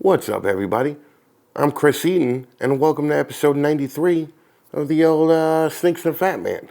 What's up, everybody? I'm Chris Eaton, and welcome to episode 93 of the old Snakes and Fatman.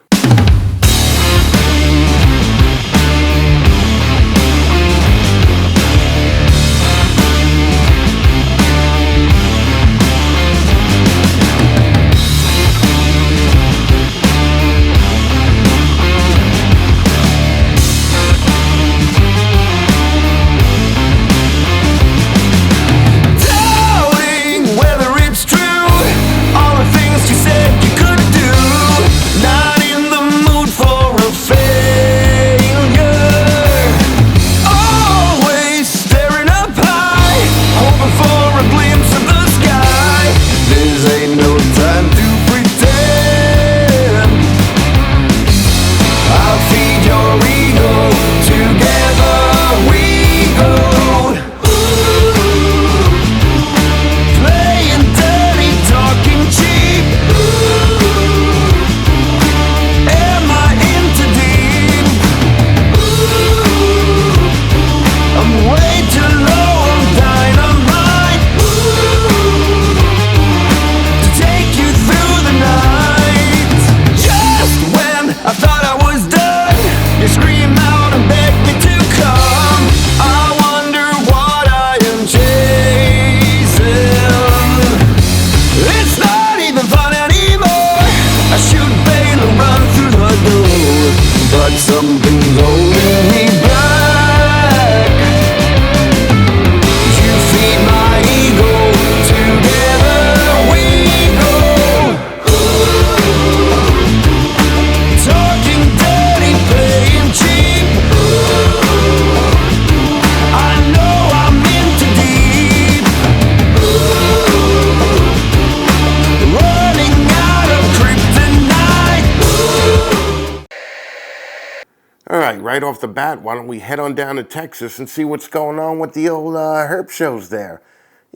Alright, right off the bat, why don't we head on down to Texas and see what's going on with the old herp shows there.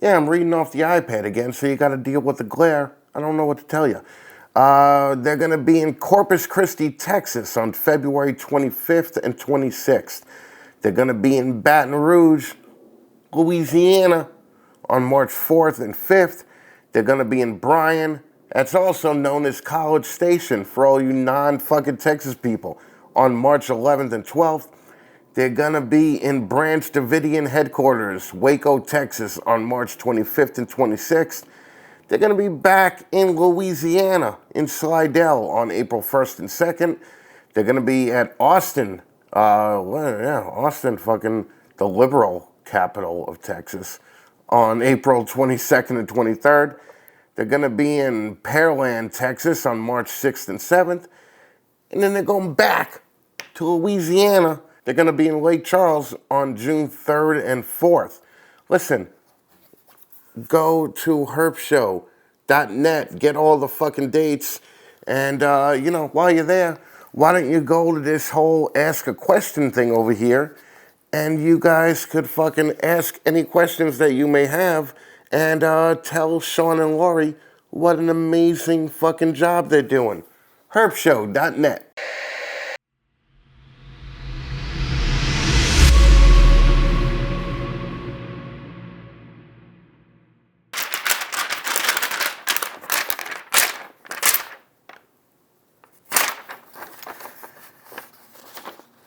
Yeah, I'm reading off the iPad again, so you gotta deal with the glare. I don't know what to tell you. They're gonna be in Corpus Christi, Texas on February 25th and 26th. They're gonna be in Baton Rouge, Louisiana on March 4th and 5th. They're gonna be in Bryan. That's also known as College Station for all you non-fucking Texas people. On March 11th and 12th, they're gonna be in Branch Davidian headquarters, Waco, Texas, on March 25th and 26th. They're gonna be back in Louisiana, in Slidell, on April 1st and 2nd. They're gonna be at Austin, Austin, fucking the liberal capital of Texas, on April 22nd and 23rd. They're gonna be in Pearland, Texas, on March 6th and 7th. And then they're going back to Louisiana. They're going to be in Lake Charles on June 3rd and 4th. Listen, go to herpshow.net, get all the fucking dates. And, while you're there, why don't you go to this whole ask a question thing over here, and you guys could fucking ask any questions that you may have and tell Sean and Lori what an amazing fucking job they're doing. herpshow.net.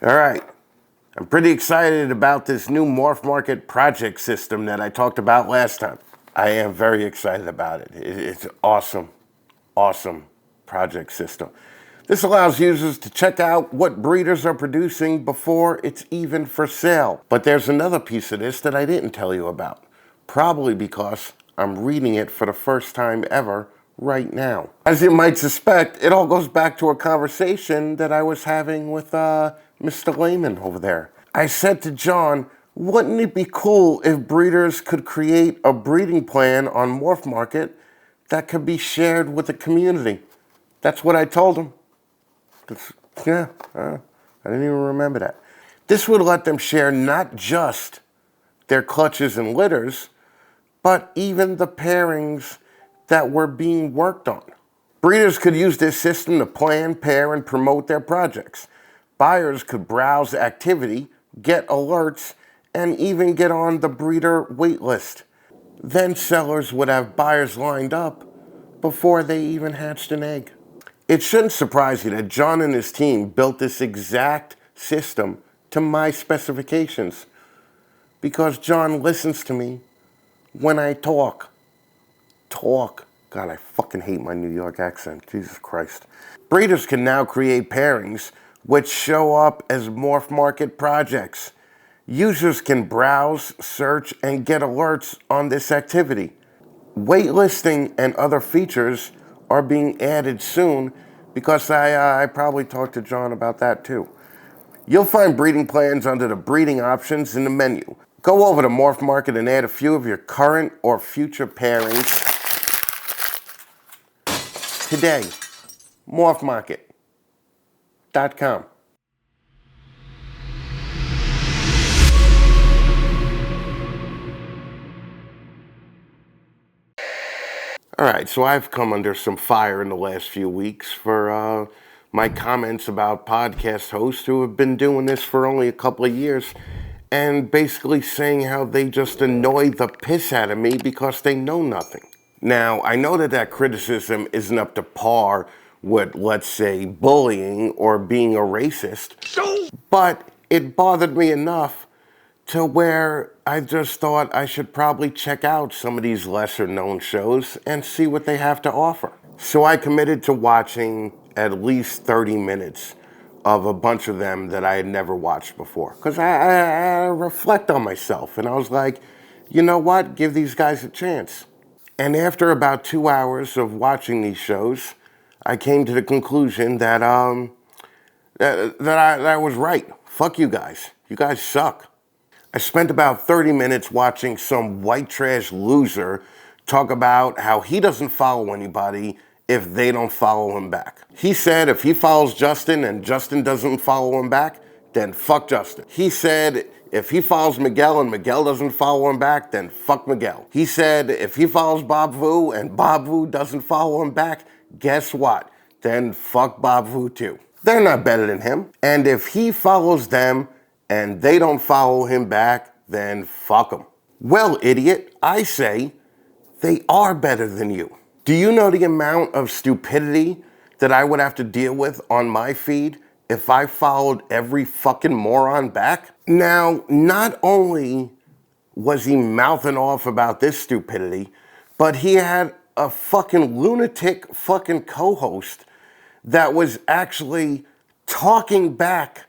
All right, I'm pretty excited about this new Morph Market project system that I talked about last time. I am very excited about it. It's awesome, awesome project system. This allows users to check out what breeders are producing before it's even for sale. But there's another piece of this that I didn't tell you about, probably because I'm reading it for the first time ever right now. As you might suspect, it all goes back to a conversation that I was having with Mr. Lehman over there. I said to John, wouldn't it be cool if breeders could create a breeding plan on Morph Market that could be shared with the community? That's what I told him. I didn't even remember that. This would let them share not just their clutches and litters, but even the pairings that were being worked on. Breeders could use this system to plan, pair, and promote their projects. Buyers could browse activity, get alerts, and even get on the breeder wait list. then sellers would have buyers lined up before they even hatched an egg. It shouldn't surprise you that John and his team built this exact system to my specifications because John listens to me when I talk. God, I fucking hate my New York accent. Jesus Christ. Breeders can now create pairings which show up as morph market projects. Users can browse, search, and get alerts on this activity. Waitlisting and other features are being added soon because I probably talked to John about that too. You'll find breeding plans under the breeding options in the menu. Go over to Morph Market and add a few of your current or future pairings today. morphmarket.com. All right, so I've come under some fire in the last few weeks for my comments about podcast hosts who have been doing this for only a couple of years and basically saying how they just annoy the piss out of me because they know nothing. Now, I know that criticism isn't up to par with, let's say, bullying or being a racist, but it bothered me enough to where I just thought I should probably check out some of these lesser known shows and see what they have to offer. So I committed to watching at least 30 minutes of a bunch of them that I had never watched before. Because I reflect on myself and I was like, you know what? Give these guys a chance. And after about 2 hours of watching these shows, I came to the conclusion that I was right. Fuck you guys. You guys suck. I spent about 30 minutes watching some white trash loser talk about how he doesn't follow anybody if they don't follow him back. He said if he follows Justin and Justin doesn't follow him back, then fuck Justin. He said if he follows Miguel and Miguel doesn't follow him back, then fuck Miguel. He said if he follows Bob Vu and Bob Vu doesn't follow him back, guess what? Then fuck Bob Vu too. They're not better than him. And if he follows them and they don't follow him back, then fuck them. Well, idiot, I say they are better than you. Do you know the amount of stupidity that I would have to deal with on my feed if I followed every fucking moron back? Now, not only was he mouthing off about this stupidity, but he had a fucking lunatic fucking co-host that was actually talking back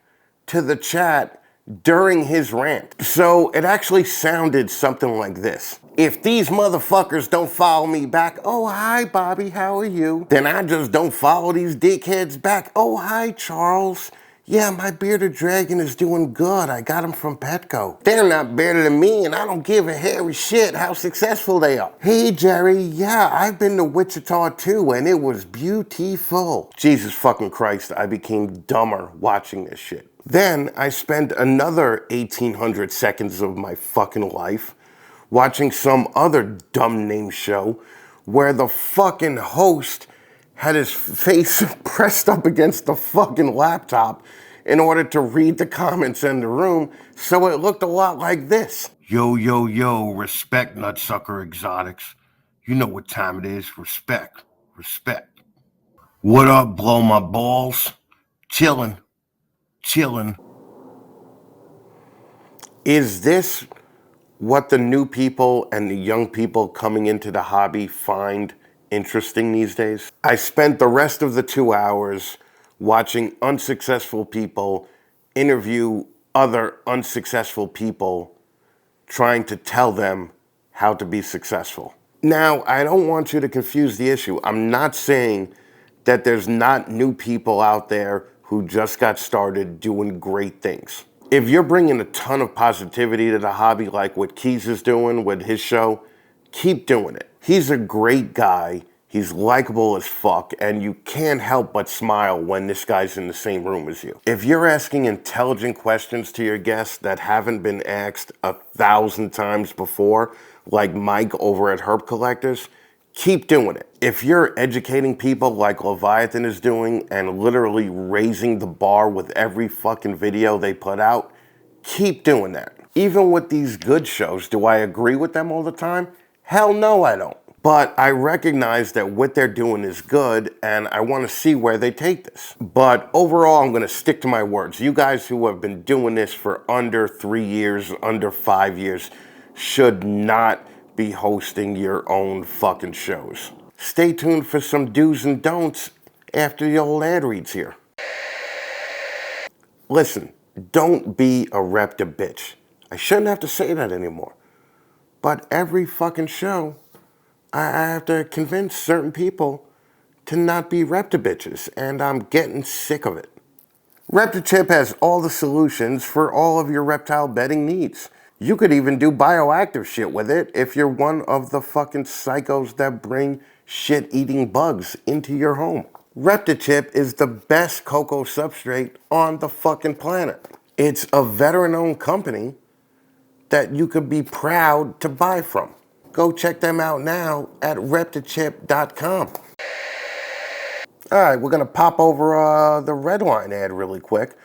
to the chat during his rant. So it actually sounded something like this. If these motherfuckers don't follow me back, oh, hi, Bobby, how are you? Then I just don't follow these dickheads back. Oh, hi, Charles. Yeah, my bearded dragon is doing good. I got him from Petco. They're not better than me, and I don't give a hairy shit how successful they are. Hey, Jerry, yeah, I've been to Wichita too, and it was beautiful. Jesus fucking Christ, I became dumber watching this shit. Then I spent another 1,800 seconds of my fucking life watching some other dumb name show where the fucking host had his face pressed up against the fucking laptop in order to read the comments in the room, so it looked a lot like this. Yo, yo, yo, respect, Nutsucker Exotics. You know what time it is. Respect, respect. What up, blow my balls? Chillin'. Is this what the new people and the young people coming into the hobby find interesting these days? I spent the rest of the 2 hours watching unsuccessful people interview other unsuccessful people trying to tell them how to be successful. Now, I don't want you to confuse the issue. I'm not saying that there's not new people out there who just got started doing great things. If you're bringing a ton of positivity to the hobby like what Keys is doing with his show, keep doing it. He's a great guy. He's likable as fuck, and you can't help but smile when this guy's in the same room as you. If you're asking intelligent questions to your guests that haven't been asked 1,000 times before, like Mike over at Herb Collectors, keep doing it. If you're educating people like Leviathan is doing and literally raising the bar with every fucking video they put out, keep doing that. Even with these good shows, do I agree with them all the time? Hell no, I don't. But I recognize that what they're doing is good, and I want to see where they take this. But overall, I'm going to stick to my words. You guys who have been doing this for under 3 years, under 5 years, should not be hosting your own fucking shows. Stay tuned for some do's and don'ts after the old ad reads here. Listen, don't be a rep to bitch. I shouldn't have to say that anymore. But every fucking show, I have to convince certain people to not be rep-to-bitches, and I'm getting sick of it. Rep-to-Chip has all the solutions for all of your reptile bedding needs. You could even do bioactive shit with it if you're one of the fucking psychos that bring shit-eating bugs into your home. Rep-to-Chip is the best cocoa substrate on the fucking planet. It's a veteran-owned company that you could be proud to buy from. Go check them out now at reptochip.com. All right, we're going to pop over the Redline ad really quick.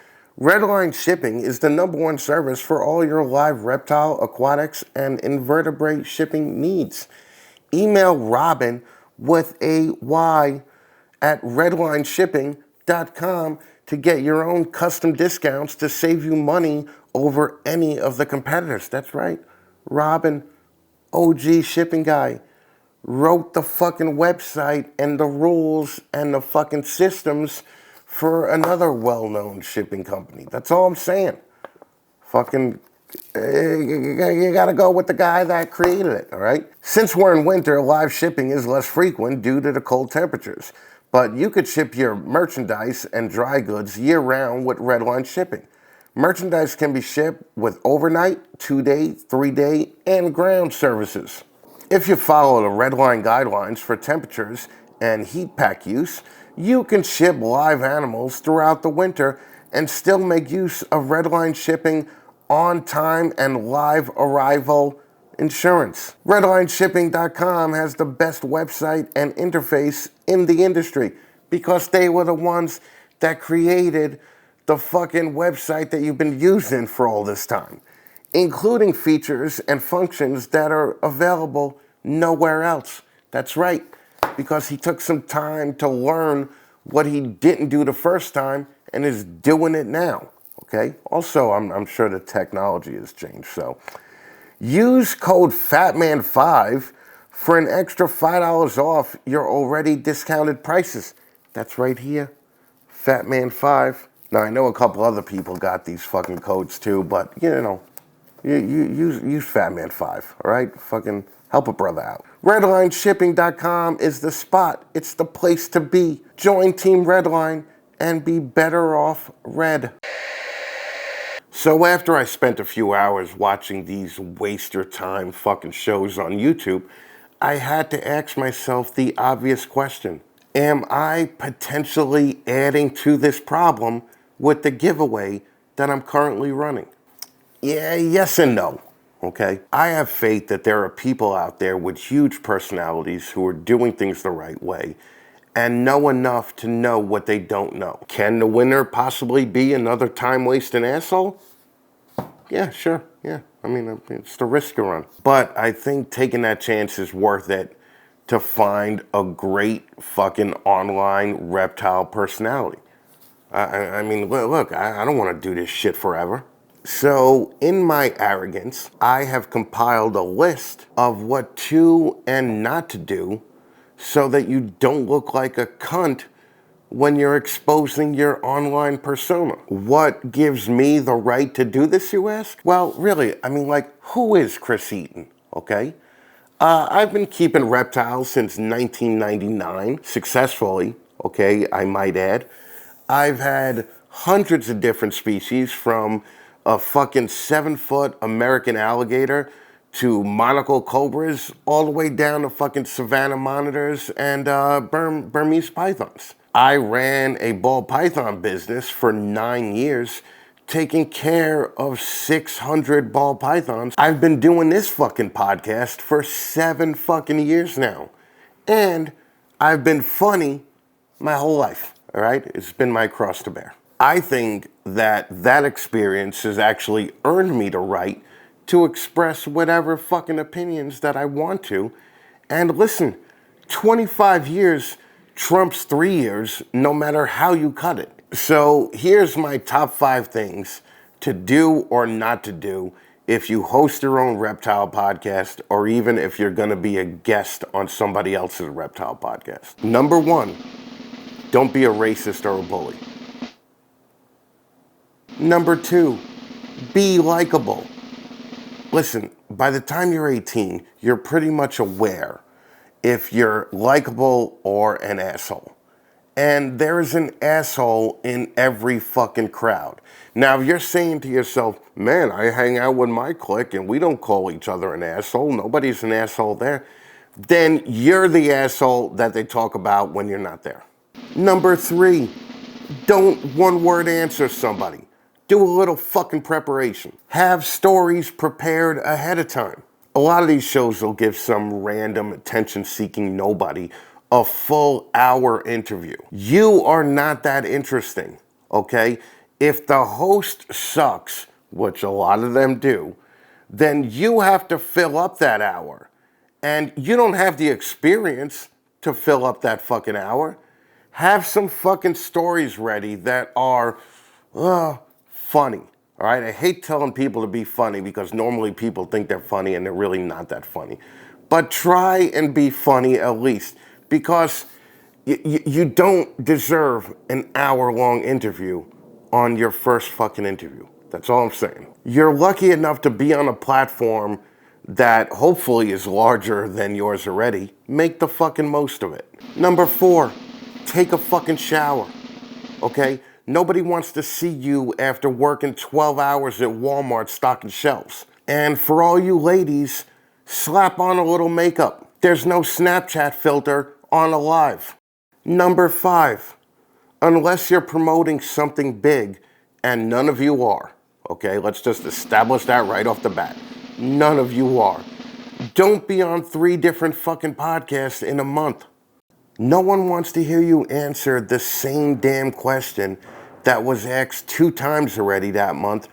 Redline Shipping is the #1 service for all your live reptile, aquatics, and invertebrate shipping needs. Email Robin with a Y at redlineshipping.com to get your own custom discounts to save you money over any of the competitors. That's right, Robin, OG shipping guy, wrote the fucking website and the rules and the fucking systems for another well-known shipping company. That's all I'm saying. Fucking, you gotta go with the guy that created it, all right? Since we're in winter, live shipping is less frequent due to the cold temperatures. But you could ship your merchandise and dry goods year-round with Redline Shipping. Merchandise can be shipped with overnight, 2-day, 3-day, and ground services. If you follow the Redline guidelines for temperatures and heat pack use, you can ship live animals throughout the winter and still make use of Redline Shipping on time and live arrival insurance. RedlineShipping.com has the best website and interface in the industry because they were the ones that created the fucking website that you've been using for all this time, including features and functions that are available nowhere else. That's right, because he took some time to learn what he didn't do the first time and is doing it now, okay? Also, I'm sure the technology has changed, so use code FATMAN5 for an extra $5 off your already discounted prices. That's right here, FATMAN5. Now, I know a couple other people got these fucking codes too, but, you know, you use FATMAN5, all right? Fucking help a brother out. RedlineShipping.com is the spot. It's the place to be. Join Team Redline and be better off red. So after I spent a few hours watching these waste your time fucking shows on YouTube, I had to ask myself the obvious question. Am I potentially adding to this problem with the giveaway that I'm currently running? Yeah, yes and no, okay? I have faith that there are people out there with huge personalities who are doing things the right way and know enough to know what they don't know. Can the winner possibly be another time-wasting asshole? Yeah, sure, yeah. I mean, it's the risk you run. But I think taking that chance is worth it to find a great fucking online reptile personality. I mean, look, I don't want to do this shit forever. So, in my arrogance, I have compiled a list of what to and not to do so that you don't look like a cunt when you're exposing your online persona. What gives me the right to do this, you ask? Well, really, I mean, like, who is Chris Eaton, okay? I've been keeping reptiles since 1999, successfully, okay, I might add. I've had hundreds of different species, from a fucking 7-foot American alligator to monocle cobras, all the way down to fucking savanna monitors and Burmese pythons. I ran a ball python business for 9 years, taking care of 600 ball pythons. I've been doing this fucking podcast for 7 fucking years now. And I've been funny my whole life, all right? It's been my cross to bear. I think that experience has actually earned me the right to express whatever fucking opinions that I want to. And listen, 25 years trumps 3 years, no matter how you cut it. So here's my top 5 things to do or not to do if you host your own reptile podcast, or even if you're going to be a guest on somebody else's reptile podcast. Number 1, don't be a racist or a bully. Number 2, be likable. Listen, by the time you're 18, you're pretty much aware if you're likable or an asshole. And there is an asshole in every fucking crowd. Now, if you're saying to yourself, man, I hang out with my clique and we don't call each other an asshole, nobody's an asshole there, then you're the asshole that they talk about when you're not there. Number 3, don't one-word answer somebody. Do a little fucking preparation. Have stories prepared ahead of time. A lot of these shows will give some random attention-seeking nobody a full hour interview. You are not that interesting, okay? If the host sucks, which a lot of them do, then you have to fill up that hour. And you don't have the experience to fill up that fucking hour. Have some fucking stories ready that are funny. All right, I hate telling people to be funny because normally people think they're funny and they're really not that funny. But try and be funny at least, because you don't deserve an hour-long interview on your first fucking interview. That's all I'm saying. You're lucky enough to be on a platform that hopefully is larger than yours already. Make the fucking most of it. Number 4, take a fucking shower, okay? Nobody wants to see you after working 12 hours at Walmart stocking shelves. And for all you ladies, slap on a little makeup. There's no Snapchat filter on a live. Number 5, unless you're promoting something big, and none of you are, okay? Let's just establish that right off the bat. None of you are. Don't be on 3 different fucking podcasts in a month. No one wants to hear you answer the same damn question that was asked 2 times already that month,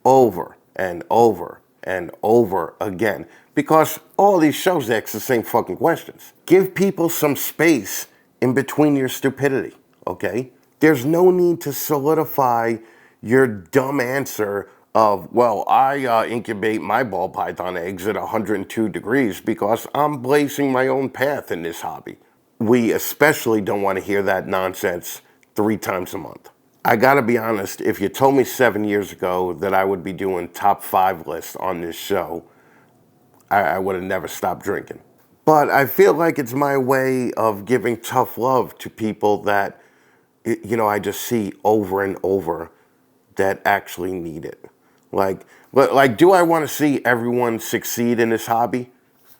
over and over and over again, because all these shows ask the same fucking questions. Give people some space in between your stupidity, okay? There's no need to solidify your dumb answer of, well, I incubate my ball python eggs at 102 degrees because I'm blazing my own path in this hobby. We especially don't want to hear that nonsense 3 times a month. I gotta be honest, if you told me 7 years ago that I would be doing top 5 lists on this show, I would have never stopped drinking. But I feel like it's my way of giving tough love to people that, you know, I just see over and over that actually need it. Like, do I want to see everyone succeed in this hobby?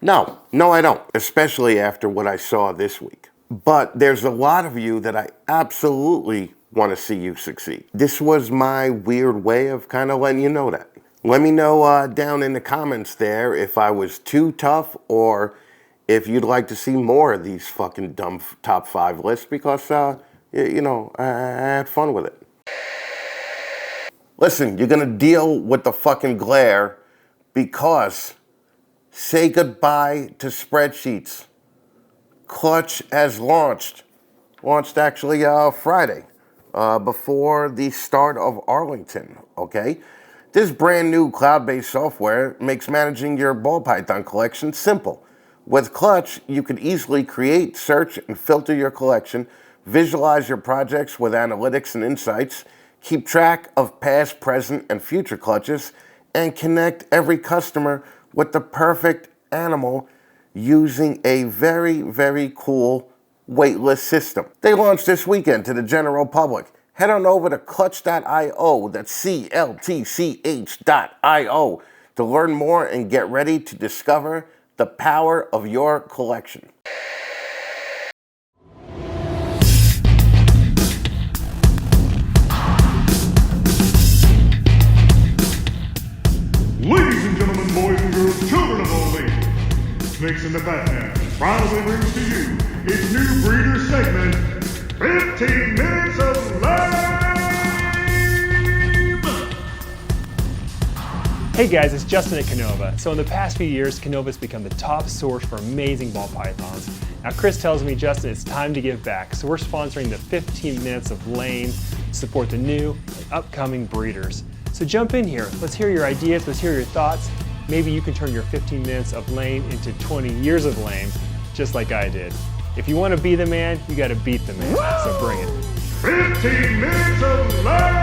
No, I don't, especially after what I saw this week. But there's a lot of you that I absolutely want to see you succeed. This was my weird way of kind of letting you know that. Let me know down in the comments there if I was too tough, or if you'd like to see more of these fucking dumb top 5 lists, because, you know, I had fun with it. Listen, you're going to deal with the fucking glare because say goodbye to spreadsheets. Clutch has launched actually Friday, before the start of Arlington, okay? This brand new cloud-based software makes managing your ball python collection simple. With Clutch, you can easily create, search, and filter your collection, visualize your projects with analytics and insights, keep track of past, present, and future clutches, and connect every customer with the perfect animal using a very, very cool waitlist system. They launched this weekend to the general public. Head on over to clutch.io, that's CLTCH.io, to learn more and get ready to discover the power of your collection. Ladies and gentlemen, boys and girls, children of all ages, Snakes and the Fatman proudly brings to you its new breeder segment, 15 Minutes of Lame! Hey guys, it's Justin at Canova. So in the past few years, Canova's become the top source for amazing ball pythons. Now Chris tells me, Justin, it's time to give back. So we're sponsoring the 15 minutes of lane to support the new and upcoming breeders. So jump in here. Let's hear your ideas. Let's hear your thoughts. Maybe you can turn your 15 minutes of lane into 20 years of lane, just like I did. If you want to be the man, you got to beat the man. So bring it. 15 minutes of lame!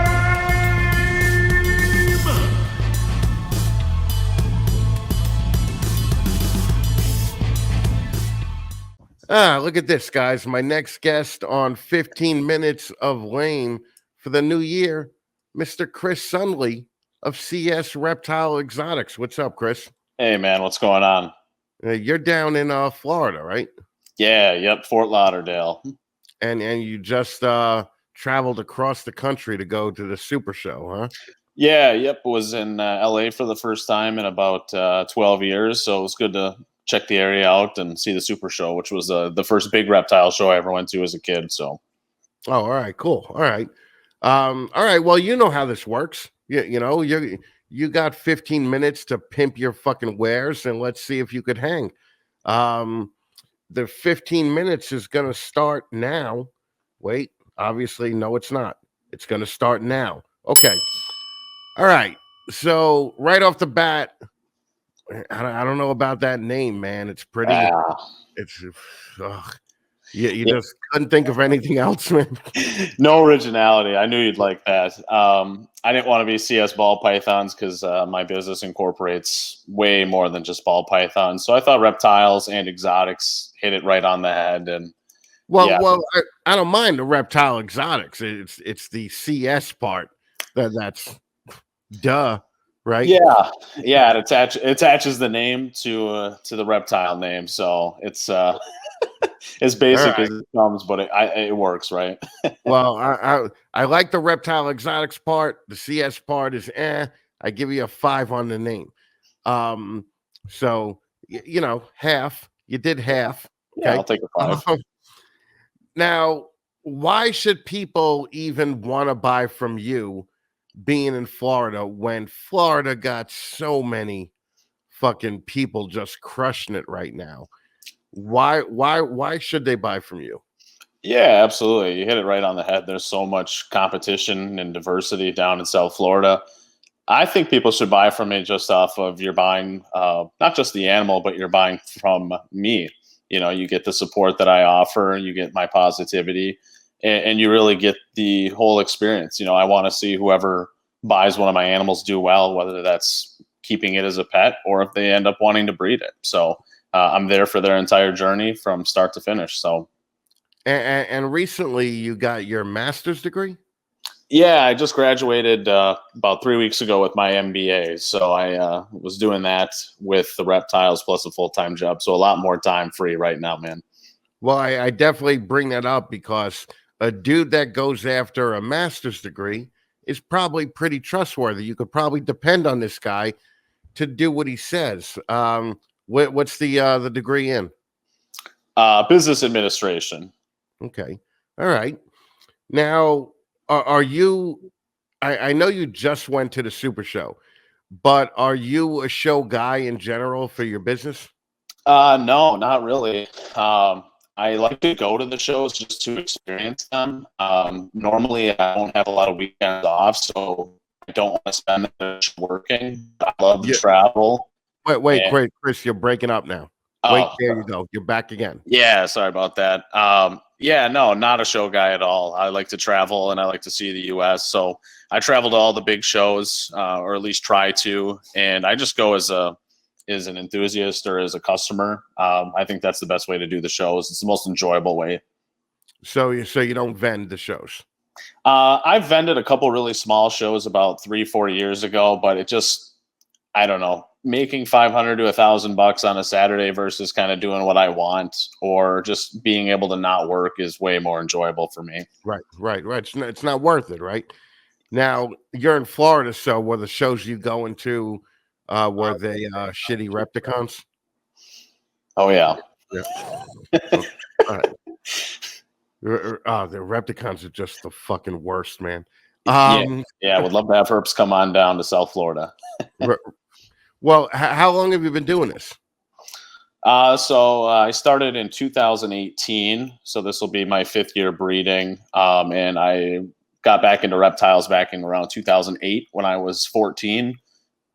Look at this, guys. My next guest on 15 Minutes of Lane for the new year, Mr. Chris Sundly of CS Reptile Exotics. What's up, Chris? Hey, man, what's going on? You're down in Florida, right? Yeah, yep, Fort Lauderdale. And you just traveled across the country to go to the Super Show, huh? Yeah, yep, was in LA for the first time in about 12 years, so it was good to check the area out and see the Super Show, which was the first big reptile show I ever went to as a kid. So, all right, cool. All right. Well, you know how this works. You got 15 minutes to pimp your fucking wares, and let's see if you could hang. The 15 minutes is going to start now. Wait, obviously, no, it's not. It's going to start now. Okay. All right. So right off the bat, I don't know about that name, man. It's pretty. You just couldn't think of anything else, man. No originality. I knew you'd like that. I didn't want to be CS ball pythons because my business incorporates way more than just ball pythons. So I thought reptiles and exotics hit it right on the head. And I don't mind the reptile exotics. It's the CS part that's duh. Right. Yeah. It attaches the name to the reptile name, so it's as basic as it comes, but it works, right? Well, I like the reptile exotics part. The CS part is I give you a 5 on the name. So half. You did half. Okay? Yeah, I'll take a 5. Now, why should people even want to buy from you? Being in Florida, when Florida got so many fucking people just crushing it right now, why should they buy from you? Yeah, absolutely. You hit it right on the head. There's so much competition and diversity down in South Florida. I think people should buy from me just off of you're buying not just the animal, but you're buying from me. You get the support that I offer, you get my positivity, and you really get the whole experience. I want to see whoever buys one of my animals do well, whether that's keeping it as a pet or if they end up wanting to breed it. So I'm there for their entire journey from start to finish. So, and recently you got your master's degree? Yeah, I just graduated about 3 weeks ago with my MBA. So I was doing that with the reptiles plus a full-time job. So a lot more time free right now, man. Well, I definitely bring that up because a dude that goes after a master's degree is probably pretty trustworthy. You could probably depend on this guy to do what he says. What's the degree in? Business administration. Okay. All right. Now, are you, I know you just went to the Super Show, but are you a show guy in general for your business? No, not really. I like to go to the shows just to experience them. Normally, I don't have a lot of weekends off, so I don't want to spend much working. I love to travel. Wait, Chris, you're breaking up now. Wait, there you go. You're back again. Yeah, sorry about that. No, not a show guy at all. I like to travel and I like to see the U.S. So I travel to all the big shows, or at least try to, and I just go as an enthusiast or as a customer. I think that's the best way to do the shows. It's the most enjoyable way. So you don't vend the shows? I've vended a couple really small shows about 3-4 years ago, but it just, I don't know, making $500 to $1,000 on a Saturday versus kind of doing what I want or just being able to not work is way more enjoyable for me. Right. It's not worth it, right? Now you're in Florida, so were the shows you go into were they shitty Repticons? Oh yeah. All right. The Repticons are just the fucking worst, man. Yeah, would love to have Herps come on down to South Florida. Well, how long have you been doing this? So I started in 2018. So this will be my 5th year breeding. And I got back into reptiles back in around 2008 when I was 14,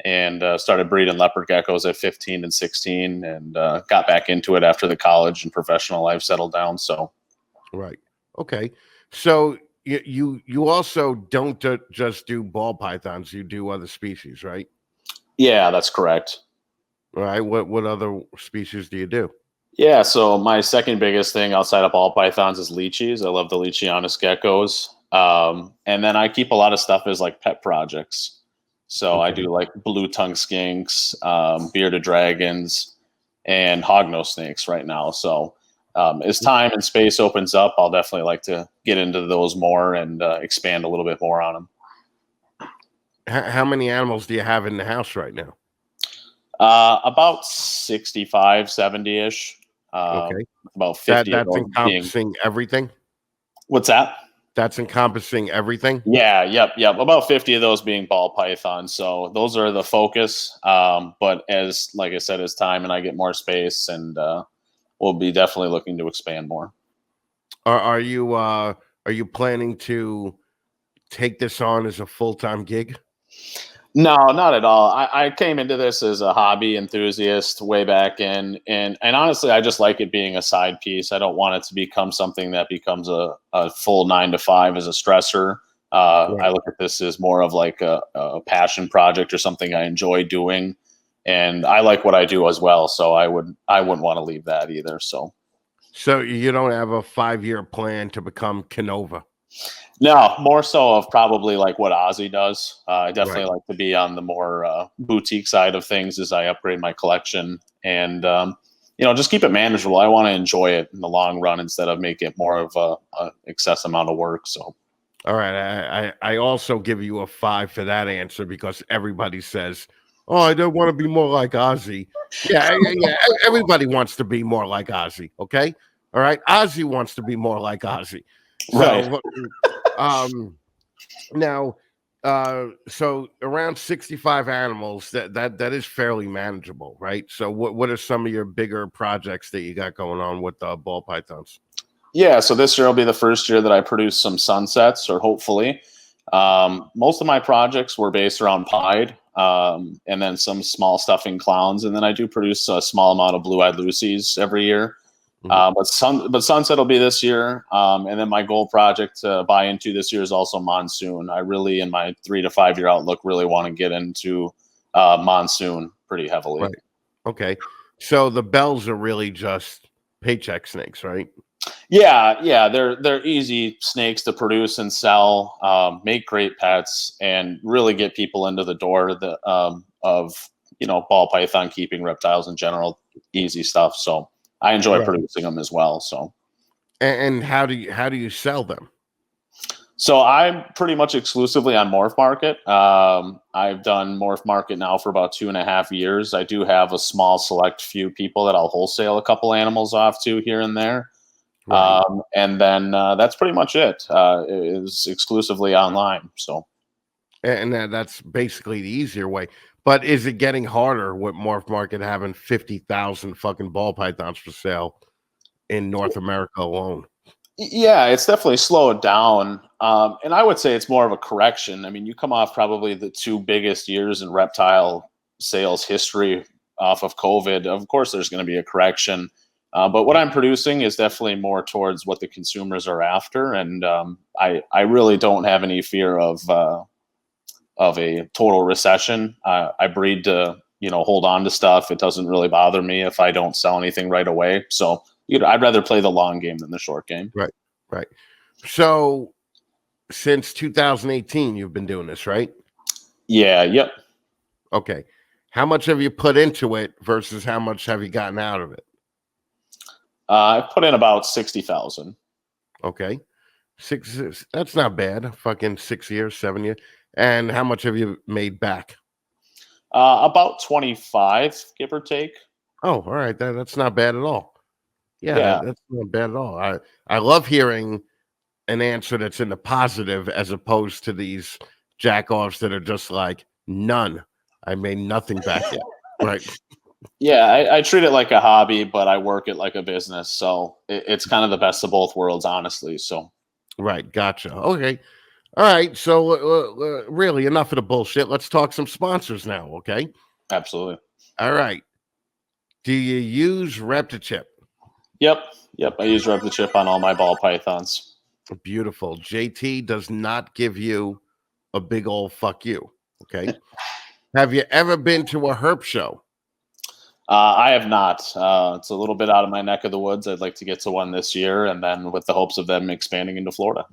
and started breeding leopard geckos at 15 and 16, and got back into it after the college and professional life settled down. So, Right. Okay. So you also don't just do ball pythons. You do other species, right? yeah, that's correct. All right. What other species do you do? Yeah, so my second biggest thing outside of ball pythons is lychees. I love the Leachianus geckos. And then I keep a lot of stuff as like pet projects. So I Okay. do like blue tongue skinks, bearded dragons, and hognose snakes right now. So as time and space opens up, I'll definitely like to get into those more and expand a little bit more on them. How many animals do you have in the house right now? About 65, 70-ish. Okay. About 50 of That's those being... encompassing everything. What's that? That's encompassing everything. Yeah, yep. About 50 of those being ball pythons. So those are the focus. But as, like I said, as time and I get more space, and we'll be definitely looking to expand more. Are you planning to take this on as a full-time gig? No, not at all. I came into this as a hobby enthusiast way back in, and honestly, I just like it being a side piece. I don't want it to become something that becomes a full 9 to 5 as a stressor. Right. I look at this as more of like a passion project or something I enjoy doing, and I like what I do as well. So I wouldn't want to leave that either. So You don't have a 5-year plan to become Canova? no, more so of probably like what Ozzy does. I definitely Right. like to be on the more boutique side of things as I upgrade my collection, and just keep it manageable. I want to enjoy it in the long run instead of make it more of a excess amount of work. So, All right. I also give you a 5 for that answer because everybody says, "Oh, I don't want to be more like Ozzy." Yeah. Everybody wants to be more like Ozzy. Okay. All right. Ozzy wants to be more like Ozzy. right. So, now, so around 65 animals, that is fairly manageable, right? So what are some of your bigger projects that you got going on with ball pythons? Yeah, so this year will be the first year that I produce some sunsets, or hopefully. Most of my projects were based around pied, and then some small stuffing clowns, and then I do produce a small amount of blue-eyed Lucies every year. But sunset will be this year, and then my goal project to buy into this year is also monsoon. I really, in my 3 to 5 year outlook, really want to get into monsoon pretty heavily. Right. Okay. So the bells are really just paycheck snakes, right? Yeah, they're easy snakes to produce and sell, make great pets, and really get people into the door of ball python keeping, reptiles in general. Easy stuff. So I enjoy Right. producing them as well. So, And how do you sell them? so I'm pretty much exclusively on Morph Market. I've done Morph Market now for about 2.5 years. I do have a small select few people that I'll wholesale a couple animals off to here and there. Right. And then that's pretty much it. It is exclusively online. So, And that's basically the easier way. But is it getting harder with Morph Market having 50,000 fucking ball pythons for sale in North America alone? yeah, it's definitely slowed down. And I would say it's more of a correction. I mean, you come off probably the 2 biggest years in reptile sales history off of COVID. Of course, there's going to be a correction. But what I'm producing is definitely more towards what the consumers are after. And I really don't have any fear of a total recession. I breed to hold on to stuff. It doesn't really bother me if I don't sell anything right away. So I'd rather play the long game than the short game. Right. So since 2018, you've been doing this, right? Yeah. Yep. Okay. How much have you put into it versus how much have you gotten out of it? I put in about 60,000. Okay. That's not bad. Fucking 6 years, 7 years. And how much have you made back? About 25, give or take. Oh, all right. That's not bad at all. Yeah, Yeah. that's not bad at all. I love hearing an answer that's in the positive as opposed to these jack-offs that are just like, none. I made nothing back yet. Right. Yeah, I treat it like a hobby, but I work it like a business. So it's kind of the best of both worlds, honestly. So Right. Gotcha. Okay. All right. So, really, enough of the bullshit. Let's talk some sponsors now. Okay. absolutely. All right. Do you use Reptichip? Yep. Yep. I use Rub the Chip on all my ball pythons. Beautiful. JT does not give you a big old fuck you. Okay. Have you ever been to a herp show? I have not. It's a little bit out of my neck of the woods. I'd like to get to one this year, and then with the hopes of them expanding into Florida.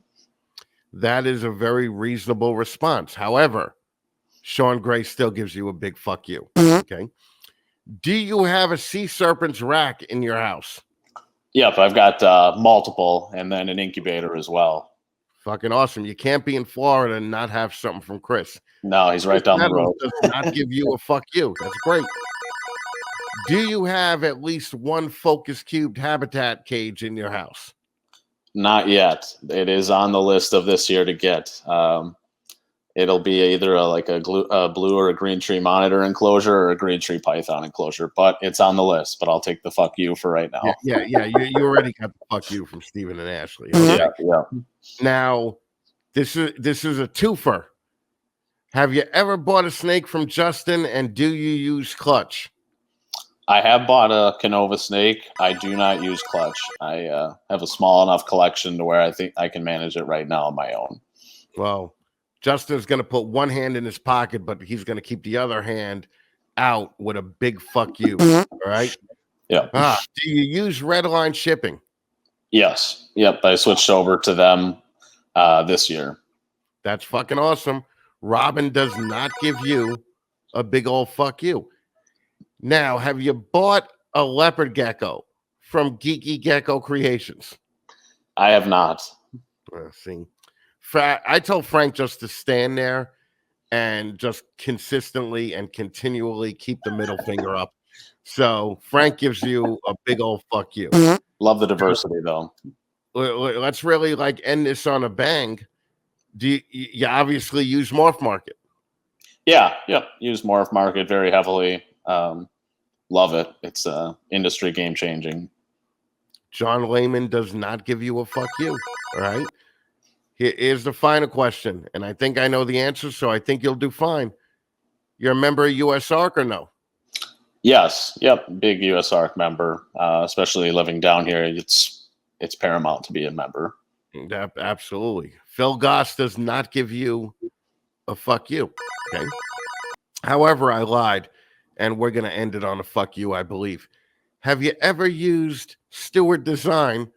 That is a very reasonable response. However, Sean Gray still gives you a big fuck you. Okay. Do you have a sea serpent's rack in your house? Yep, I've got multiple, and then an incubator as well. Fucking awesome. You can't be in Florida and not have something from Chris. No, he's right down the road. Does not give you a fuck you. That's great. Do you have at least one focus cubed habitat cage in your house? Not yet. It is on the list of this year to get. It'll be either a blue or a green tree monitor enclosure or a green tree python enclosure, but it's on the list. But I'll take the fuck you for right now. Yeah. You already got the fuck you from Stephen and Ashley. Okay? Yeah. Now, this is a twofer. Have you ever bought a snake from Justin, and do you use clutch? I have bought a Canova snake. I do not use clutch. I have a small enough collection to where I think I can manage it right now on my own. Well, Justin's going to put one hand in his pocket, but he's going to keep the other hand out with a big fuck you. All right? Yeah. Do you use Redline shipping? Yes. Yep. I switched over to them this year. That's fucking awesome. Robin does not give you a big old fuck you. Now, have you bought a leopard gecko from Geeky Gecko Creations? I have not. See, I told Frank just to stand there and just consistently and continually keep the middle finger up. So Frank gives you a big old fuck you. Love the diversity, though. Let's really end this on a bang. Do you obviously use Morph Market? Yeah. Yep. Use Morph Market very heavily. Love it. It's industry game changing. John Lehman does not give you a fuck you. All right. Here's the final question, and I think I know the answer, so I think you'll do fine. You're a member of US ARC or no? Yes. Yep. Big US ARC member, especially living down here. It's paramount to be a member. Absolutely. Phil Goss does not give you a fuck you. Okay. However, I lied, and we're going to end it on a fuck you, I believe. Have you ever used Stewart Design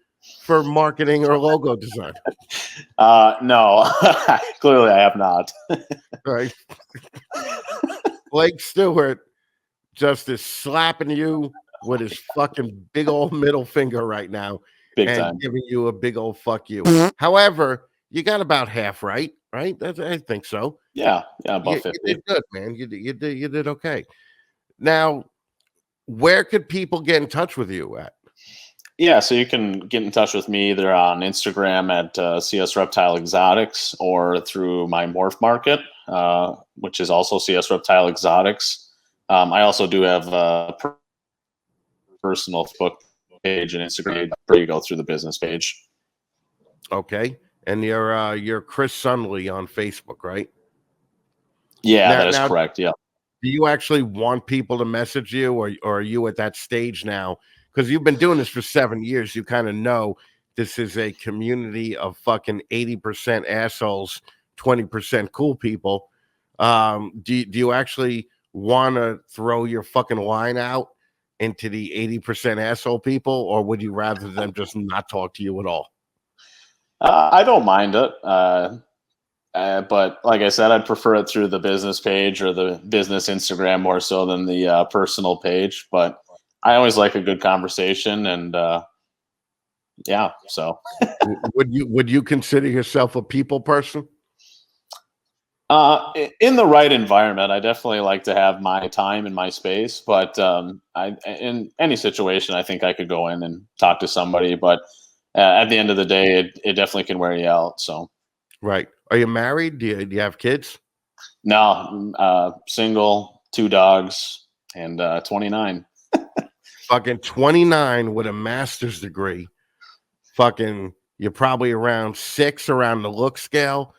for marketing or logo design? No, clearly I have not. Right. Blake Stewart just is slapping you with his fucking big old middle finger right now. Big and time. Giving you a big old fuck you. However, you got about half right? I think so. Yeah, about 50. You did good, man. You did okay. Now, where could people get in touch with you at? Yeah, so you can get in touch with me either on Instagram at CS Reptile Exotics or through my Morph Market, which is also CS Reptile Exotics. I also do have a personal book page and Instagram where you go through the business page. Okay, and you're Chris Sundly on Facebook, right? Yeah, that is correct. Yeah. Do you actually want people to message you, or are you at that stage now? Because you've been doing this for 7 years, you kind of know this is a community of fucking 80% assholes, 20% cool people. Do you actually want to throw your fucking line out into the 80% asshole people, or would you rather them just not talk to you at all? I don't mind it. But like I said, I'd prefer it through the business page or the business Instagram more so than the personal page. But I always like a good conversation, and yeah. So, would you consider yourself a people person? In the right environment, I definitely like to have my time and my space. But in any situation, I think I could go in and talk to somebody. But at the end of the day, it definitely can wear you out. So, right. Are you married? Do you have kids? No, single, 2 dogs. and 29. Fucking 29 with a master's degree. Fucking, you're probably around 6 around the look scale.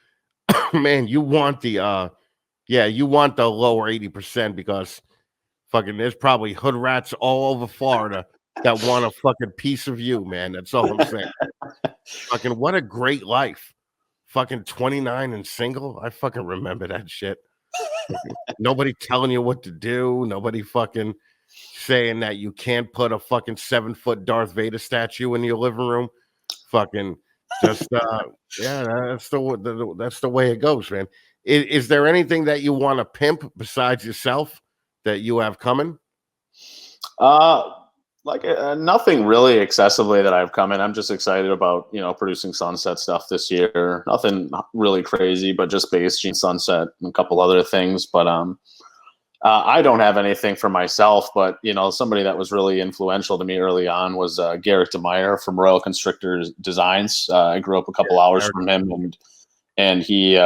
Man, you want the you want the lower 80% because fucking there's probably hood rats all over Florida that want a fucking piece of you, man. That's all I'm saying. Fucking what a great life. Fucking 29 and single. I fucking remember that shit. Nobody telling you what to do. Nobody fucking saying that you can't put a fucking 7-foot Darth Vader statue in your living room. Fucking just that's the way it goes, man. Is there anything that you want to pimp besides yourself that you have coming? Nothing really excessively that I've come in. I'm just excited about, producing Sunset stuff this year. Nothing really crazy, but just base Gene Sunset and a couple other things. But I don't have anything for myself, but somebody that was really influential to me early on was Garrick DeMeyer from Royal Constrictor Designs. I grew up a couple hours from him, and he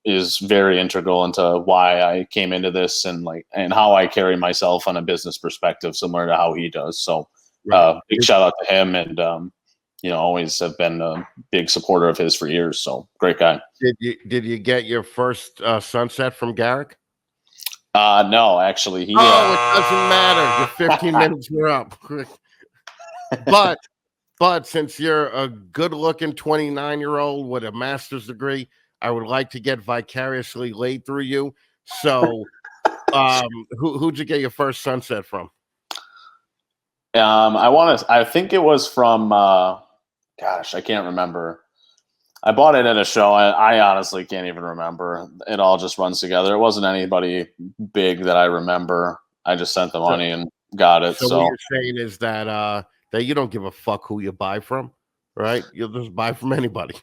is very integral into why I came into this and how I carry myself on a business perspective, similar to how he does. So big shout out to him, and always have been a big supporter of his for years. So great guy. Did you get your first Sunset from Garrick? No, actually. It doesn't matter. Your 15 minutes were up. But since you're a good-looking 29-year-old with a master's degree, I would like to get vicariously laid through you. So, who'd you get your first Sunset from? I think it was from. I can't remember. I bought it at a show. I honestly can't even remember. It all just runs together. It wasn't anybody big that I remember. I just sent the money and got it. So what you're saying is that you don't give a fuck who you buy from, right? You'll just buy from anybody.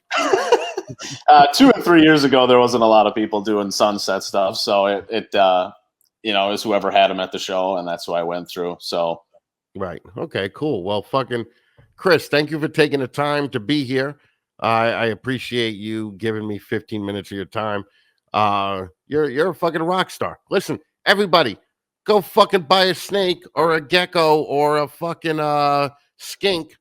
2 and 3 years ago, there wasn't a lot of people doing Sunset stuff. So it was whoever had them at the show, and that's who I went through. So right. Okay, cool. Well, fucking Chris, thank you for taking the time to be here. I appreciate you giving me 15 minutes of your time. You're a fucking rock star. Listen, everybody, go fucking buy a snake or a gecko or a fucking skink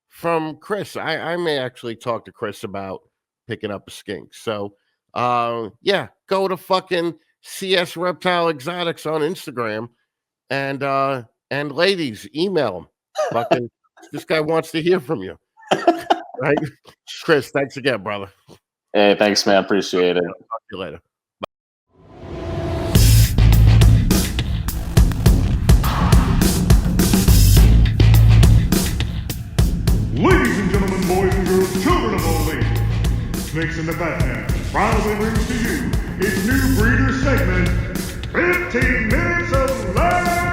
from Chris. I may actually talk to Chris about picking up a skink. So go to fucking CS Reptile Exotics on Instagram and ladies, email him. Fucking this guy wants to hear from you. Right, Chris, thanks again, brother. Hey, thanks, man. Appreciate it. Talk to you later. Ladies and gentlemen, boys and girls, children of all ages, Snakes in the Fatman proudly brings to you its new breeder segment, 15 Minutes of Lame!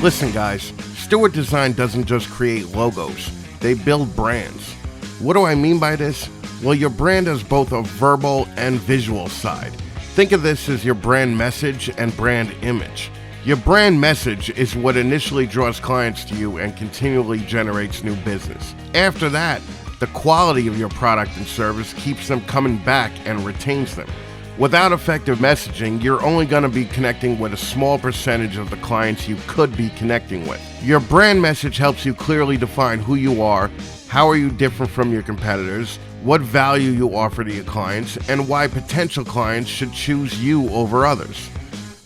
Listen, guys, Stewart Design doesn't just create logos, they build brands. What do I mean by this? Well, your brand has both a verbal and visual side. Think of this as your brand message and brand image. Your brand message is what initially draws clients to you and continually generates new business. After that, the quality of your product and service keeps them coming back and retains them. Without effective messaging, you're only going to be connecting with a small percentage of the clients you could be connecting with. Your brand message helps you clearly define who you are, how are you different from your competitors, what value you offer to your clients, and why potential clients should choose you over others.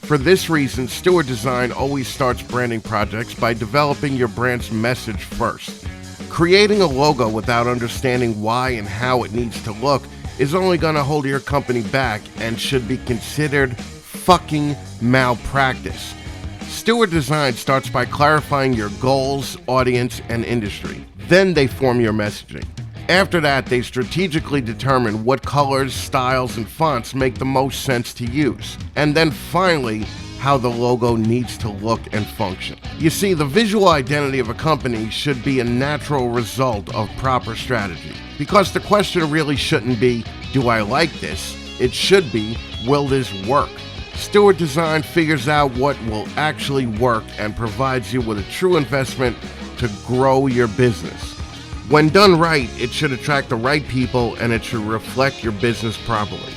For this reason, Stewart Design always starts branding projects by developing your brand's message first. Creating a logo without understanding why and how it needs to look is only going to hold your company back and should be considered fucking malpractice. Stewart Design starts by clarifying your goals, audience, and industry. Then they form your messaging. After that, they strategically determine what colors, styles, and fonts make the most sense to use. And then finally, how the logo needs to look and function. You see, the visual identity of a company should be a natural result of proper strategy. Because the question really shouldn't be, do I like this? It should be, will this work? Stewart Design figures out what will actually work and provides you with a true investment to to grow your business. When done right, it should attract the right people and it should reflect your business properly.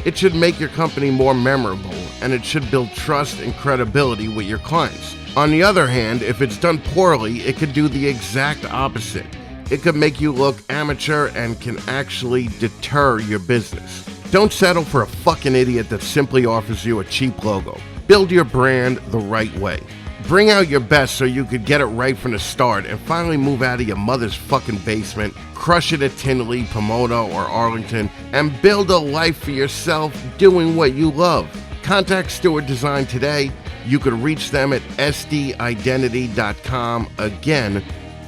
It should make your company more memorable and it should build trust and credibility with your clients. On the other hand, if it's done poorly, it could do the exact opposite. It could make you look amateur and can actually deter your business. Don't settle for a fucking idiot that simply offers you a cheap logo. Build your brand the right way. Bring out your best so you could get it right from the start and finally move out of your mother's fucking basement, crush it at Tinley, Pomona, or Arlington, and build a life for yourself doing what you love. Contact Stewart Design today. You could reach them at sdidentity.com. Again,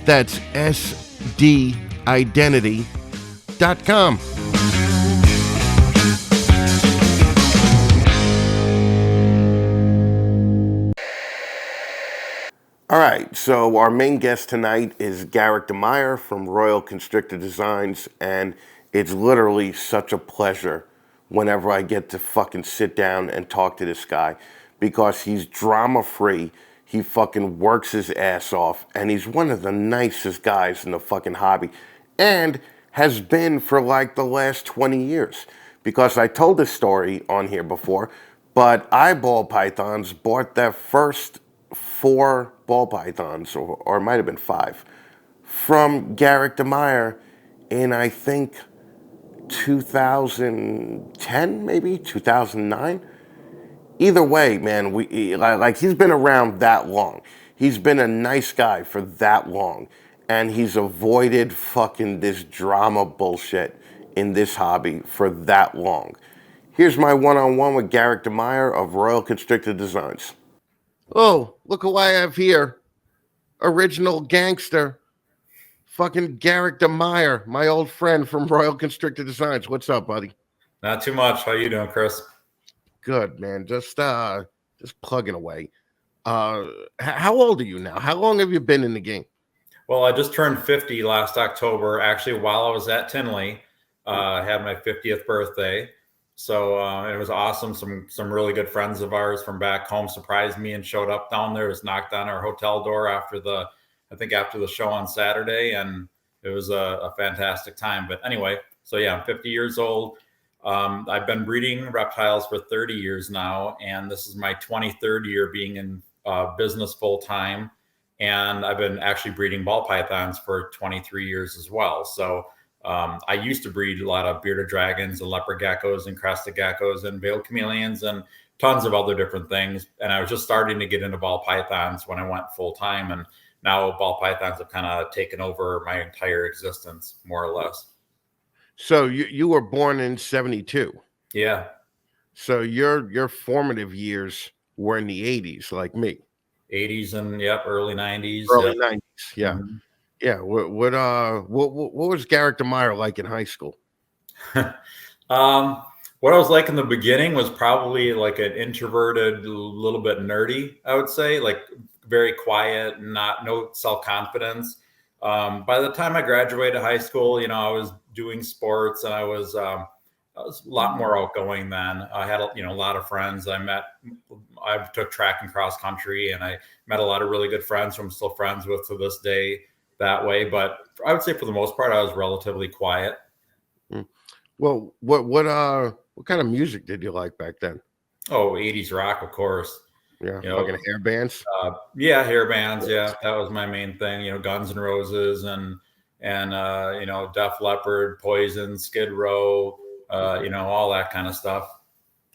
that's sdidentity.com. All right, so our main guest tonight is Garrick DeMeyer from Royal Constrictor Designs, and it's literally such a pleasure whenever I get to fucking sit down and talk to this guy because he's drama-free, he fucking works his ass off, and he's one of the nicest guys in the fucking hobby, and has been for like the last 20 years. Because I told this story on here before, but eyeball pythons bought their first 4 ball pythons, or it might have been 5, from Garrick DeMeyer in, I think, 2010, maybe 2009. Either way, man, he's been around that long. He's been a nice guy for that long, and he's avoided fucking this drama bullshit in this hobby for that long. Here's my one-on-one with Garrick DeMeyer of Royal Constrictor Designs. Oh, look who I have here. Original gangster. Fucking Garrick DeMeyer, my old friend from Royal Constrictor Designs. What's up, buddy? Not too much. How you doing, Chris? Good, man. Just plugging away. How old are you now? How long have you been in the game? Well, I just turned 50 last October. Actually, while I was at Tinley, I had my 50th birthday. So it was awesome. Some really good friends of ours from back home surprised me and showed up down there. Just knocked on our hotel door after the show on Saturday, and it was a fantastic time. But anyway, so yeah, I'm 50 years old. I've been breeding reptiles for 30 years now, and this is my 23rd year being in business full time. And I've been actually breeding ball pythons for 23 years as well. So I used to breed a lot of bearded dragons and leopard geckos and crested geckos and veiled chameleons and tons of other different things. And I was just starting to get into ball pythons when I went full time. And now ball pythons have kind of taken over my entire existence, more or less. So you were born in 72. Yeah. So your formative years were in the 80s, like me. 80s and early 90s. Early 90s, yeah. Mm-hmm. Yeah. What was Garrick DeMeyer like in high school? What I was like in the beginning was probably like an introverted, little bit nerdy, I would say, like very quiet, no self-confidence. By the time I graduated high school, I was doing sports and I was a lot more outgoing then. I had a lot of friends. I took track and cross country, and I met a lot of really good friends who I'm still friends with to this day that way. But I would say for the most part, I was relatively quiet. Well, what kind of music did you like back then? Oh, 80s rock, of course. Yeah, fucking hair bands. Hair bands. Yeah, that was my main thing. Guns N' Roses and Def Leppard, Poison, Skid Row, all that kind of stuff.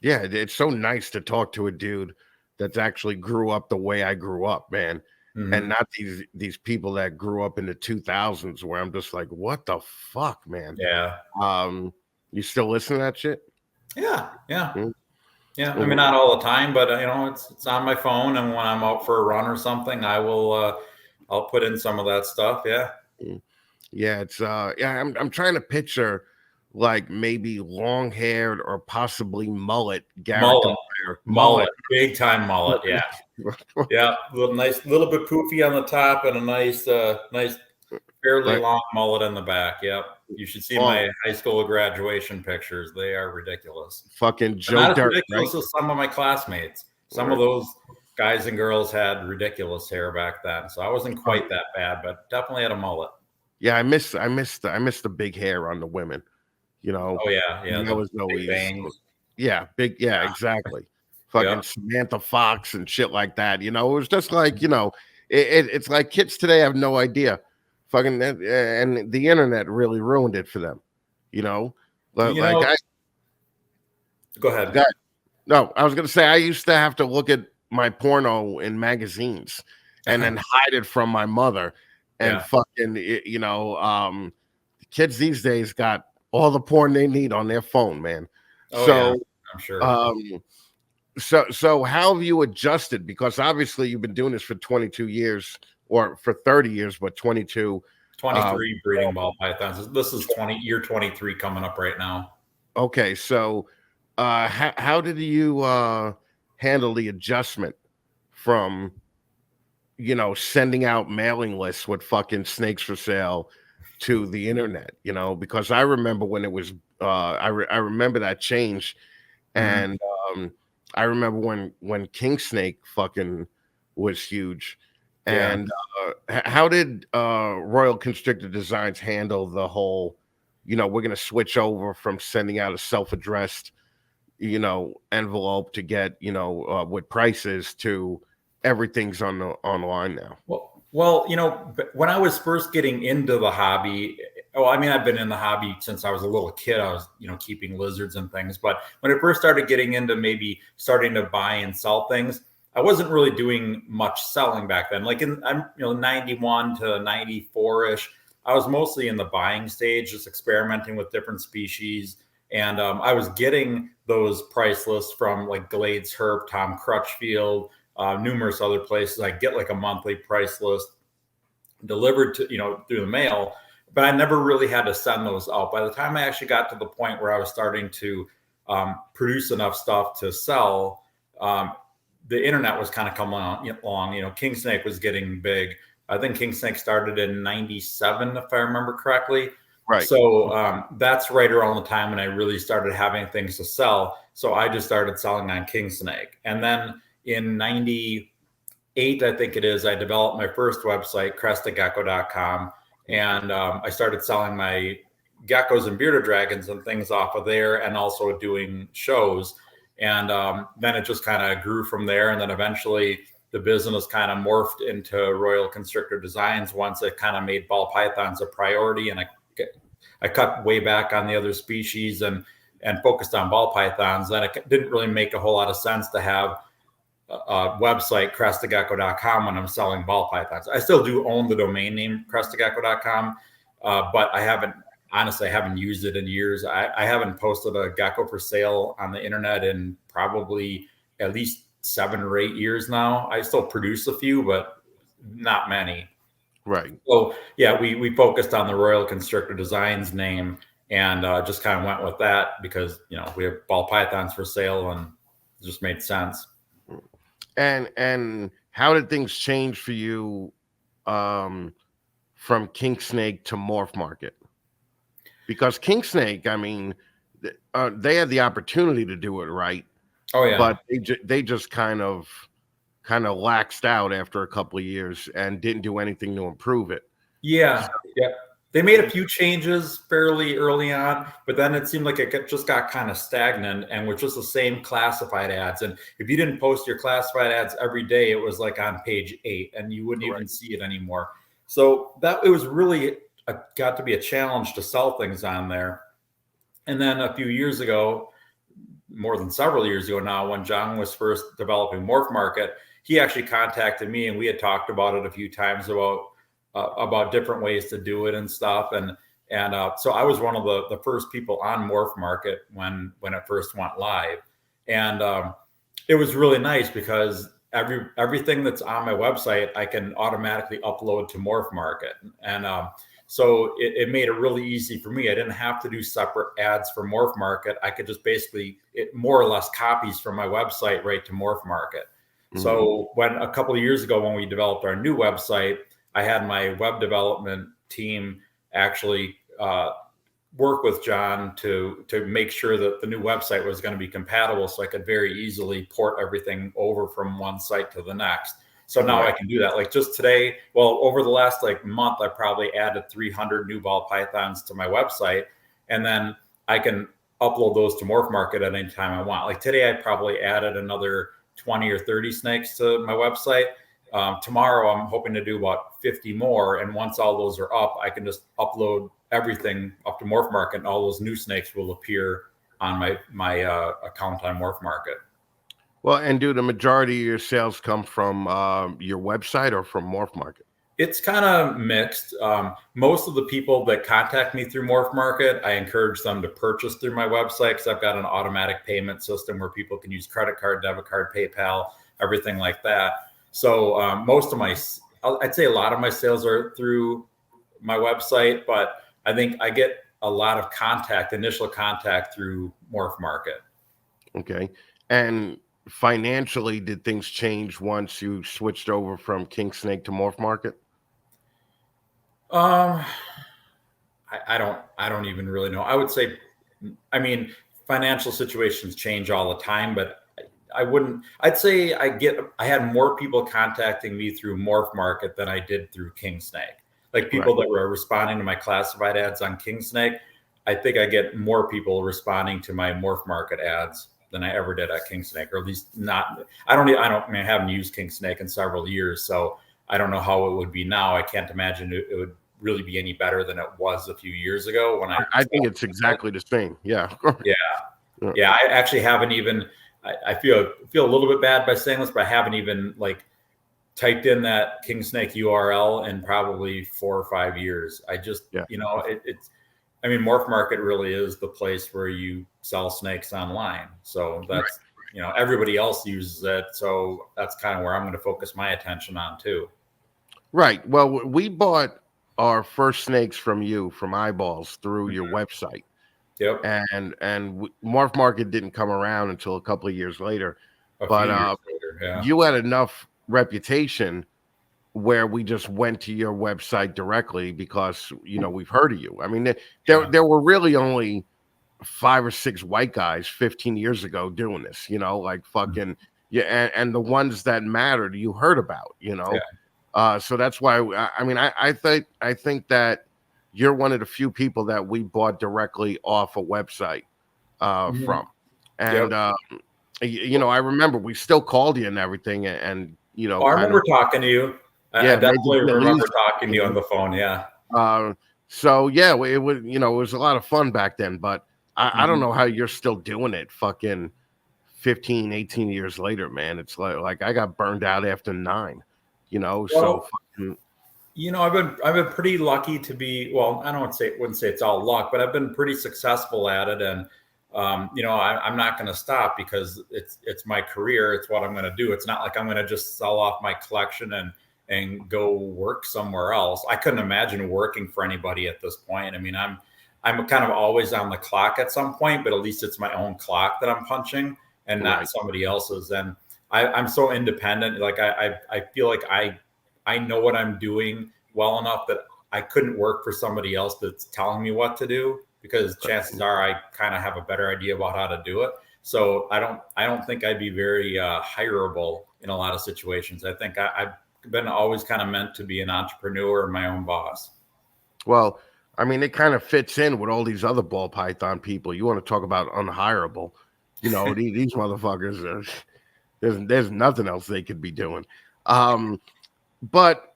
Yeah, it's so nice to talk to a dude that's actually grew up the way I grew up, man. Mm-hmm. And not these people that grew up in the 2000s where I'm just like, what the fuck, man? Yeah. You still listen to that shit? Yeah. Mm-hmm. Yeah. I mean, not all the time, but it's on my phone, and when I'm out for a run or something, I will I'll put in some of that stuff. Yeah. Yeah, it's I'm trying to picture like maybe long-haired or possibly mullet Garrick DeMeyer. Mullet, big time mullet. Yeah. Yeah, little bit poofy on the top and a nice fairly long mullet in the back. Yep. You should see my high school graduation pictures. They are ridiculous. Fucking Joe not Dirt, as ridiculous as some of my classmates. Some of those guys and girls had ridiculous hair back then, so I wasn't quite that bad, but definitely had a mullet. Yeah, I miss the big hair on the women. You know, Oh yeah, that was big always bangs. yeah, exactly. Fucking Yeah. Samantha Fox and shit like that. You know, it was just like, it's like kids today have no idea. Fucking and the internet really ruined it for them. You know, You like know, go ahead. no, I was gonna say I used to have to look at my porno in magazines and then hide it from my mother and Yeah. fucking kids these days got all the porn they need on their phone, man. Oh, So yeah, I'm sure. so how have you adjusted? Because obviously you've been doing this for 22 years or for 30 years, but 22. 23 breeding ball pythons. This is year 23 coming up right now. Okay, so how did you handle the adjustment from sending out mailing lists with fucking snakes for sale to the internet? Because I remember when it was I remember that change, and I remember when King Snake fucking was huge. Yeah. And how did Royal Constrictor Designs handle the whole, we're going to switch over from sending out a self-addressed, envelope to get, with prices to everything's online now? Well, when I was first getting into the hobby, I've been in the hobby since I was a little kid. I was, keeping lizards and things. But when I first started getting into maybe starting to buy and sell things, I wasn't really doing much selling back then. Like I'm 91 to 94 ish. I was mostly in the buying stage, just experimenting with different species. And I was getting those price lists from like Glades Herp, Tom Crutchfield, numerous other places. I get like a monthly price list delivered to, through the mail, but I never really had to send those out. By the time I actually got to the point where I was starting to produce enough stuff to sell, the internet was kind of coming along. King Snake was getting big. I think King Snake started in 97, if I remember correctly. Right. So that's right around the time when I really started having things to sell. So I just started selling on King Snake. And then in 98, I think it is, I developed my first website, crestedgecko.com. And I started selling my geckos and bearded dragons and things off of there, and also doing shows. And then it just kind of grew from there. And then eventually the business kind of morphed into Royal Constrictor Designs once it kind of made ball pythons a priority. And I cut way back on the other species and focused on ball pythons. Then it didn't really make a whole lot of sense to have a website, crestedgecko.com, when I'm selling ball pythons. I still do own the domain name crestedgecko.com, but I haven't used it in years. I haven't posted a gecko for sale on the internet in probably at least 7 or 8 years now. I still produce a few, but not many. Right. So yeah, we focused on the Royal Constrictor Designs name and just kind of went with that because, we have ball pythons for sale and it just made sense. And how did things change for you from King Snake to Morph Market? Because King Snake, they had the opportunity to do it right. Oh yeah. But they just kind of laxed out after a couple of years and didn't do anything to improve it. Yeah. Yeah. They made a few changes fairly early on, but then it seemed like it just got kind of stagnant and was just the same classified ads. And if you didn't post your classified ads every day, it was like on page 8 and you wouldn't even see it anymore. So it was really got to be a challenge to sell things on there. And then a few years ago, more than several years ago now, when John was first developing Morph Market, he actually contacted me and we had talked about it a few times about different ways to do it and stuff. And so I was one of the first people on Morph Market when it first went live. And it was really nice because everything that's on my website, I can automatically upload to Morph Market. And so it made it really easy for me. I didn't have to do separate ads for Morph Market. I could just basically, it more or less copies from my website right to Morph Market. Mm-hmm. So when a couple of years ago, when we developed our new website, I had my web development team actually work with John to make sure that the new website was going to be compatible, so I could very easily port everything over from one site to the next. So now I can do that. Like just today, well, over the last month, I probably added 300 new ball pythons to my website, and then I can upload those to Morph Market at any time I want. Like today, I probably added another 20 or 30 snakes to my website. Tomorrow, I'm hoping to do about 50 more. And once all those are up, I can just upload everything up to Morph Market, and all those new snakes will appear on my account on Morph Market. Well, and do the majority of your sales come from your website or from Morph Market? It's kind of mixed. Most of the people that contact me through Morph Market, I encourage them to purchase through my website, because I've got an automatic payment system where people can use credit card, debit card, PayPal, everything like that. So I'd say a lot of my sales are through my website, but I think I get a lot of initial contact through Morph Market. Okay. And financially, did things change once you switched over from King Snake to Morph Market? I don't even really know. I would say, financial situations change all the time, but I'd say I had more people contacting me through Morph Market than I did through King Snake. Like people that were responding to my classified ads on King Snake, I think I get more people responding to my Morph Market ads than I ever did at King Snake, or at least not. I haven't used King Snake in several years, so I don't know how it would be now. I can't imagine it would really be any better than it was a few years ago when I think it's exactly the same. Yeah. Yeah. I actually haven't even, I feel a little bit bad by saying this, but I haven't even typed in that King Snake URL in probably 4 or 5 years. I just, Morph Market really is the place where you sell snakes online. So that's, everybody else uses it. So that's kind of where I'm going to focus my attention on too. Right. Well, we bought our first snakes from you, from Eyeballs, through your website. Yep. And Morph Market didn't come around until a couple of years later. You had enough reputation where we just went to your website directly because we've heard of you. I mean, there were really only 5 or 6 white guys 15 years ago doing this. Fucking and the ones that mattered you heard about. So that's why I think that you're one of the few people that we bought directly off a website from, and I remember we still called you and everything, and I remember talking to you. I definitely remember talking to you on the phone. Yeah. So it was it was a lot of fun back then, but I don't know how you're still doing it. Fucking 15, 18 years later, man. It's like I got burned out after 9. So I've been pretty lucky to be, well, I wouldn't say it's all luck, but I've been pretty successful at it. And, I'm not going to stop because it's my career. It's what I'm going to do. It's not like I'm going to just sell off my collection and go work somewhere else. I couldn't imagine working for anybody at this point. I mean, I'm kind of always on the clock at some point, but at least it's my own clock that I'm punching and not somebody else's. And I'm so independent. Like I feel like I know what I'm doing well enough that I couldn't work for somebody else that's telling me what to do, because chances are I kind of have a better idea about how to do it. So I don't think I'd be very hireable in a lot of situations. I think I've been always kind of meant to be an entrepreneur and my own boss. Well, it kind of fits in with all these other ball python people. You want to talk about unhireable? These motherfuckers. There's nothing else they could be doing. But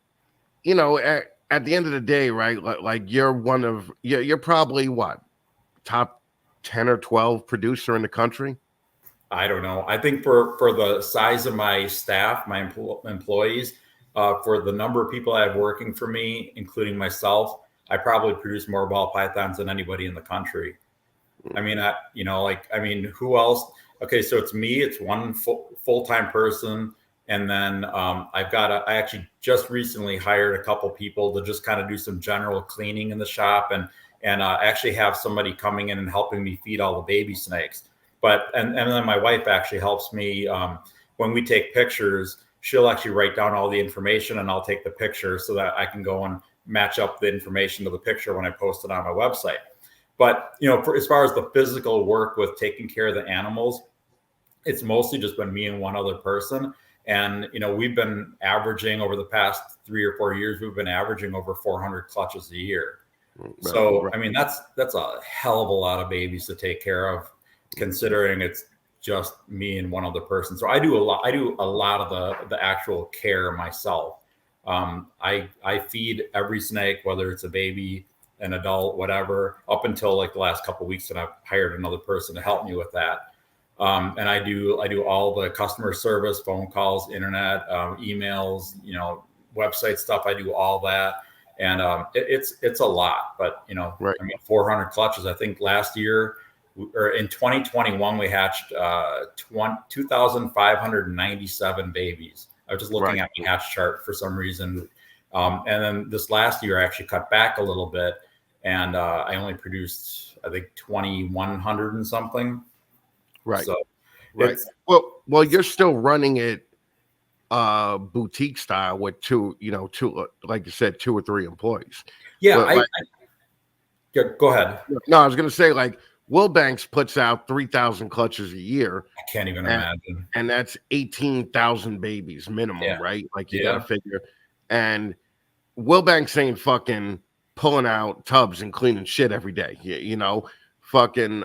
at the end of the day, right? Like you're probably what, top 10 or 12 producer in the country? I don't know. I think for the size of my staff, my employees, for the number of people I have working for me, including myself, I probably produce more ball pythons than anybody in the country. Who else? Okay, so it's me. It's one full-time person. And then I actually just recently hired a couple people to just kind of do some general cleaning in the shop and actually have somebody coming in and helping me feed all the baby snakes. And then my wife actually helps me when we take pictures. She'll actually write down all the information and I'll take the picture so that I can go and match up the information to the picture when I post it on my website. But, as far as the physical work with taking care of the animals, it's mostly just been me and one other person. And, we've been averaging over the past 3 or 4 years, we've been averaging over 400 clutches a year. So, I mean, that's a hell of a lot of babies to take care of, considering it's just me and one other person. So I do a lot of the actual care myself. I feed every snake, whether it's a baby, an adult, whatever, up until like the last couple of weeks, and I've hired another person to help me with that. And I do all the customer service, phone calls, internet, emails, website stuff. I do all that. And it's a lot, but Right. I mean, 400 clutches. I think last year, or in 2021, we hatched 2,597 babies. I was just looking at the hatch chart for some reason. And then this last year, I actually cut back a little bit, and I only produced, I think, 2,100 and something. Right. So right. Well, you're still running it boutique style with two, like you said, 2 or 3 employees. Yeah. Go ahead. No, I was going to say, like, Wilbanks puts out 3,000 clutches a year. I can't even imagine. And that's 18,000 babies minimum, right? Like, you got to figure. And Wilbanks ain't fucking pulling out tubs and cleaning shit every day. Fucking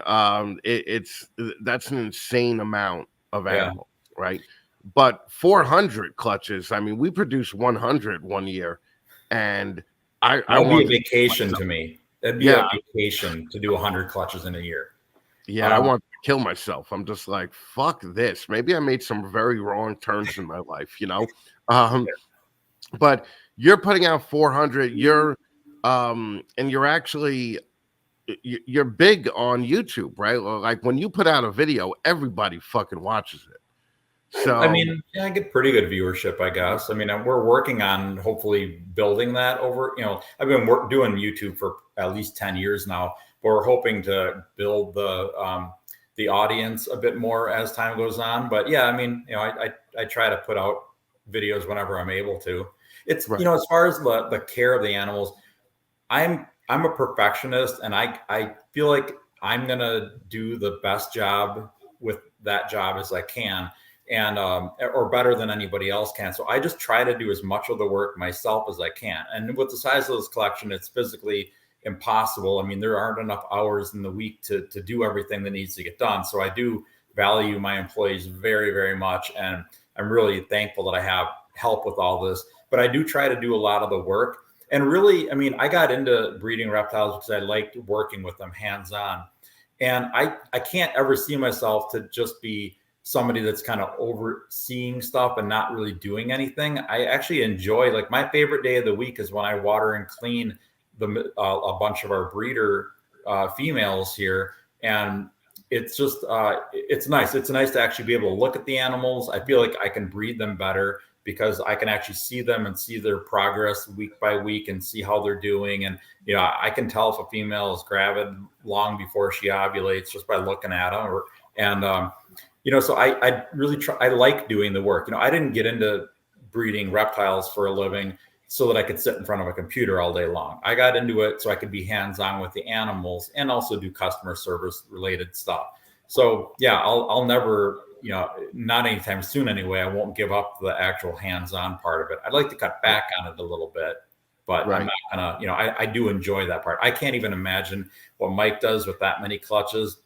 that's an insane amount of animals, right? But 400 clutches, I mean, we produced 100 one year, and I want be a vacation to me. That'd be a vacation to do 100 clutches in a year. Yeah, I want to kill myself. I'm just like, fuck this. Maybe I made some very wrong turns in my life, But you're putting out 400. And you're actually you're big on YouTube, right? Like, when you put out a video, everybody fucking watches it. So I mean, I get pretty good viewership, I guess. I mean, we're working on hopefully building that over. I've been doing YouTube for at least 10 years now, but we're hoping to build the audience a bit more as time goes on. But yeah, I mean, I try to put out videos whenever I'm able to. It's as far as the care of the animals, I'm a perfectionist, and I feel like I'm gonna do the best job with that job as I can, and or better than anybody else can. So I just try to do as much of the work myself as I can. And with the size of this collection, it's physically impossible. I mean, there aren't enough hours in the week to do everything that needs to get done. So I do value my employees very, very much, and I'm really thankful that I have help with all this. But I do try to do a lot of the work. And really, I mean, I got into breeding reptiles because I liked working with them hands-on. And I can't ever see myself to just be somebody that's kind of overseeing stuff and not really doing anything. I actually enjoy, like, my favorite day of the week is when I water and clean a bunch of our breeder females here. And it's just, it's nice. It's nice to actually be able to look at the animals. I feel like I can breed them better because I can actually see them and see their progress week by week and see how they're doing. And, I can tell if a female is gravid long before she ovulates just by looking at them. So I really try. I like doing the work. I didn't get into breeding reptiles for a living so that I could sit in front of a computer all day long. I got into it so I could be hands-on with the animals and also do customer service related stuff. So yeah, I'll never, not anytime soon anyway, I won't give up the actual hands-on part of it. I'd like to cut back on it a little bit, but I'm not gonna, I do enjoy that part. I can't even imagine what Mike does with that many clutches.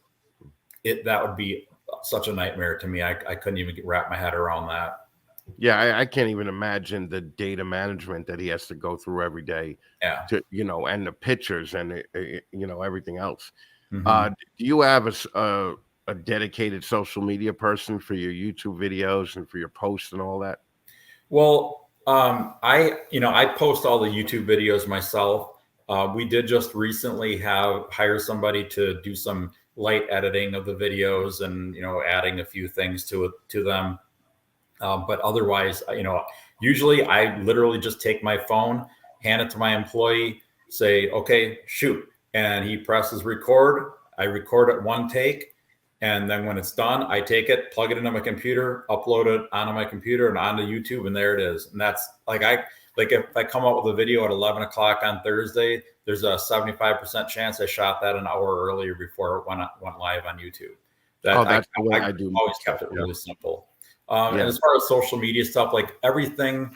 That would be such a nightmare to me. I couldn't even wrap my head around that. Yeah, I can't even imagine the data management that he has to go through every day. Yeah. To and the pictures and everything else. Mm-hmm. Do you have a dedicated social media person for your YouTube videos and for your posts and all that? Well, I post all the YouTube videos myself. We did just recently hire somebody to do some light editing of the videos and, adding a few things to them. But otherwise, usually I literally just take my phone, hand it to my employee, say, okay, shoot. And he presses record. I record it one take. And then when it's done, I take it, plug it into my computer, upload it onto my computer and onto YouTube. And there it is. And that's if I come up with a video at 11 o'clock on Thursday, there's a 75% chance I shot that an hour earlier before it went live on YouTube. That's the way I do. Always kept it really simple. Yeah. And as far as social media stuff, like everything,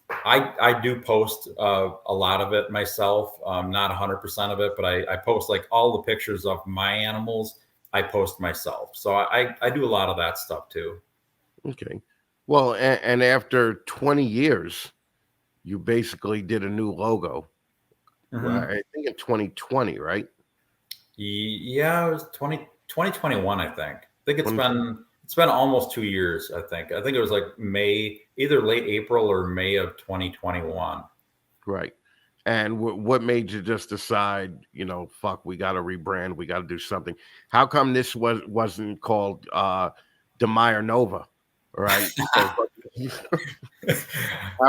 I do post a lot of it myself, not 100% of it, but I post like all the pictures of my animals. I post myself. So I do a lot of that stuff too. Okay. Well, and after 20 years, you basically did a new logo. Mm-hmm. Right? I think in 2020, right? Yeah, it was 2021, I think. I think it's been almost 2 years, I think. I think it was like May, either late April or May of 2021. Right. And what made you just decide, fuck, we got to rebrand, we got to do something? How come this wasn't called DeMeyer Nova, right? I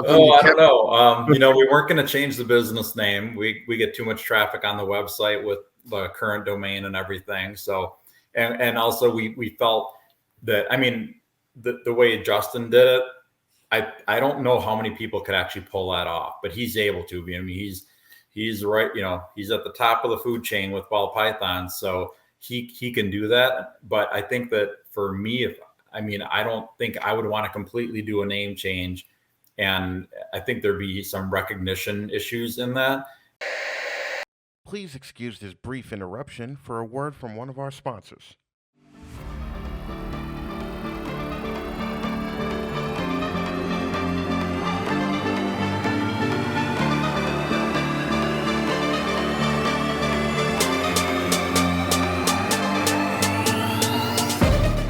don't know. We weren't going to change the business name. We get too much traffic on the website with the current domain and everything. So, and also we felt that, I mean, the way Justin did it, I don't know how many people could actually pull that off, but he's able to. I mean, he's right. He's at the top of the food chain with ball pythons, so he can do that. But I think that for me, I don't think I would want to completely do a name change, and I think there'd be some recognition issues in that. Please excuse this brief interruption for a word from one of our sponsors.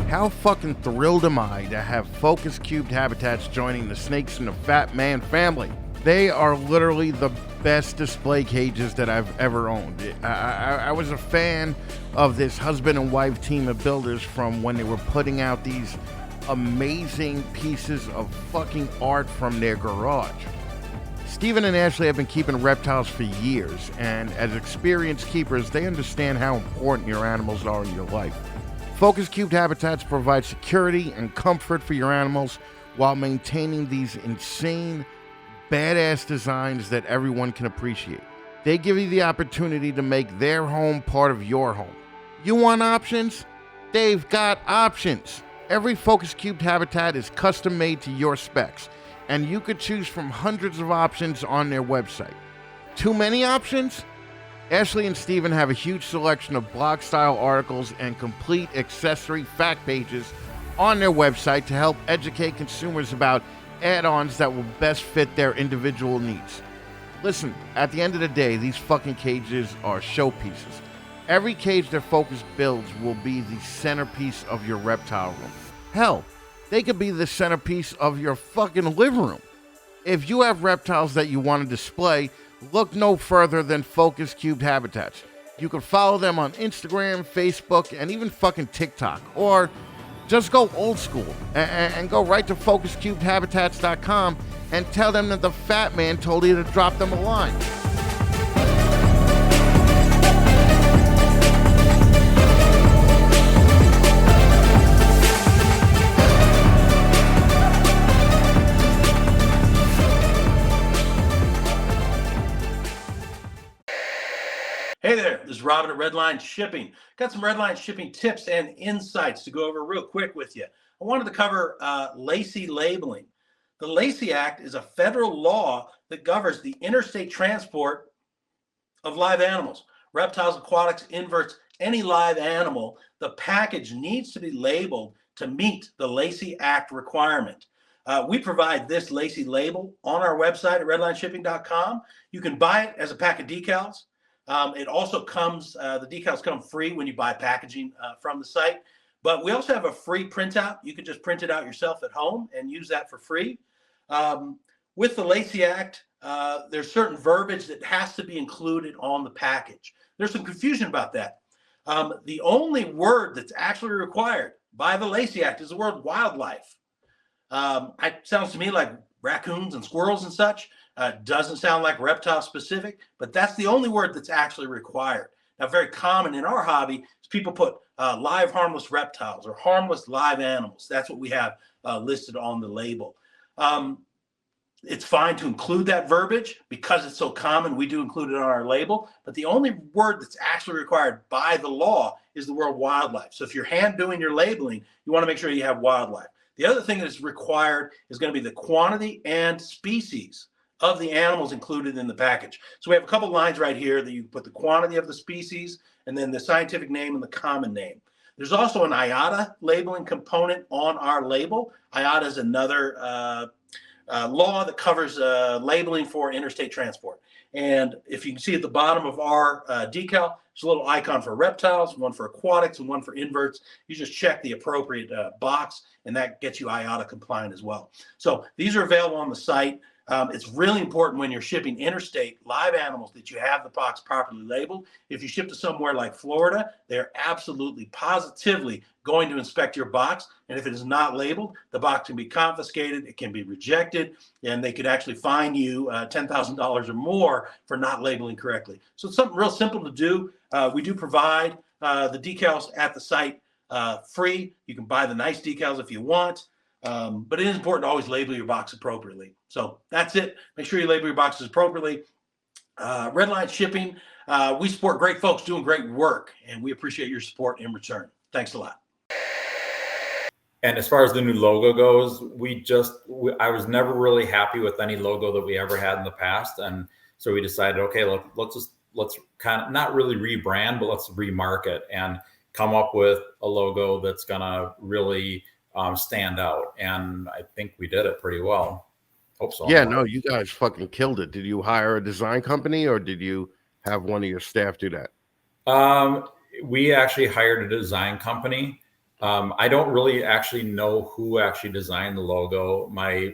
How fucking thrilled am I to have Focus Cubed Habitats joining the Snakes in the Fatman family. They are literally the best display cages that I've ever owned. I was a fan of this husband and wife team of builders from when they were putting out these amazing pieces of fucking art from their garage. Stephen and Ashley have been keeping reptiles for years, and as experienced keepers, they understand how important your animals are in your life. Focus Cubed Habitats provide security and comfort for your animals while maintaining these insane, badass designs that everyone can appreciate. They give you the opportunity to make their home part of your home. You want options? They've got options. Every Focus Cubed Habitat is custom made to your specs, and you could choose from hundreds of options on their website. Too many options? Ashley and Steven have a huge selection of blog-style articles and complete accessory fact pages on their website to help educate consumers about add-ons that will best fit their individual needs. Listen, at the end of the day, these fucking cages are showpieces. Every cage that Focus builds will be the centerpiece of your reptile room. Hell, they could be the centerpiece of your fucking living room. If you have reptiles that you want to display, look no further than Focus Cubed Habitats. You can follow them on Instagram, Facebook, and even fucking TikTok. Or just go old school and go right to FocusCubedHabitats.com and tell them that the Fat Man told you to drop them a line. Hey there, this is Robin at Redline Shipping. Got some Redline Shipping tips and insights to go over real quick with you. I wanted to cover LACY labeling. The LACY Act is a federal law that governs the interstate transport of live animals, reptiles, aquatics, inverts, any live animal. The package needs to be labeled to meet the LACY Act requirement. We provide this LACY label on our website at redlineshipping.com. You can buy it as a pack of decals. It also comes, the decals come free when you buy packaging from the site, but we also have a free printout. You can just print it out yourself at home and use that for free. With the LACY Act, there's certain verbiage that has to be included on the package. There's some confusion about that. The only word that's actually required by the LACY Act is the word wildlife. It sounds to me like raccoons and squirrels and such. Doesn't sound like reptile specific, but that's the only word that's actually required. Now, very common in our hobby is people put live harmless reptiles or harmless live animals. That's what we have listed on the label. it's fine to include that verbiage because it's so common. We do include it on our label, but the only word that's actually required by the law is the word wildlife. So if you're hand doing your labeling, you want to make sure you have wildlife. The other thing that's required is going to be the quantity and species of the animals included in the package. So we have a couple lines right here that you put the quantity of the species and then the scientific name and the common name. There's also an IATA labeling component on our label. IATA is another law that covers labeling for interstate transport. And if you can see at the bottom of our decal, there's a little icon for reptiles, one for aquatics, and one for inverts. You just check the appropriate box, and that gets you IATA compliant as well. So these are available on the site. It's really important when you're shipping interstate live animals that you have the box properly labeled. If you ship to somewhere like Florida, they're absolutely positively going to inspect your box. And if it is not labeled, the box can be confiscated, it can be rejected, and they could actually fine you $10,000 or more for not labeling correctly. So it's something real simple to do. We do provide the decals at the site free. You can buy the nice decals if you want. But it is important to always label your box appropriately. So that's it. Make sure you label your boxes appropriately. Redline Shipping, we support great folks doing great work, and we appreciate your support in return. Thanks a lot. And as far as the new logo goes, I was never really happy with any logo that we ever had in the past. And so we decided, okay, let's kind of not really rebrand, but let's remarket and come up with a logo that's going to really stand out. And I think we did it pretty well. Hope so. Yeah, no, you guys fucking killed it. Did you hire a design company or did you have one of your staff do that? We actually hired a design company. I don't really actually know who actually designed the logo. My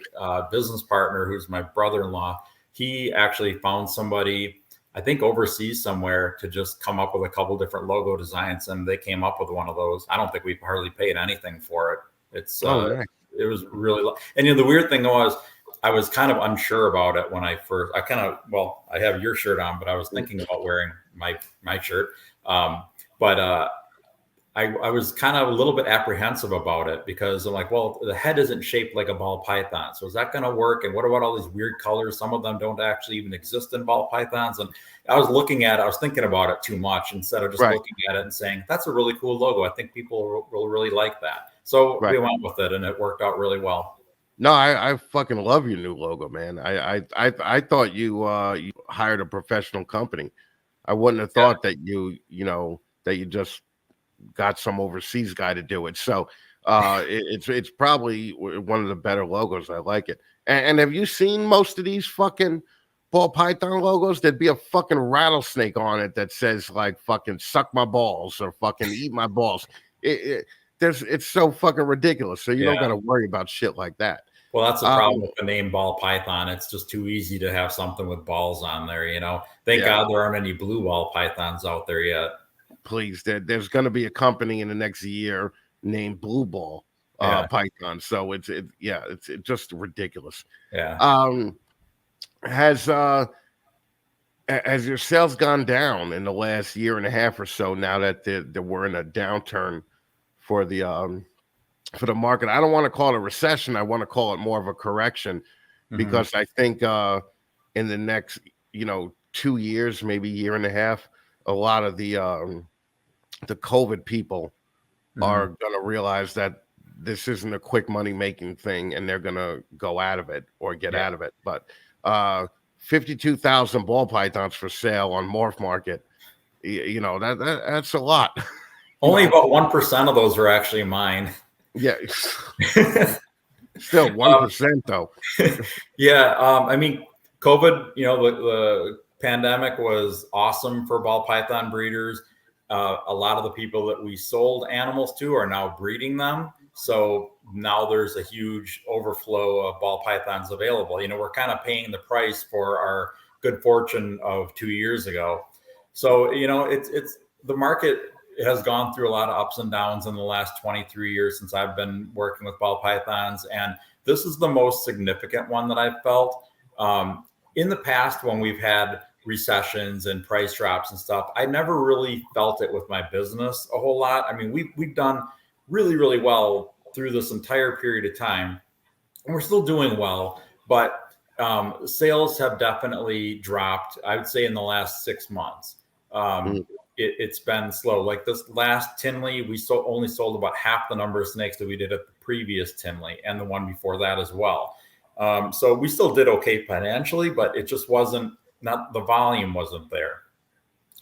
business partner, who's my brother-in-law, he actually found somebody, I think overseas somewhere, to just come up with a couple different logo designs, and they came up with one of those. I don't think we hardly paid anything for it. It's nice. It was really, and the weird thing was, I was kind of unsure about it when I have your shirt on, but I was thinking about wearing my shirt. I was kind of a little bit apprehensive about it because I'm like, well, the head isn't shaped like a ball python. So is that going to work? And what about all these weird colors? Some of them don't actually even exist in ball pythons. And I was thinking about it too much instead of just looking at it and saying, that's a really cool logo. I think people will really like that. So we went with it and it worked out really well. No, I fucking love your new logo, man. I thought you hired a professional company. I wouldn't have thought that that you just got some overseas guy to do it. So it's probably one of the better logos. I like it. And have you seen most of these fucking ball python logos? There'd be a fucking rattlesnake on it that says like fucking suck my balls or fucking eat my balls. It's so fucking ridiculous. So you don't got to worry about shit like that. Well, that's the problem with the name ball python. It's just too easy to have something with balls on there. Thank God there aren't any blue ball pythons out there yet. Please, there's going to be a company in the next year named Blue Ball Python. So it's just ridiculous. Yeah. Has your sales gone down in the last year and a half or so? Now that we're in a downturn for the market, I don't want to call it a recession. I want to call it more of a correction, because I think in the next 2 years, maybe year and a half, a lot of the COVID people are going to realize that this isn't a quick money making thing, and they're going to go out of it or get out of it. But 52,000 ball pythons for sale on Morph Market, that's a lot. Only about 1% of those are actually mine. Yeah. Still 1% though. I mean, COVID, the pandemic was awesome for ball python breeders. A lot of the people that we sold animals to are now breeding them. So now there's a huge overflow of ball pythons available. We're kind of paying the price for our good fortune of 2 years ago. So, it's the market has gone through a lot of ups and downs in the last 23 years since I've been working with ball pythons. And this is the most significant one that I've felt. In the past, when we've had recessions and price drops and stuff, I never really felt it with my business a whole lot. I mean, we've done really, really well through this entire period of time, and we're still doing well. But Sales have definitely dropped. I would say in the last 6 months. It's been slow. Like this last Tinley, we only sold about half the number of snakes that we did at the previous Tinley and the one before that as well. So we still did okay financially, but it just wasn't, not the volume wasn't there.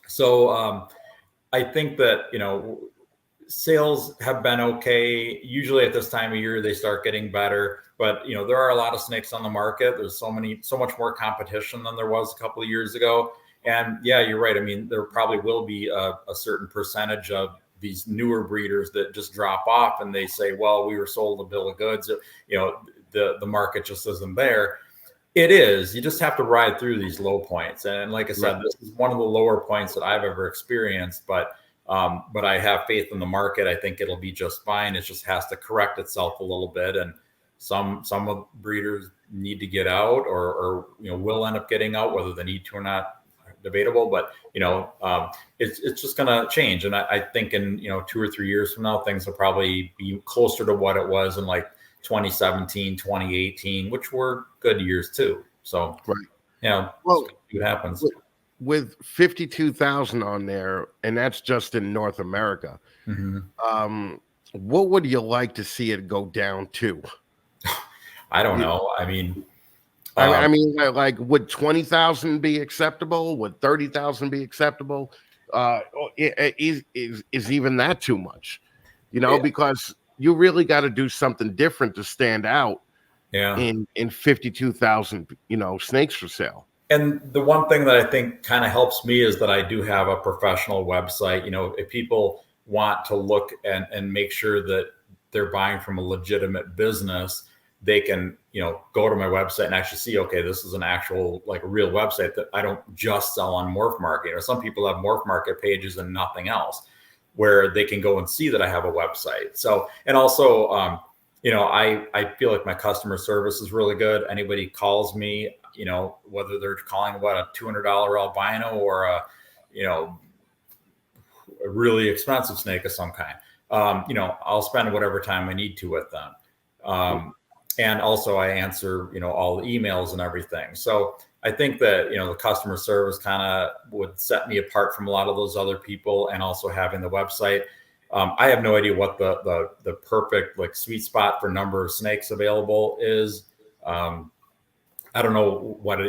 So I think that, sales have been okay. Usually at this time of year, they start getting better, but there are a lot of snakes on the market. There's so much more competition than there was a couple of years ago. And yeah, you're right. I mean, there probably will be a certain percentage of these newer breeders that just drop off and they say, well, we were sold a bill of goods. The market just isn't there. It is. You just have to ride through these low points. And like I said, this is one of the lower points that I've ever experienced, but I have faith in the market. I think it'll be just fine. It just has to correct itself a little bit. And some of breeders need to get out or will end up getting out, whether they need to or not, debatable, but it's just going to change. And I think in 2 or 3 years from now, things will probably be closer to what it was in like 2017, 2018, which were good years too. So well, see what happens with 52,000 on there, and that's just in North America. What would you like to see it go down to? I don't know. I mean, like, would 20,000 be acceptable? Would 30,000 be acceptable? Is even that too much? Because you really got to do something different to stand out. In 52,000, snakes for sale. And the one thing that I think kind of helps me is that I do have a professional website. If people want to look and make sure that they're buying from a legitimate business, they can, go to my website and actually see, okay, this is an actual, like a real website that I don't just sell on Morph Market. Or some people have Morph Market pages and nothing else, where they can go and see that I have a website. So, and also, I feel like my customer service is really good. Anybody calls me, whether they're calling about a $200 albino or a really expensive snake of some kind, I'll spend whatever time I need to with them. And also I answer, all the emails and everything. So I think that, the customer service kind of would set me apart from a lot of those other people, and also having the website. I have no idea what the perfect sweet spot for number of snakes available is. I don't know what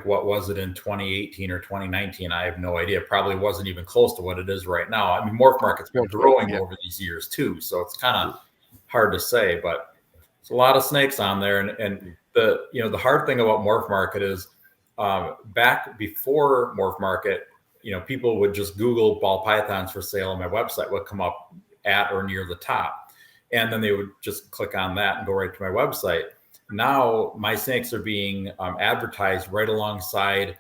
was it in 2018 or 2019? I have no idea. Probably wasn't even close to what it is right now. I mean, Morph Market's been growing over these years too, so it's kind of hard to say, but it's a lot of snakes on there. And the hard thing about Morph Market is back before Morph Market, people would just Google ball pythons for sale, and my website would come up at or near the top. And then they would just click on that and go right to my website. Now my snakes are being advertised right alongside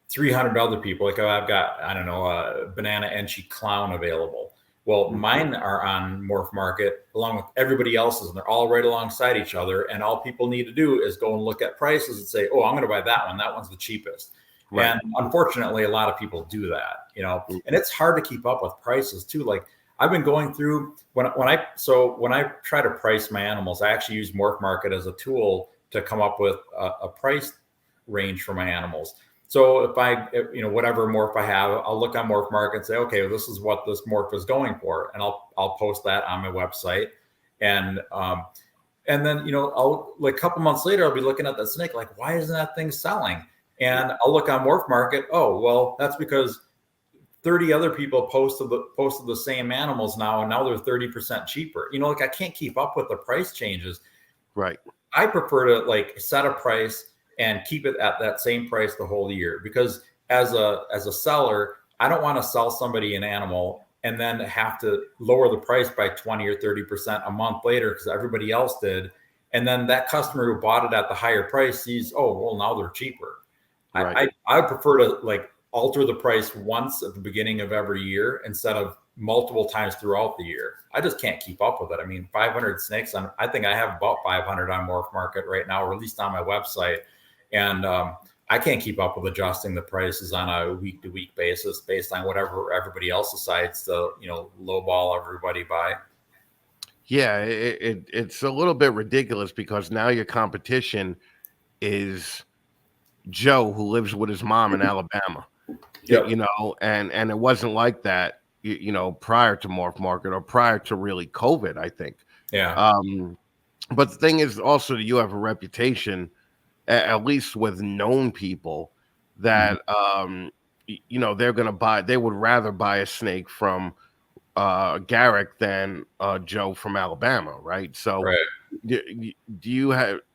300 other people. Like I've got, I don't know, a banana Enchi clown available. Well, mine are on Morph Market along with everybody else's, and they're all right alongside each other. And all people need to do is go and look at prices and say, oh, I'm going to buy that one. That one's the cheapest. Right. And unfortunately, a lot of people do that, and it's hard to keep up with prices too. Like I've been going through when I try to price my animals, I actually use Morph Market as a tool to come up with a price range for my animals. So if whatever morph I have, I'll look on Morph Market and say, okay, well, this is what this morph is going for. And I'll post that on my website. And then, I'll a couple months later, I'll be looking at that snake, like, why isn't that thing selling? And I'll look on Morph Market. Oh, well, that's because 30 other people posted the same animals now, and now they're 30% cheaper. I can't keep up with the price changes. Right. I prefer to set a price and keep it at that same price the whole year, because as a seller, I don't want to sell somebody an animal and then have to lower the price by 20 or 30% a month later because everybody else did. And then that customer who bought it at the higher price sees, oh, well, now they're cheaper. Right. I prefer to alter the price once at the beginning of every year instead of multiple times throughout the year. I just can't keep up with it. I mean, 500 snakes, I think I have about 500 on Morph Market right now, or at least on my website. And I can't keep up with adjusting the prices on a week-to-week basis based on whatever everybody else decides to, lowball everybody by. Yeah, it's a little bit ridiculous because now your competition is Joe, who lives with his mom in Alabama. Yep. You know, and it wasn't like that, you know, prior to Morph Market or prior to really COVID, I think. Yeah. But the thing is also that you have a reputation, at least with known people, that you know, they would rather buy a snake from Garrick than Joe from Alabama, right? So Right.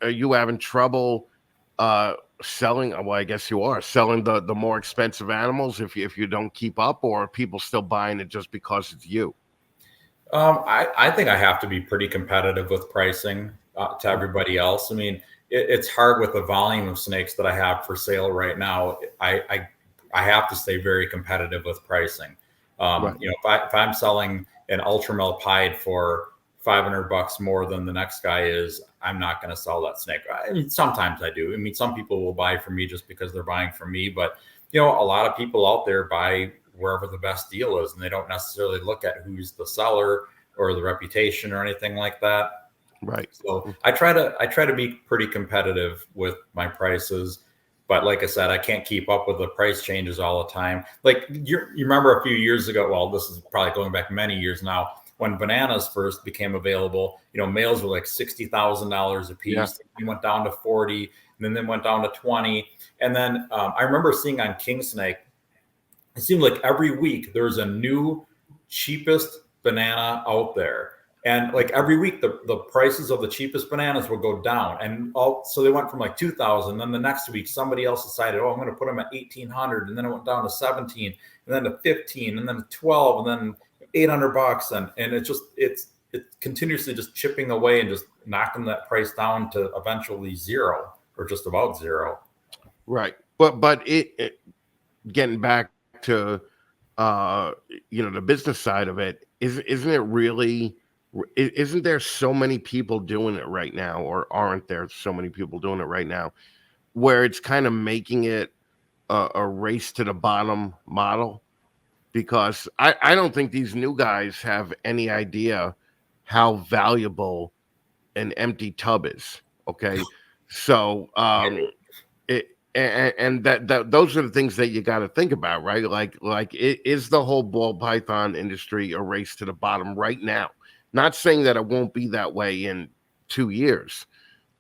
are you having trouble selling? Well, I guess you are selling the more expensive animals if you don't keep up, or are people still buying it just because it's you? I think I have to be pretty competitive with pricing to everybody else. I mean, it's hard with the volume of snakes that I have for sale right now. I have to stay very competitive with pricing. Right. You know, if I'm selling an ultramel pied for $500 more than the next guy is, I'm not going to sell that snake. I mean, sometimes I do. I mean, some people will buy from me just because they're buying from me, but you know, a lot of people out there buy wherever the best deal is, and they don't necessarily look at who's the seller or the reputation or anything like that. Right. So I try to be pretty competitive with my prices, but like I said, I can't keep up with the price changes all the time. Like you remember a few years ago, well, this is probably going back many years now, when bananas first became available, you know, males were like $60,000 a piece. Yeah. They went down to 40, and then they went down to 20. And then I remember seeing on King Snake, it seemed like every week there's a new cheapest banana out there. And like every week, the prices of the cheapest bananas would go down. And so they went from like 2,000. Then the next week, somebody else decided, oh, I'm going to put them at 1,800. And then it went down to 17, and then to 15, and then to 12, and then $800. And it continuously just chipping away and just knocking that price down to eventually zero or just about zero. Right. But it getting back to you know, the business side of it, isn't it really, isn't there so many people doing it right now, or aren't there so many people doing it right now, where it's kind of making it a race to the bottom model? Because I don't think these new guys have any idea how valuable an empty tub is. Okay. So and that those are the things that you got to think about, right? Like it is the whole ball python industry a race to the bottom right now. Not saying that it won't be that way in 2 years,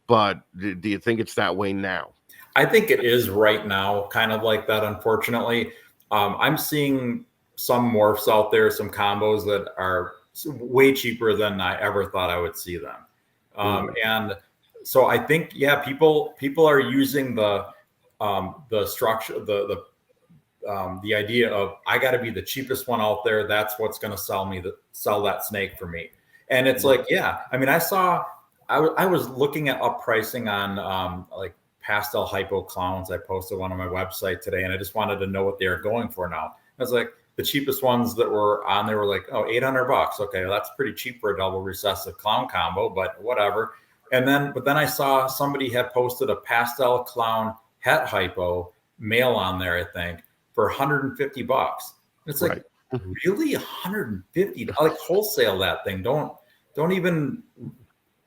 but do you think it's that way now? I think it is right now, kind of like that, unfortunately. I'm seeing some morphs out there, some combos that are way cheaper than I ever thought I would see them. And so I think, yeah, people are using the structure, the idea of, I got to be the cheapest one out there. That's what's going to sell that snake for me. And it's like, yeah, I mean, I was looking at up pricing on like pastel hypo clowns. I posted one on my website today, and I just wanted to know what they are going for now. I was like, the cheapest ones that were on there were like, oh, $800. Okay, well, that's pretty cheap for a double recessive clown combo, but whatever. But then I saw somebody had posted a pastel clown het hypo male on there, I think, for $150. It's like, right. Really, $150? Like, wholesale that thing. Don't even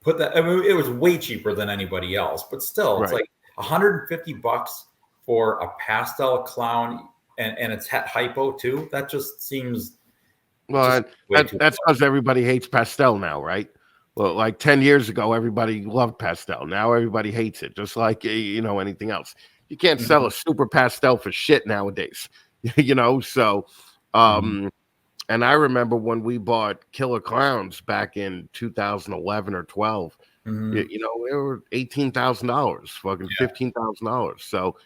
put that. I mean, it was way cheaper than anybody else, but still, it's like $150 for a pastel clown, and it's het hypo too. That just seems. Well, that's because everybody hates pastel now, right? Well, like 10 years ago, everybody loved pastel. Now everybody hates it, just like, you know, anything else. You can't sell a super pastel for shit nowadays, you know? So, and I remember when we bought Killer Clowns back in 2011 or 12, you know, they were $18,000, fucking $15,000. So,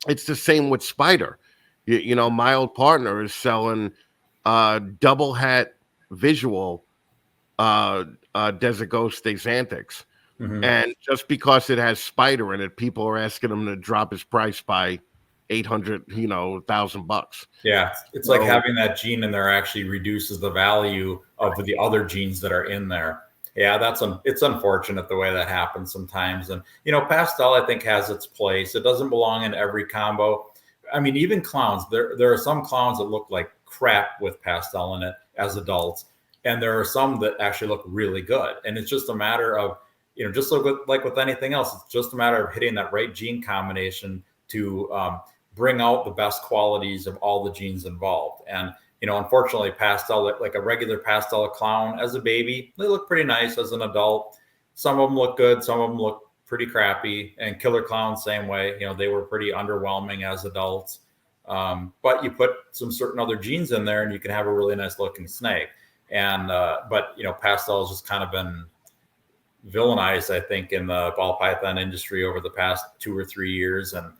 it's the same with Spider. You know, my old partner is selling double hat visual Desert Ghost Xanthics. And just because it has Spider in it, people are asking him to drop his price by $1,000. Yeah, it's like having that gene in there actually reduces the value of the other genes that are in there. Yeah, it's unfortunate the way that happens sometimes. And you know, pastel, I think, has its place. It doesn't belong in every combo. I mean, even clowns. There are some clowns that look like crap with pastel in it as adults, and there are some that actually look really good. And it's just a matter of, just like with anything else, it's just a matter of hitting that right gene combination to bring out the best qualities of all the genes involved. And unfortunately, pastel, like a regular pastel clown as a baby, they look pretty nice as an adult. Some of them look good, some of them look pretty crappy. And killer clowns, same way. They were pretty underwhelming as adults. But you put some certain other genes in there, and you can have a really nice looking snake. And but pastel has just kind of been villainized, I think, in the ball python industry over the past 2 or 3 years. And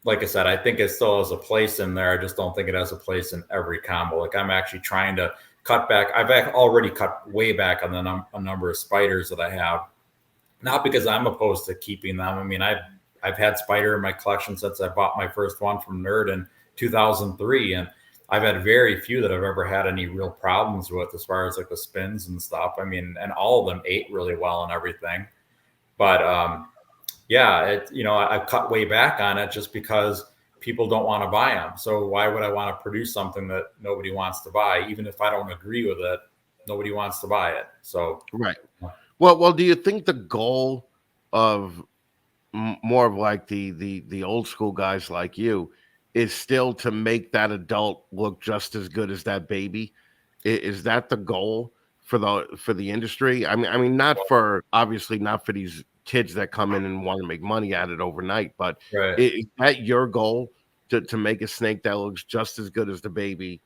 like I said, I think it still has a place in there. I just don't think it has a place in every combo. Like, I'm actually trying to cut back. I've already cut way back on the number of spiders that I have, not because I'm opposed to keeping them. I mean, I've had spider in my collection since I bought my first one from Nerd in 2003, and I've had very few that I've ever had any real problems with as far as like the spins and stuff. I mean, and all of them ate really well and everything. But yeah, I cut way back on it just because people don't want to buy them. So why would I want to produce something that nobody wants to buy? Even if I don't agree with it, nobody wants to buy it. So right. Well, do you think the goal of more of like the old school guys like you is still to make that adult look just as good as that baby? Is that the goal for the industry? I mean, obviously not for these kids that come in and want to make money at it overnight, but right. Is that your goal to make a snake that looks just as good as the baby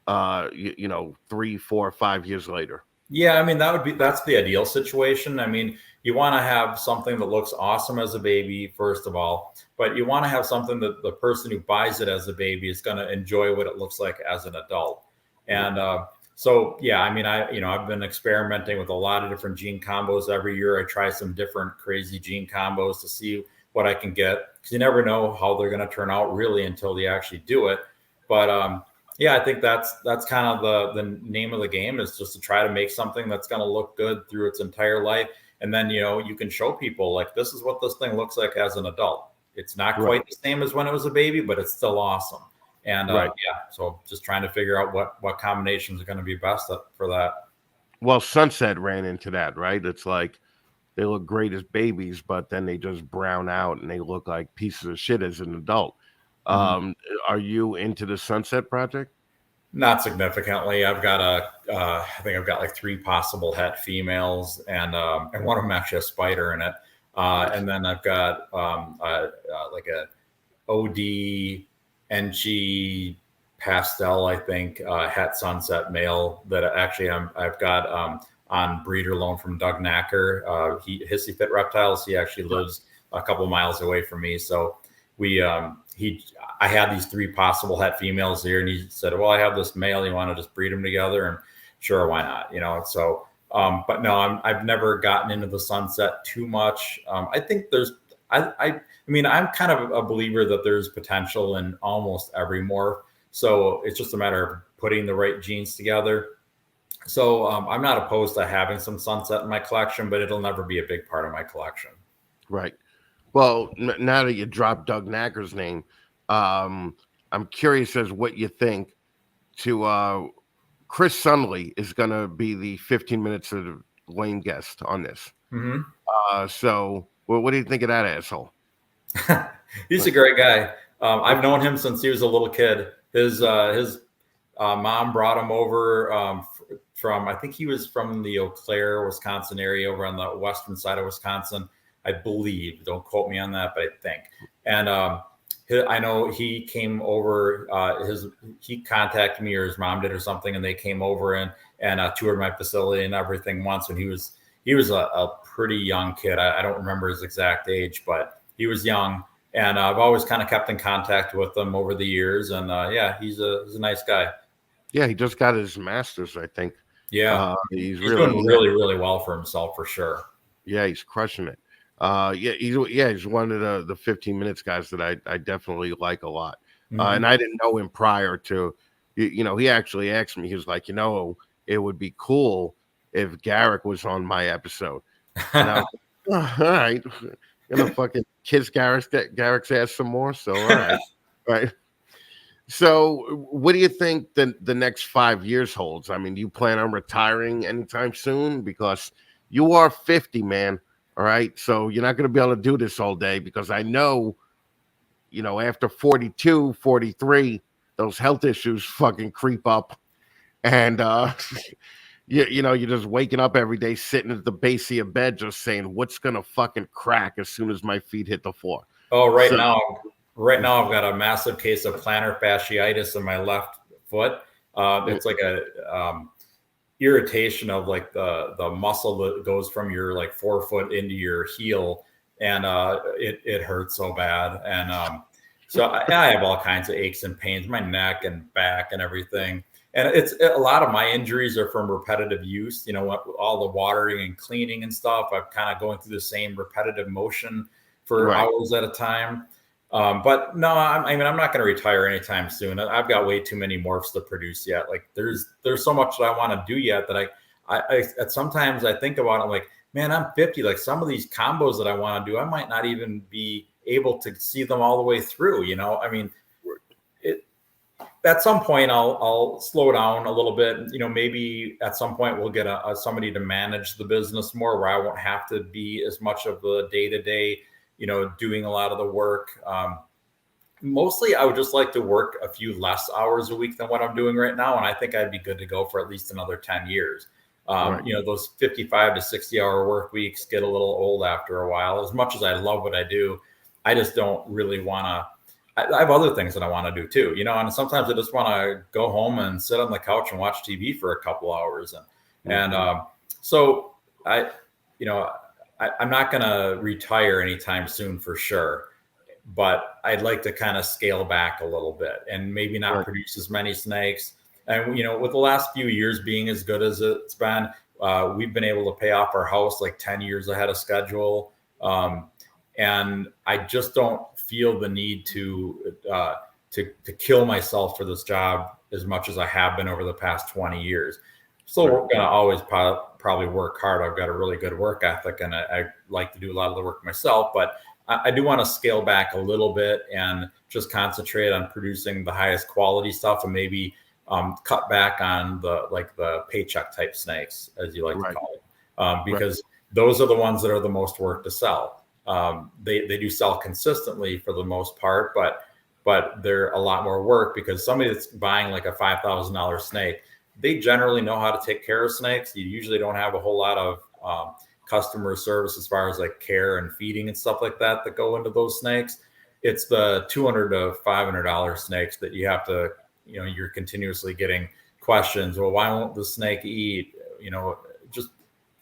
3, 4, 5 years later? Yeah, I mean, that's the ideal situation. I mean, you want to have something that looks awesome as a baby, first of all, but you want to have something that the person who buys it as a baby is going to enjoy what it looks like as an adult. And so, yeah, I mean, I've been experimenting with a lot of different gene combos every year. I try some different crazy gene combos to see what I can get, because you never know how they're going to turn out really until you actually do it. But yeah, I think that's kind of the name of the game, is just to try to make something that's going to look good through its entire life. And then, you can show people, like, this is what this thing looks like as an adult. It's not quite the same as when it was a baby, but it's still awesome. And yeah, so just trying to figure out what combinations are going to be best for that. Well, Sunset ran into that, right? It's like they look great as babies, but then they just brown out and they look like pieces of shit as an adult. Are you into the Sunset project? Not significantly. I've got I think I've got like 3 possible het females, and one of them actually has spider in it. And then I've got like a OD NG pastel, I think, het Sunset male that actually I've got on breeder loan from Doug Knacker. Hissy Fit Reptiles. He actually lives a couple miles away from me, so I had these 3 possible het females here, and he said, well, I have this male, you want to just breed them together? And sure, why not? So but no, I've never gotten into the Sunset too much. I think I mean, I'm kind of a believer that there's potential in almost every morph, so it's just a matter of putting the right genes together. So I'm not opposed to having some Sunset in my collection, but it'll never be a big part of my collection. Right. Well, now that you dropped Doug Knacker's name, I'm curious as what you think to Chris Sundly is going to be the 15 minutes of lame guest on this. So what do you think of that asshole? He's a great guy. I've known him since he was a little kid. His mom brought him over from, I think he was from the Eau Claire, Wisconsin area, over on the western side of Wisconsin, I believe. Don't quote me on that, but I think. And I know he came over, he contacted me, or his mom did or something, and they came over and toured my facility and everything once when he was a pretty young kid. I don't remember his exact age, but he was young. And I've always kind of kept in contact with him over the years. And yeah, he's a nice guy. Yeah, he just got his master's, I think. Yeah, he's doing really, really well for himself, for sure. Yeah, he's crushing it. He's one of the 15 minutes guys that I definitely like a lot. And I didn't know him prior to, he actually asked me, he was like, it would be cool if Garrick was on my episode. And I was like, all right, fucking kiss Garrick's ass some more. So, all right. Right. So what do you think the next 5 years holds? I mean, do you plan on retiring anytime soon? Because you are 50, man. All right. So you're not going to be able to do this all day because I know, after 42, 43, those health issues fucking creep up. And, you're just waking up every day, sitting at the base of your bed, just saying, what's going to fucking crack as soon as my feet hit the floor? Oh, So- right now I've got a massive case of plantar fasciitis in my left foot. It's like a irritation of like the muscle that goes from your like forefoot into your heel, and it hurts so bad. And so I have all kinds of aches and pains, my neck and back and everything. And it's a lot of my injuries are from repetitive use. All the watering and cleaning and stuff. I'm kind of going through the same repetitive motion for hours at a time. But no, I'm not going to retire anytime soon. I've got way too many morphs to produce yet. Like there's so much that I want to do yet that I sometimes I think about it, I'm like, man, I'm 50. Like some of these combos that I want to do, I might not even be able to see them all the way through. At some point I'll slow down a little bit. Maybe at some point we'll get somebody to manage the business more, where I won't have to be as much of the day-to-day, doing a lot of the work. Mostly I would just like to work a few less hours a week than what I'm doing right now. And I think I'd be good to go for at least another 10 years. Those 55 to 60 hour work weeks get a little old after a while. As much as I love what I do, I just don't really want to. I have other things that I want to do too, and sometimes I just want to go home and sit on the couch and watch TV for a couple hours. So I'm not going to retire anytime soon for sure, but I'd like to kind of scale back a little bit and maybe not produce as many snakes. And, with the last few years being as good as it's been, we've been able to pay off our house like 10 years ahead of schedule. And I just don't feel the need to kill myself for this job as much as I have been over the past 20 years. So we're going to always probably work hard. I've got a really good work ethic, and I like to do a lot of the work myself, but I do want to scale back a little bit and just concentrate on producing the highest quality stuff, and maybe cut back on the paycheck type snakes, as you like to call it, because those are the ones that are the most work to sell. They do sell consistently for the most part, but they're a lot more work, because somebody that's buying like a $5,000 snake, they generally know how to take care of snakes. You usually don't have a whole lot of customer service as far as like care and feeding and stuff like that go into those snakes. It's the $200 to $500 snakes that you have to, you're continuously getting questions. Well, why won't the snake eat? Just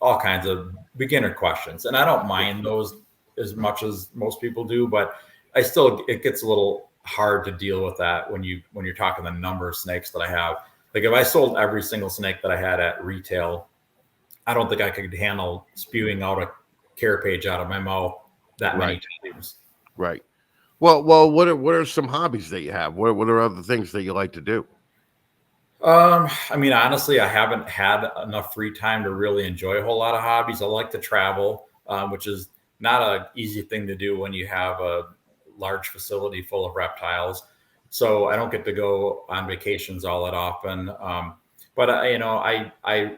all kinds of beginner questions. And I don't mind those as much as most people do, but it gets a little hard to deal with that when you're talking the number of snakes that I have. Like if I sold every single snake that I had at retail, I don't think I could handle spewing out a care page out of my mouth that many times. Right. Well, what are some hobbies that you have? What are other things that you like to do? Honestly, I haven't had enough free time to really enjoy a whole lot of hobbies. I like to travel, which is not an easy thing to do when you have a large facility full of reptiles. So I don't get to go on vacations all that often. But I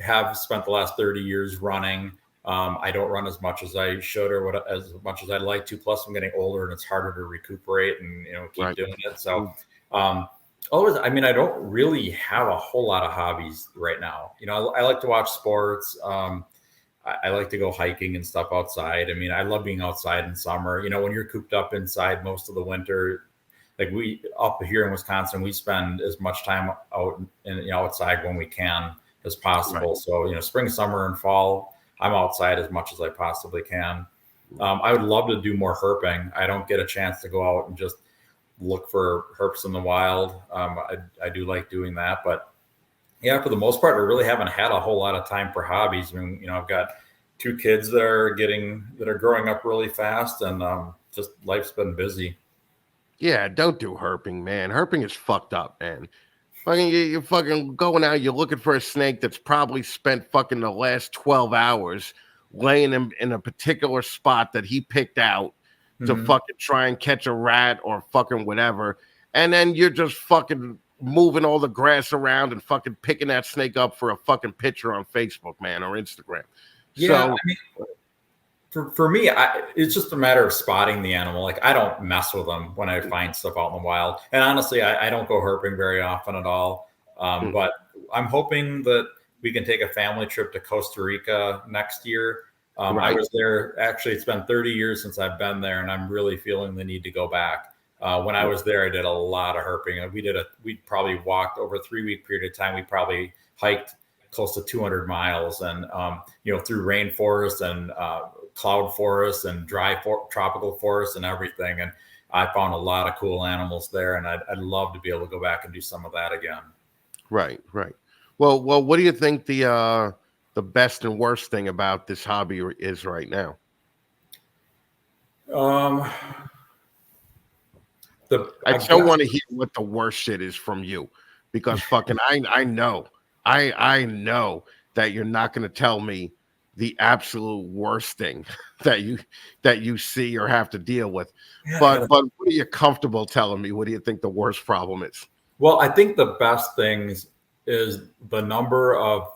have spent the last 30 years running. I don't run as much as I should, or as much as I'd like to. Plus I'm getting older and it's harder to recuperate and, keep doing it. So, I don't really have a whole lot of hobbies right now. I like to watch sports. I like to go hiking and stuff outside. I love being outside in summer. When you're cooped up inside most of the winter, like we up here in Wisconsin, we spend as much time out and outside when we can as possible. So, spring, summer, and fall, I'm outside as much as I possibly can. I would love to do more herping. I don't get a chance to go out and just look for herps in the wild. I do like doing that, but yeah, for the most part, I really haven't had a whole lot of time for hobbies. I've got 2 kids that are growing up really fast, and just life's been busy. Yeah, don't do herping, man. Herping is fucked up, man. You're fucking going out, you're looking for a snake that's probably spent fucking the last 12 hours laying in a particular spot that he picked out to fucking try and catch a rat or fucking whatever. And then you're just fucking moving all the grass around and fucking picking that snake up for a fucking picture on Facebook, man, or Instagram. Yeah, So I mean, for me, it's just a matter of spotting the animal. Like I don't mess with them when I find stuff out in the wild. And honestly, I don't go herping very often at all. But I'm hoping that we can take a family trip to Costa Rica next year. I right. was there. Actually, it's been 30 years since I've been there, and I'm really feeling the need to go back. When I was there, I did a lot of herping. We probably walked over a 3-week period of time. We probably hiked close to 200 miles and, through rainforest and cloud forests and tropical forests and everything. And I found a lot of cool animals there, and I'd love to be able to go back and do some of that again. Right. Well, what do you think the best and worst thing about this hobby is right now? I don't want to hear what the worst shit is from you, because fucking I know that you're not going to tell me the absolute worst thing that you see or have to deal with. But what are you comfortable telling me? What do you think the worst problem is? Well, I think the best things is the number of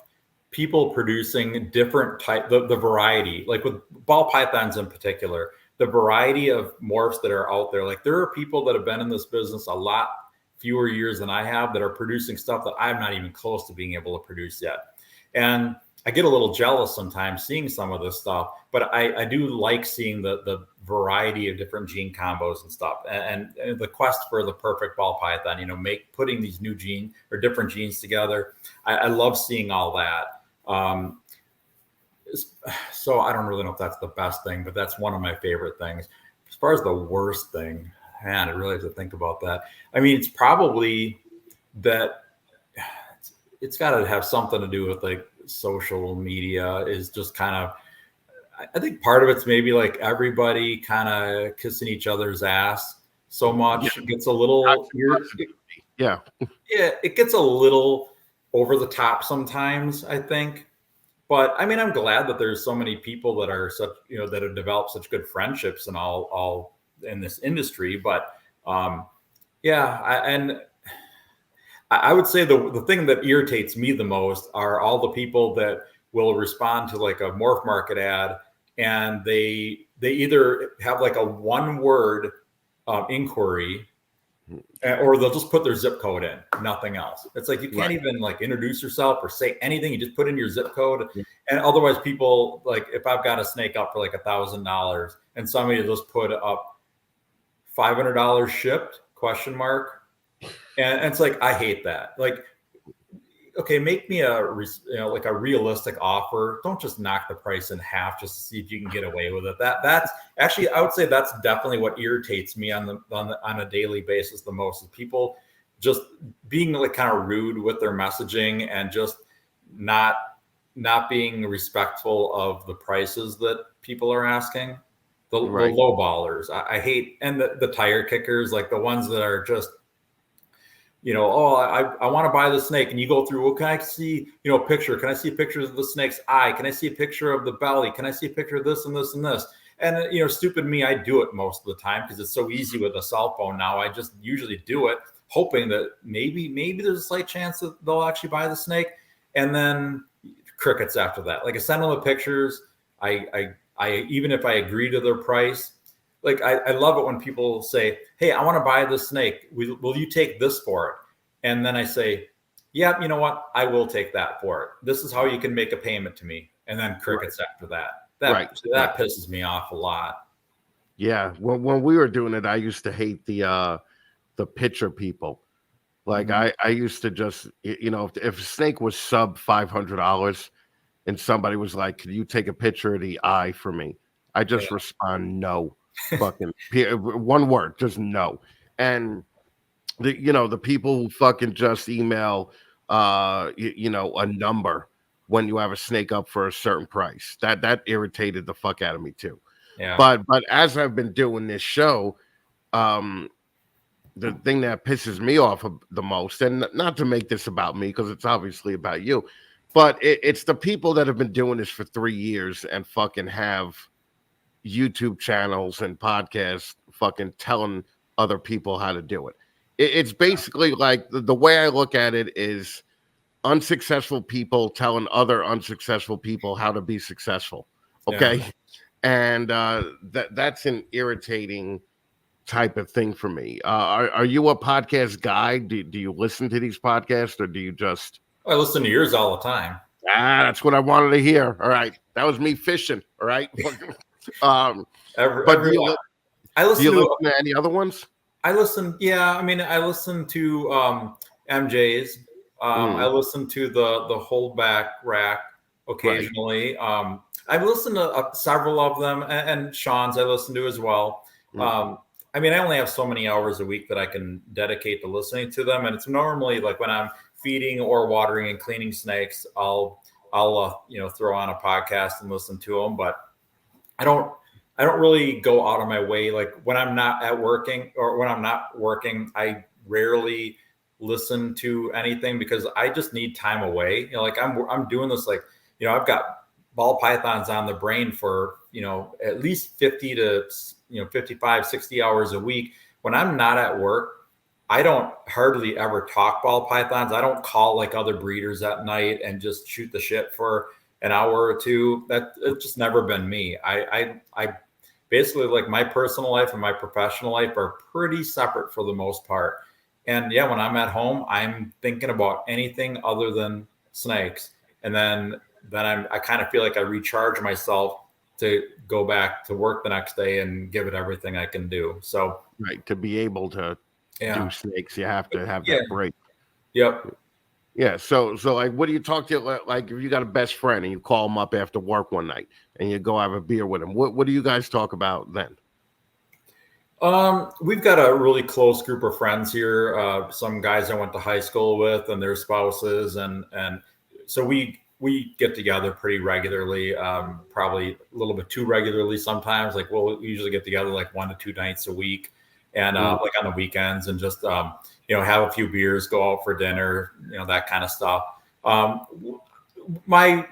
people producing different the variety, like with ball pythons in particular, the variety of morphs that are out there. Like there are people that have been in this business a lot fewer years than I have that are producing stuff that I'm not even close to being able to produce yet. And I get a little jealous sometimes seeing some of this stuff, but I do like seeing the variety of different gene combos and stuff, and the quest for the perfect ball python. Putting these new gene or different genes together. I love seeing all that. So I don't really know if that's the best thing, but that's one of my favorite things. As far as the worst thing, man, I really have to think about that. I mean, it's probably that it's got to have something to do with like social media is just kind of, I think part of it's maybe like everybody kind of kissing each other's ass so much. It gets a little it gets a little over the top sometimes, I think. But I mean, I'm glad that there's so many people that are such, that have developed such good friendships and all in this industry. But I would say the thing that irritates me the most are all the people that will respond to like a Morph Market ad, and they either have like a one word inquiry, or they'll just put their zip code in, nothing else. It's like you can't even like introduce yourself or say anything. You just put in your zip code, and otherwise people, like if I've got a snake up for like $1,000 and somebody just put up $500 shipped ? And it's like, I hate that. Like, okay, make me like a realistic offer. Don't just knock the price in half just to see if you can get away with it. That's actually, I would say that's definitely what irritates me on a daily basis the most, is people just being like kind of rude with their messaging and just not being respectful of the prices that people are asking. The low ballers, I hate, and the tire kickers, like the ones that are just, I want to buy the snake, and you go through, well, can I see, a picture? Can I see pictures of the snake's eye? Can I see a picture of the belly? Can I see a picture of this and this and this? And, stupid me, I do it most of the time because it's so easy with a cell phone now. I just usually do it, hoping that maybe there's a slight chance that they'll actually buy the snake. And then crickets after that. Like I send them the pictures. I even if I agree to their price, like I love it when people say, hey, I want to buy this snake. Will you take this for it? And then I say, yeah, you know what? I will take that for it. This is how you can make a payment to me. And then crickets after that. That pisses me off a lot. Yeah. When we were doing it, I used to hate the picture people. Like I used to just, if a snake was sub $500 and somebody was like, can you take a picture of the eye for me? I just respond, no. Fucking one word, just no. And the people who fucking just email a number when you have a snake up for a certain price, that irritated the fuck out of me too. But as I've been doing this show, the thing that pisses me off the most, and not to make this about me because it's obviously about you, but it's the people that have been doing this for 3 years and fucking have YouTube channels and podcasts fucking telling other people how to do it. It's basically like the way I look at it is unsuccessful people telling other unsuccessful people how to be successful. Okay. Yeah. And that's an irritating type of thing for me. Are you a podcast guy? Do you listen to these podcasts, or do you just I listen to yours all the time. that's what I wanted to hear. All right. That was me fishing. All right. But Everyone. I listen listen to to any other ones? I listen. Yeah, I mean, I listen to MJ's. I listen to the Holdback Rack occasionally. Right. I've listened to several of them, and Sean's I listen to as well. I mean, I only have so many hours a week that I can dedicate to listening to them, and it's normally like when I'm feeding or watering and cleaning snakes, I'll throw on a podcast and listen to them. But I don't really go out of my way. Like when I'm not working, I rarely listen to anything because I just need time away. Like I'm doing this, like, I've got ball pythons on the brain for, at least 50 to 55, 60 hours a week. When I'm not at work, I don't hardly ever talk ball pythons. I don't call like other breeders at night and just shoot the shit for an hour or two. It's just never been me. I basically, like, my personal life and my professional life are pretty separate for the most part. And yeah, when I'm at home, I'm thinking about anything other than snakes. And then I kind of feel like I recharge myself to go back to work the next day and give it everything I can do. So right, to be able to do snakes, you have to have that break. Yep. Yeah. So like, what do you talk to? Like, if you got a best friend and you call him up after work one night and you go have a beer with him, what do you guys talk about then? We've got a really close group of friends here. Some guys I went to high school with and their spouses, and so we get together pretty regularly. Probably a little bit too regularly sometimes. Like, we usually get together like 1 to 2 nights a week, and like on the weekends, and just have a few beers, go out for dinner, that kind of stuff. My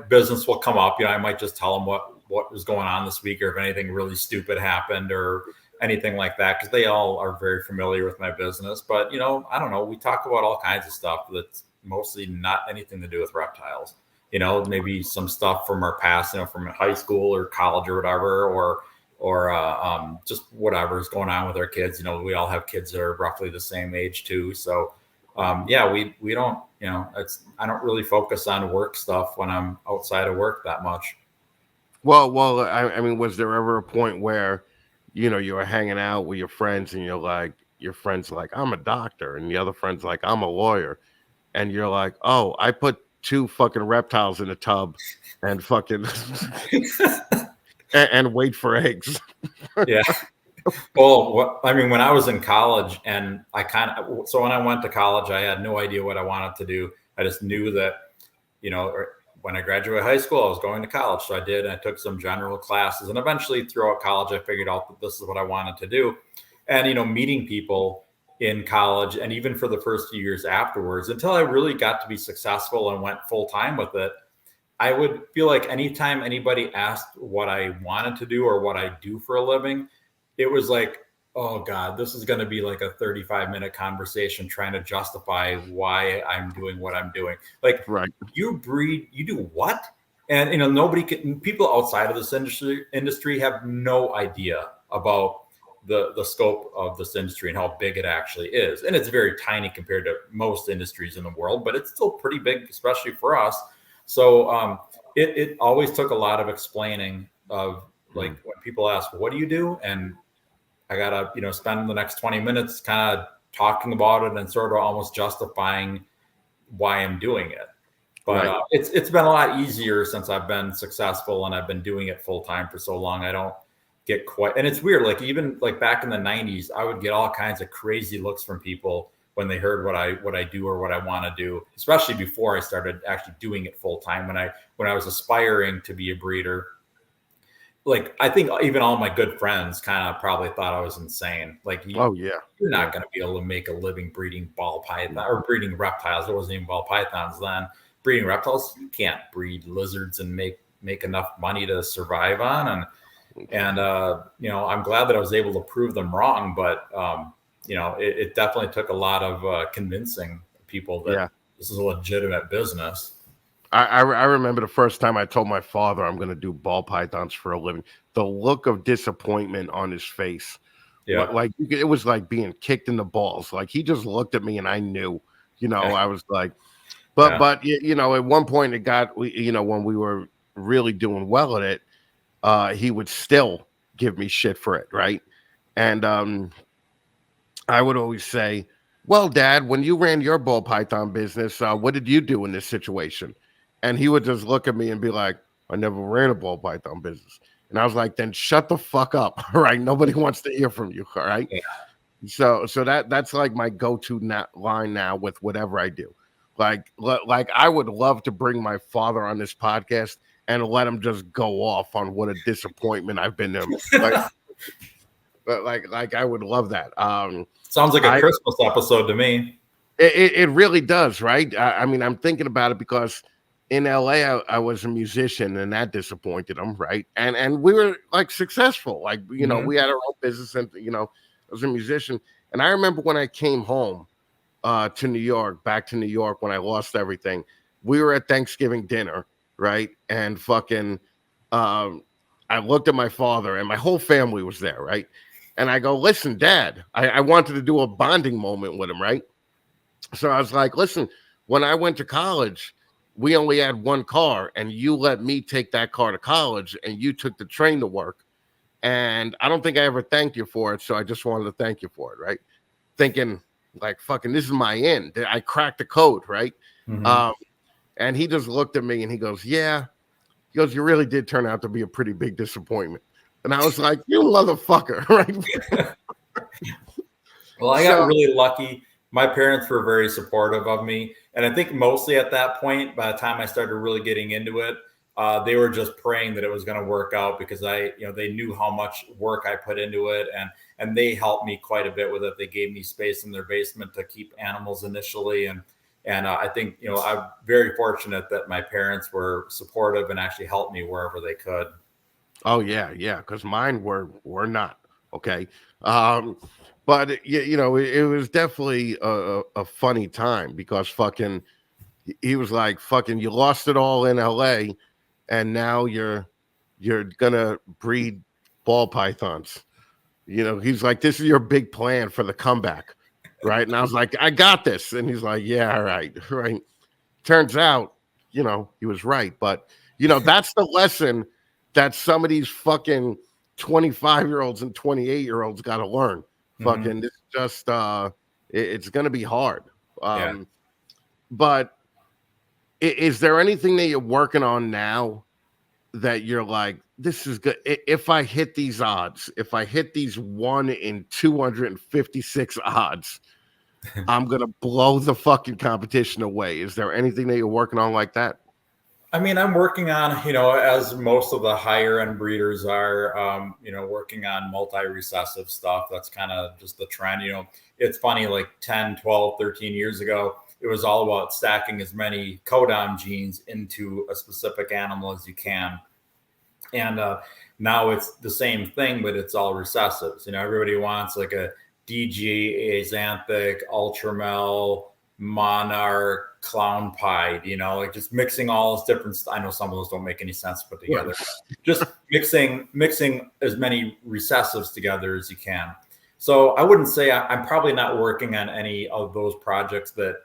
business will come up. I might just tell them what was going on this week, or if anything really stupid happened, or anything like that, because they all are very familiar with my business. But I don't know, we talk about all kinds of stuff that's mostly not anything to do with reptiles. Maybe some stuff from our past, from high school or college or whatever, or just whatever's going on with our kids. We all have kids that are roughly the same age too. So we don't, I don't really focus on work stuff when I'm outside of work that much. Well, I mean, was there ever a point where you were hanging out with your friends and your friend's like, I'm a doctor, and the other friend's like, I'm a lawyer, and you're like, oh, I put 2 fucking reptiles in a tub and fucking and wait for eggs? Yeah. Well, when I was in college, and so when I went to college, I had no idea what I wanted to do. I just knew that, when I graduated high school, I was going to college. So I did. I took some general classes, and eventually throughout college, I figured out that this is what I wanted to do. And, meeting people in college, and even for the first few years afterwards, until I really got to be successful and went full time with it, I would feel like anytime anybody asked what I wanted to do or what I do for a living, it was like, oh God, this is going to be like a 35-minute conversation trying to justify why I'm doing what I'm doing. Like, right. You do what? And, people outside of this industry have no idea about the scope of this industry and how big it actually is. And it's very tiny compared to most industries in the world, but it's still pretty big, especially for us. So it always took a lot of explaining of, like, when people ask, what do you do? And I got to, spend the next 20 minutes kind of talking about it and sort of almost justifying why I'm doing it. But right. It's been a lot easier since I've been successful and I've been doing it full time for so long. I don't get quite, and it's weird. Like, even like back in the 90s, I would get all kinds of crazy looks from people when they heard what I do or what I want to do, especially before I started actually doing it full time. When I was aspiring to be a breeder, like, I think even all my good friends kind of probably thought I was insane. Like, you're not going to be able to make a living breeding ball python or breeding reptiles. There wasn't even ball pythons then. Breeding reptiles, you can't breed lizards and make enough money to survive on. And I'm glad that I was able to prove them wrong. But it definitely took a lot of convincing people that this is a legitimate business. I remember the first time I told my father I'm going to do ball pythons for a living. The look of disappointment on his face, like it was like being kicked in the balls. Like he just looked at me and I knew, I was like, but at one point it got, when we were really doing well at it, he would still give me shit for it, right? And I would always say, well, Dad, when you ran your ball python business, what did you do in this situation? And he would just look at me and be like, I never ran a ball python business. And I was like, then shut the fuck up. All right. Nobody wants to hear from you. All right. Yeah. So that's like my go-to line now with whatever I do. Like I would love to bring my father on this podcast and let him just go off on what a disappointment I've been to him. Like I would love that. Sounds like a Christmas episode to me. It really does, right? I mean, I'm thinking about it because in LA, I was a musician, and that disappointed him, right? And we were like successful, like we had our own business, and I was a musician. And I remember when I came home to New York, back to New York, when I lost everything. We were at Thanksgiving dinner, right? And fucking, I looked at my father, and my whole family was there, right? And I go, listen, Dad, I wanted to do a bonding moment with him, right? So I was like, listen, when I went to college, we only had one car, and you let me take that car to college, and you took the train to work. And I don't think I ever thanked you for it, so I just wanted to thank you for it, right? Thinking, like, fucking, this is my end. I cracked the code, right? And he just looked at me, and he goes, yeah. He goes, you really did turn out to be a pretty big disappointment. And I was like, you motherfucker, right? Well, I got really lucky. My parents were very supportive of me. And I think mostly at that point, by the time I started really getting into it, they were just praying that it was going to work out because they knew how much work I put into it. And they helped me quite a bit with it. They gave me space in their basement to keep animals initially. And I think, I'm very fortunate that my parents were supportive and actually helped me wherever they could. Oh, yeah. Because mine were not. Okay. But it was definitely a funny time because fucking he was like, fucking, you lost it all in LA and now you're gonna breed ball pythons. He's like, this is your big plan for the comeback, right? And I was like, I got this. And he's like, yeah, all right. Turns out, he was right. But that's the lesson that some of these fucking 25-year-olds and 28-year-olds got to learn. Fucking, this just it's gonna be hard. But is there anything that you're working on now that you're like, this is good? If I hit these odds, if I hit these 1 in 256 odds, I'm gonna blow the fucking competition away. Is there anything that you're working on like that? I mean, I'm working on, as most of the higher end breeders are, working on multi-recessive stuff. That's kind of just the trend. It's funny, like 10, 12, 13 years ago, it was all about stacking as many codon genes into a specific animal as you can. And now it's the same thing, but it's all recessives. Everybody wants like a DG, Axanthic, Ultramel, Monarch, Clown Pied, like just mixing all those different. I know some of those don't make any sense to put together. Just mixing as many recessives together as you can. So I wouldn't say I'm probably not working on any of those projects that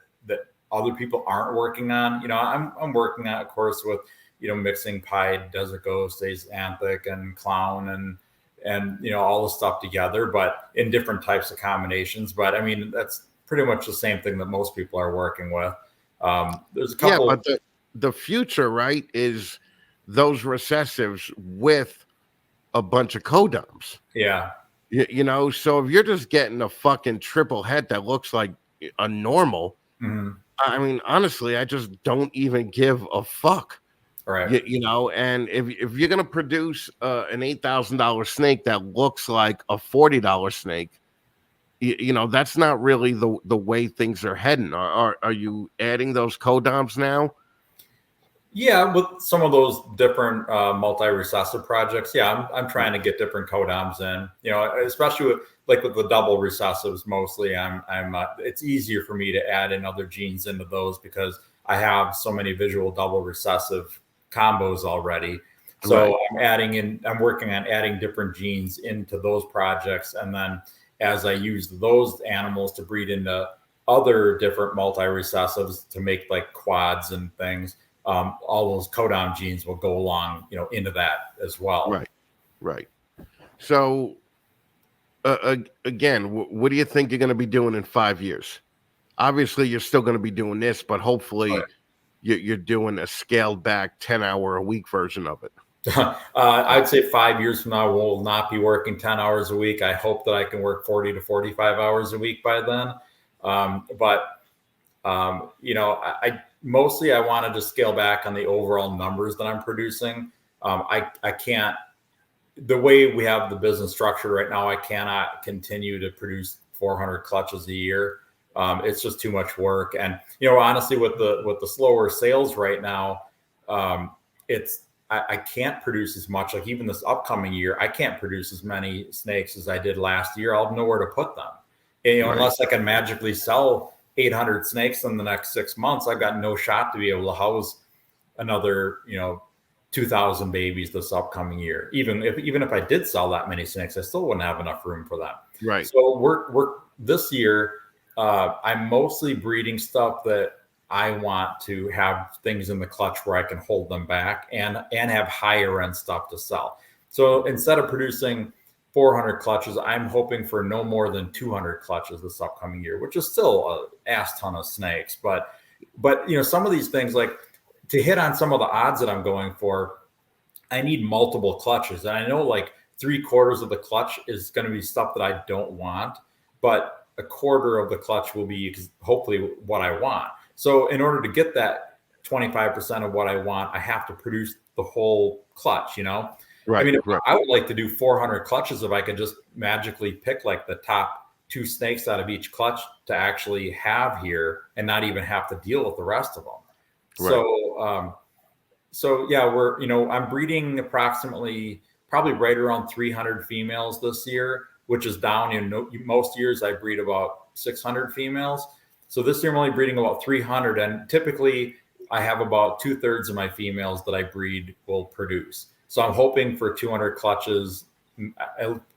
other people aren't working on. I'm working on, of course, with mixing Pied, Desert Ghost, Axanthic, and Clown, and all the stuff together, but in different types of combinations. But I mean, that's pretty much the same thing that most people are working with. There's a couple. Yeah, but the future, right, is those recessives with a bunch of codoms. Yeah. So if you're just getting a fucking triple head that looks like a normal, I mean, honestly, I just don't even give a fuck. Right. And if you're going to produce an $8,000 snake that looks like a $40 snake, that's not really the way things are heading. Are you adding those codoms now? Yeah, with some of those different multi-recessive projects, yeah, I'm trying to get different codoms in. You know, especially with the double recessives. Mostly, it's easier for me to add in other genes into those because I have so many visual double recessive combos already. So Right. I'm working on adding different genes into those projects, and then as I use those animals to breed into other different multi-recessives to make like quads and things, all those codon genes will go along, into that as well. Right. Right. So again, what do you think you're going to be doing in 5 years? Obviously, you're still going to be doing this, but hopefully, you're doing a scaled back 10-hour a week version of it. I'd say 5 years from now, we'll not be working 10 hours a week. I hope that I can work 40 to 45 hours a week by then. I mostly I want to just scale back on the overall numbers that I'm producing. I can't, the way we have the business structure right now, I cannot continue to produce 400 clutches a year. It's just too much work. And, honestly, with the slower sales right now, I can't produce as much. Like even this upcoming year, I can't produce as many snakes as I did last year. I'll have nowhere to put them. And, Right. unless I can magically sell 800 snakes in the next 6 months, I've got no shot to be able to house another, 2,000 babies this upcoming year. Even if I did sell that many snakes, I still wouldn't have enough room for them. Right. So we're this year. I'm mostly breeding stuff that I want to have things in the clutch where I can hold them back and have higher end stuff to sell. So instead of producing 400 clutches, I'm hoping for no more than 200 clutches this upcoming year, which is still a ass ton of snakes. But some of these things, like to hit on some of the odds that I'm going for, I need multiple clutches. And I know like 3/4 of the clutch is going to be stuff that I don't want, but a quarter of the clutch will be hopefully what I want. So in order to get that 25% of what I want, I have to produce the whole clutch, Right. I mean, Right. I would like to do 400 clutches if I could just magically pick like the top 2 snakes out of each clutch to actually have here and not even have to deal with the rest of them. Right. So yeah, I'm breeding approximately probably right around 300 females this year, which is down. Most years I breed about 600 females. So this year I'm only breeding about 300, and typically I have about 2/3 of my females that I breed will produce. So I'm hoping for 200 clutches.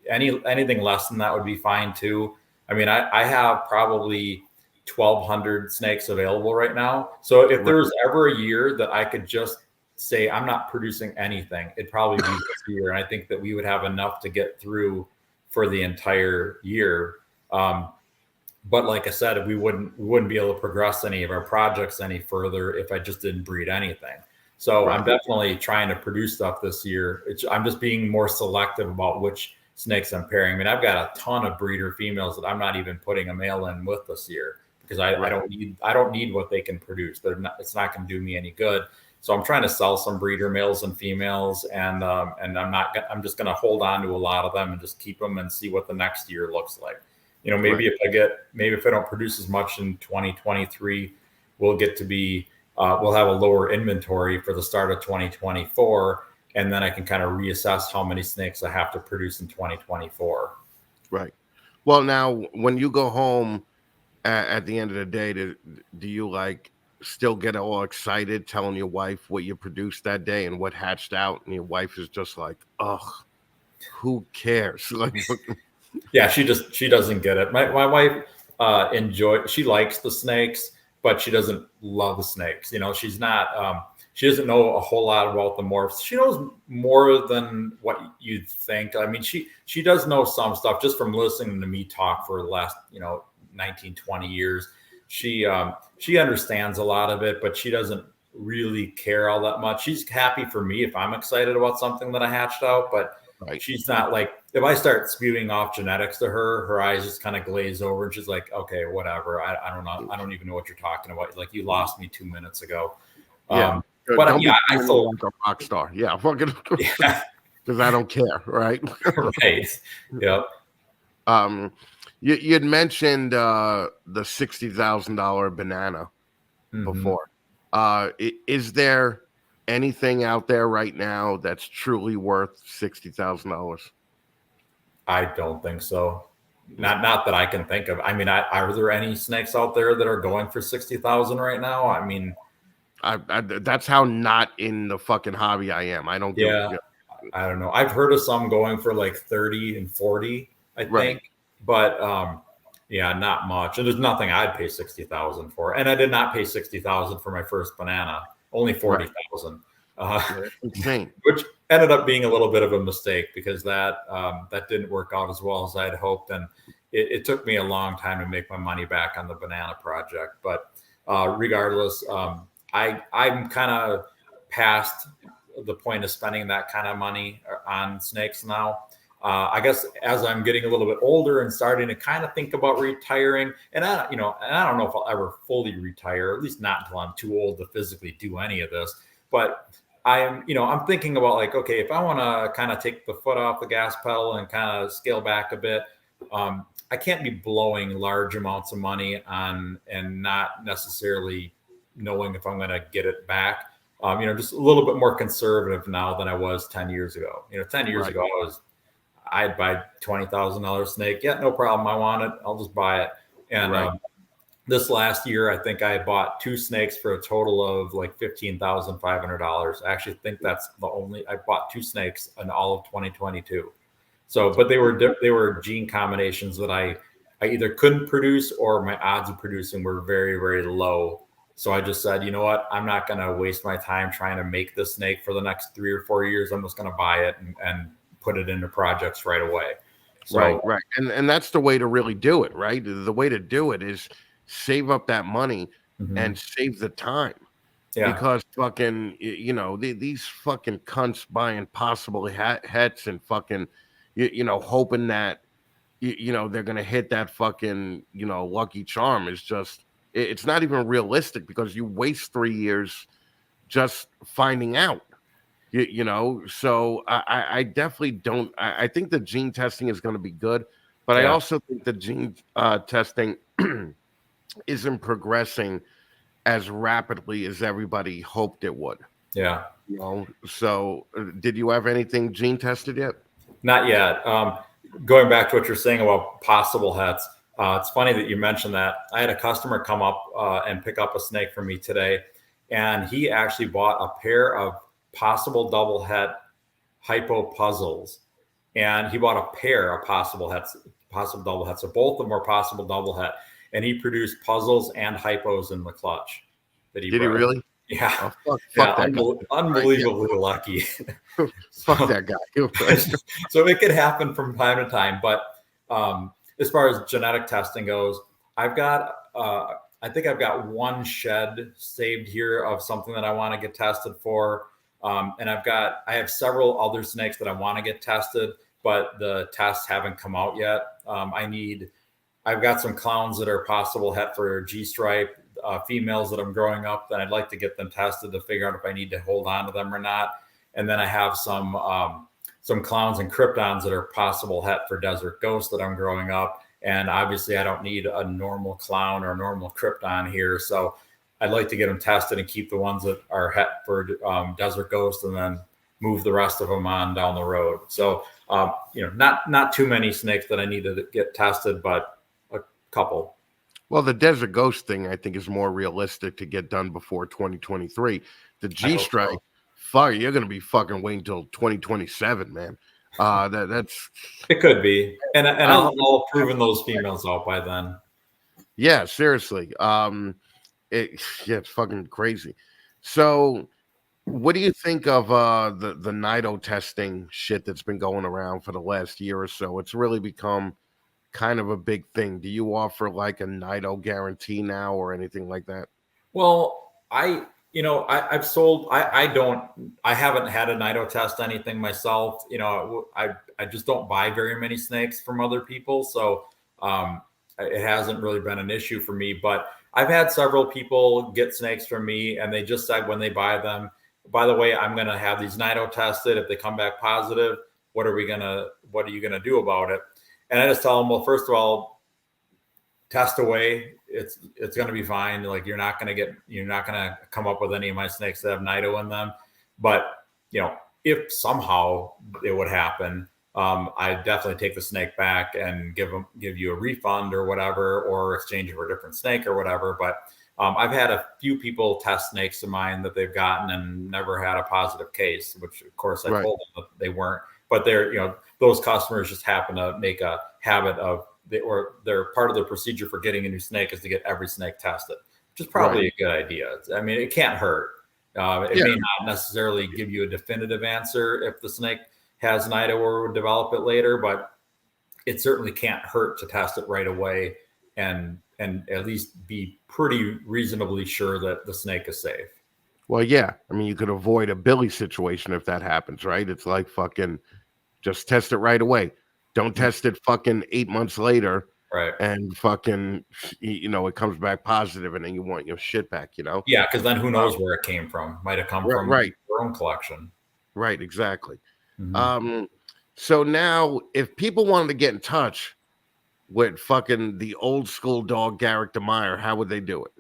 Anything less than that would be fine too. I mean, I have probably 1,200 snakes available right now. So if there was ever a year that I could just say I'm not producing anything, it'd probably be this year. And I think that we would have enough to get through for the entire year. But like I said, we wouldn't be able to progress any of our projects any further if I just didn't breed anything. So I'm definitely trying to produce stuff this year. I'm just being more selective about which snakes I'm pairing. I mean, I've got a ton of breeder females that I'm not even putting a male in with this year because I don't need what they can produce. It's not going to do me any good. So I'm trying to sell some breeder males and females, and I'm just going to hold on to a lot of them and just keep them and see what the next year looks like. Maybe if I don't produce as much in 2023, we'll have a lower inventory for the start of 2024. And then I can kind of reassess how many snakes I have to produce in 2024. Right. Well, now when you go home at the end of the day, do you like still get all excited telling your wife what you produced that day and what hatched out, and your wife is just like, ugh, who cares? Like, yeah, she doesn't get it. My wife she likes the snakes, but she doesn't love snakes. She's not she doesn't know a whole lot about the morphs. She knows more than what you'd think. I mean, she does know some stuff just from listening to me talk for the last 19, 20 years. She understands a lot of it, but she doesn't really care all that much. She's happy for me if I'm excited about something that I hatched out, but she's not like, if I start spewing off genetics to her eyes just kind of glaze over and she's like, okay, whatever. I don't know. I don't even know what you're talking about. Like, you lost me 2 minutes ago. yeah. But don't yeah, be I still like a rock star. Yeah. Fucking, yeah. because I don't care. Right. Right. Yep. You'd mentioned the $60,000 banana before. Is there anything out there right now that's truly worth $60,000? I don't think so. Not that I can think of. I mean, are there any snakes out there that are going for 60,000 right now? I mean, that's how not in the fucking hobby I am. I don't give. yeah, I don't know. I've heard of some going for like 30 and 40, I think, Right. but yeah, not much. And there's nothing I'd pay 60,000 for. And I did not pay 60,000 for my first banana. Only 40,000. That's insane. Which ended up being a little bit of a mistake because that didn't work out as well as I'd hoped, and it took me a long time to make my money back on the banana project. But regardless, I'm kind of past the point of spending that kind of money on snakes now. I guess as I'm getting a little bit older and starting to kind of think about retiring, and I don't know if I'll ever fully retire, at least not until I'm too old to physically do any of this. But I'm thinking about like, okay, if I want to kind of take the foot off the gas pedal and kind of scale back a bit, I can't be blowing large amounts of money on and not necessarily knowing if I'm going to get it back. Just a little bit more conservative now than I was 10 years ago. 10 years ago, I'd buy $20,000 snake. Yeah, no problem. I want it. I'll just buy it. And this last year, I think I bought 2 snakes for a total of like $15,500. I actually think that's I bought 2 snakes in all of 2022. So, but they were gene combinations that I either couldn't produce or my odds of producing were very, very low. So I just said, you know what? I'm not going to waste my time trying to make this snake for the next 3 or 4 years. I'm just going to buy it and put it into projects right away. So, right. And that's the way to really do it, right? The way to do it is save up that money and save the time. Yeah. Because fucking, these fucking cunts buying possible hets and fucking, hoping that, they're going to hit that fucking, lucky charm is just, it's not even realistic because you waste 3 years just finding out, So I definitely don't, I think the gene testing is going to be good, but I also think the gene testing isn't progressing as rapidly as everybody hoped it would. Yeah. So did you have anything gene tested yet? Not yet. Going back to what you're saying about possible hets, it's funny that you mentioned that. I had a customer come up and pick up a snake for me today, and he actually bought a pair of possible double het hypo puzzles, and he bought a pair of possible double hets. So both of them were possible double het. And he produced puzzles and hypos in the clutch. Did he really? Yeah. Oh, fuck that guy. Unbelievably lucky. Fuck that guy. So it could happen from time to time. But as far as genetic testing goes, I think I've got 1 shed saved here of something that I want to get tested for. And I have several other snakes that I want to get tested, but the tests haven't come out yet. I've got some clowns that are possible het for G-stripe, females that I'm growing up, that I'd like to get them tested to figure out if I need to hold on to them or not. And then I have some clowns and kryptons that are possible het for desert ghosts that I'm growing up. And obviously I don't need a normal clown or a normal krypton here. So I'd like to get them tested and keep the ones that are het for desert ghosts and then move the rest of them on down the road. So, not too many snakes that I need to get tested, but couple. Well, the desert ghost thing I think is more realistic to get done before 2023. The G-stripe, fuck, you're gonna be fucking waiting till 2027, man. That's it could be, and I'll proven those females out by then. Yeah, seriously. It's fucking crazy. So, what do you think of the NIDO testing shit that's been going around for the last year or so? It's really become kind of a big thing. Do you offer like a NIDO guarantee now or anything like that? Well, I've sold, I haven't had a NIDO test anything myself. I just don't buy very many snakes from other people. So it hasn't really been an issue for me, but I've had several people get snakes from me and they just said when they buy them, by the way, I'm going to have these NIDO tested. If they come back positive, what are you going to do about it? And I just tell them, well, first of all, test away. It's going to be fine. Like you're not going to come up with any of my snakes that have NIDO in them. But, if somehow it would happen, I definitely take the snake back and give you a refund or whatever, or exchange it for a different snake or whatever. But I've had a few people test snakes of mine that they've gotten and never had a positive case, which of course I told them that they weren't. But they're, those customers just happen to make a habit of, they're part of the procedure for getting a new snake is to get every snake tested, which is probably a good idea. I mean, it can't hurt. It may not necessarily give you a definitive answer if the snake has NIDA or would develop it later, but it certainly can't hurt to test it right away and at least be pretty reasonably sure that the snake is safe. Well, yeah. I mean, you could avoid a Billy situation if that happens, right? It's like fucking just test it right away. Don't test it fucking 8 months later. Right. And fucking, it comes back positive and then you want your shit back, Yeah, because then who knows where it came from? Might have come from your own collection. Right, exactly. Mm-hmm. So now if people wanted to get in touch with fucking the old school dog Garrick DeMeyer, how would they do it?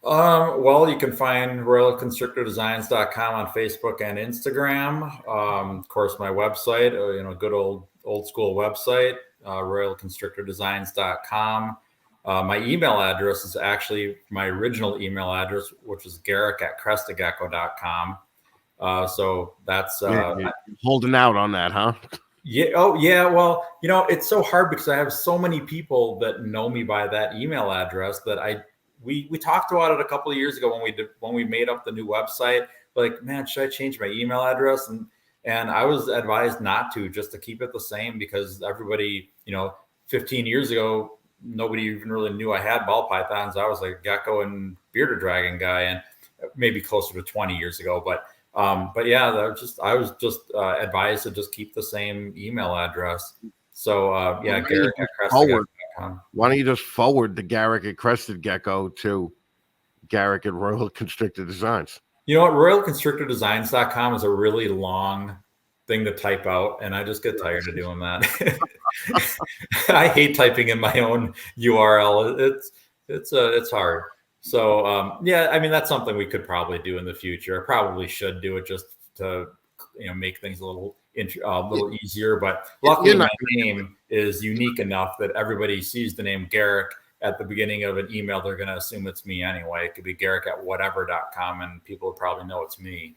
Well, you can find RoyalConstrictorDesigns.com on Facebook and Instagram. Of course, my website, good old school website, RoyalConstrictorDesigns.com. My email address is actually my original email address, which is Garrick@crestagecko.com. So that's holding out on that, huh? Yeah. Oh, yeah. Well, it's so hard because I have so many people that know me by that email address that we talked about it a couple of years ago when we made up the new website. Like, man, should I change my email address? And I was advised not to, just to keep it the same, because everybody, 15 years ago, nobody even really knew I had ball pythons. I was a gecko and bearded dragon guy, and maybe closer to 20 years ago. But yeah, I was just advised to just keep the same email address. So Garrick@crestagecko.com. Why don't you just forward the Garrick at Crested Gecko to Garrick at Royal Constrictor Designs? You know what? RoyalConstrictorDesigns.com is a really long thing to type out, and I just get tired of doing that. I hate typing in my own URL. It's hard. So yeah, I mean, that's something we could probably do in the future. I probably should do it just to make things a little easier. But luckily, my name is unique enough that everybody sees the name Garrick at the beginning of an email. They're going to assume it's me anyway. It could be Garrick@whatever.com, and people would probably know it's me.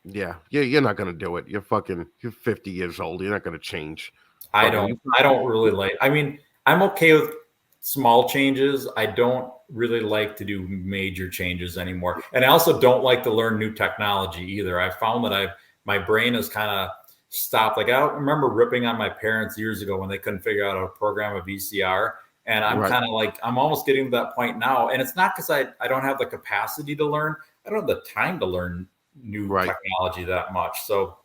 Yeah, you're not going to do it. You're 50 years old. You're not going to change. I don't really like. I mean, I'm okay with small changes. I don't really like to do major changes anymore, and I also don't like to learn new technology either. I found that my brain is kind of stopped. Like, I remember ripping on my parents years ago when they couldn't figure out how to program a VCR. And I'm kind of like, I'm almost getting to that point now. And it's not because I don't have the capacity to learn. I don't have the time to learn new technology that much. So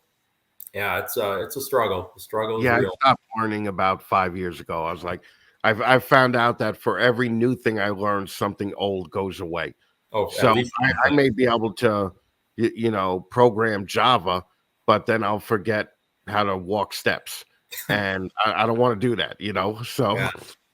yeah, it's a struggle. The struggle is real. I stopped learning about 5 years ago. I was like, I've found out that for every new thing I learn, something old goes away. Oh, so I may be able to, program Java, but then I'll forget how to walk steps. And I don't want to do that, so. Yeah.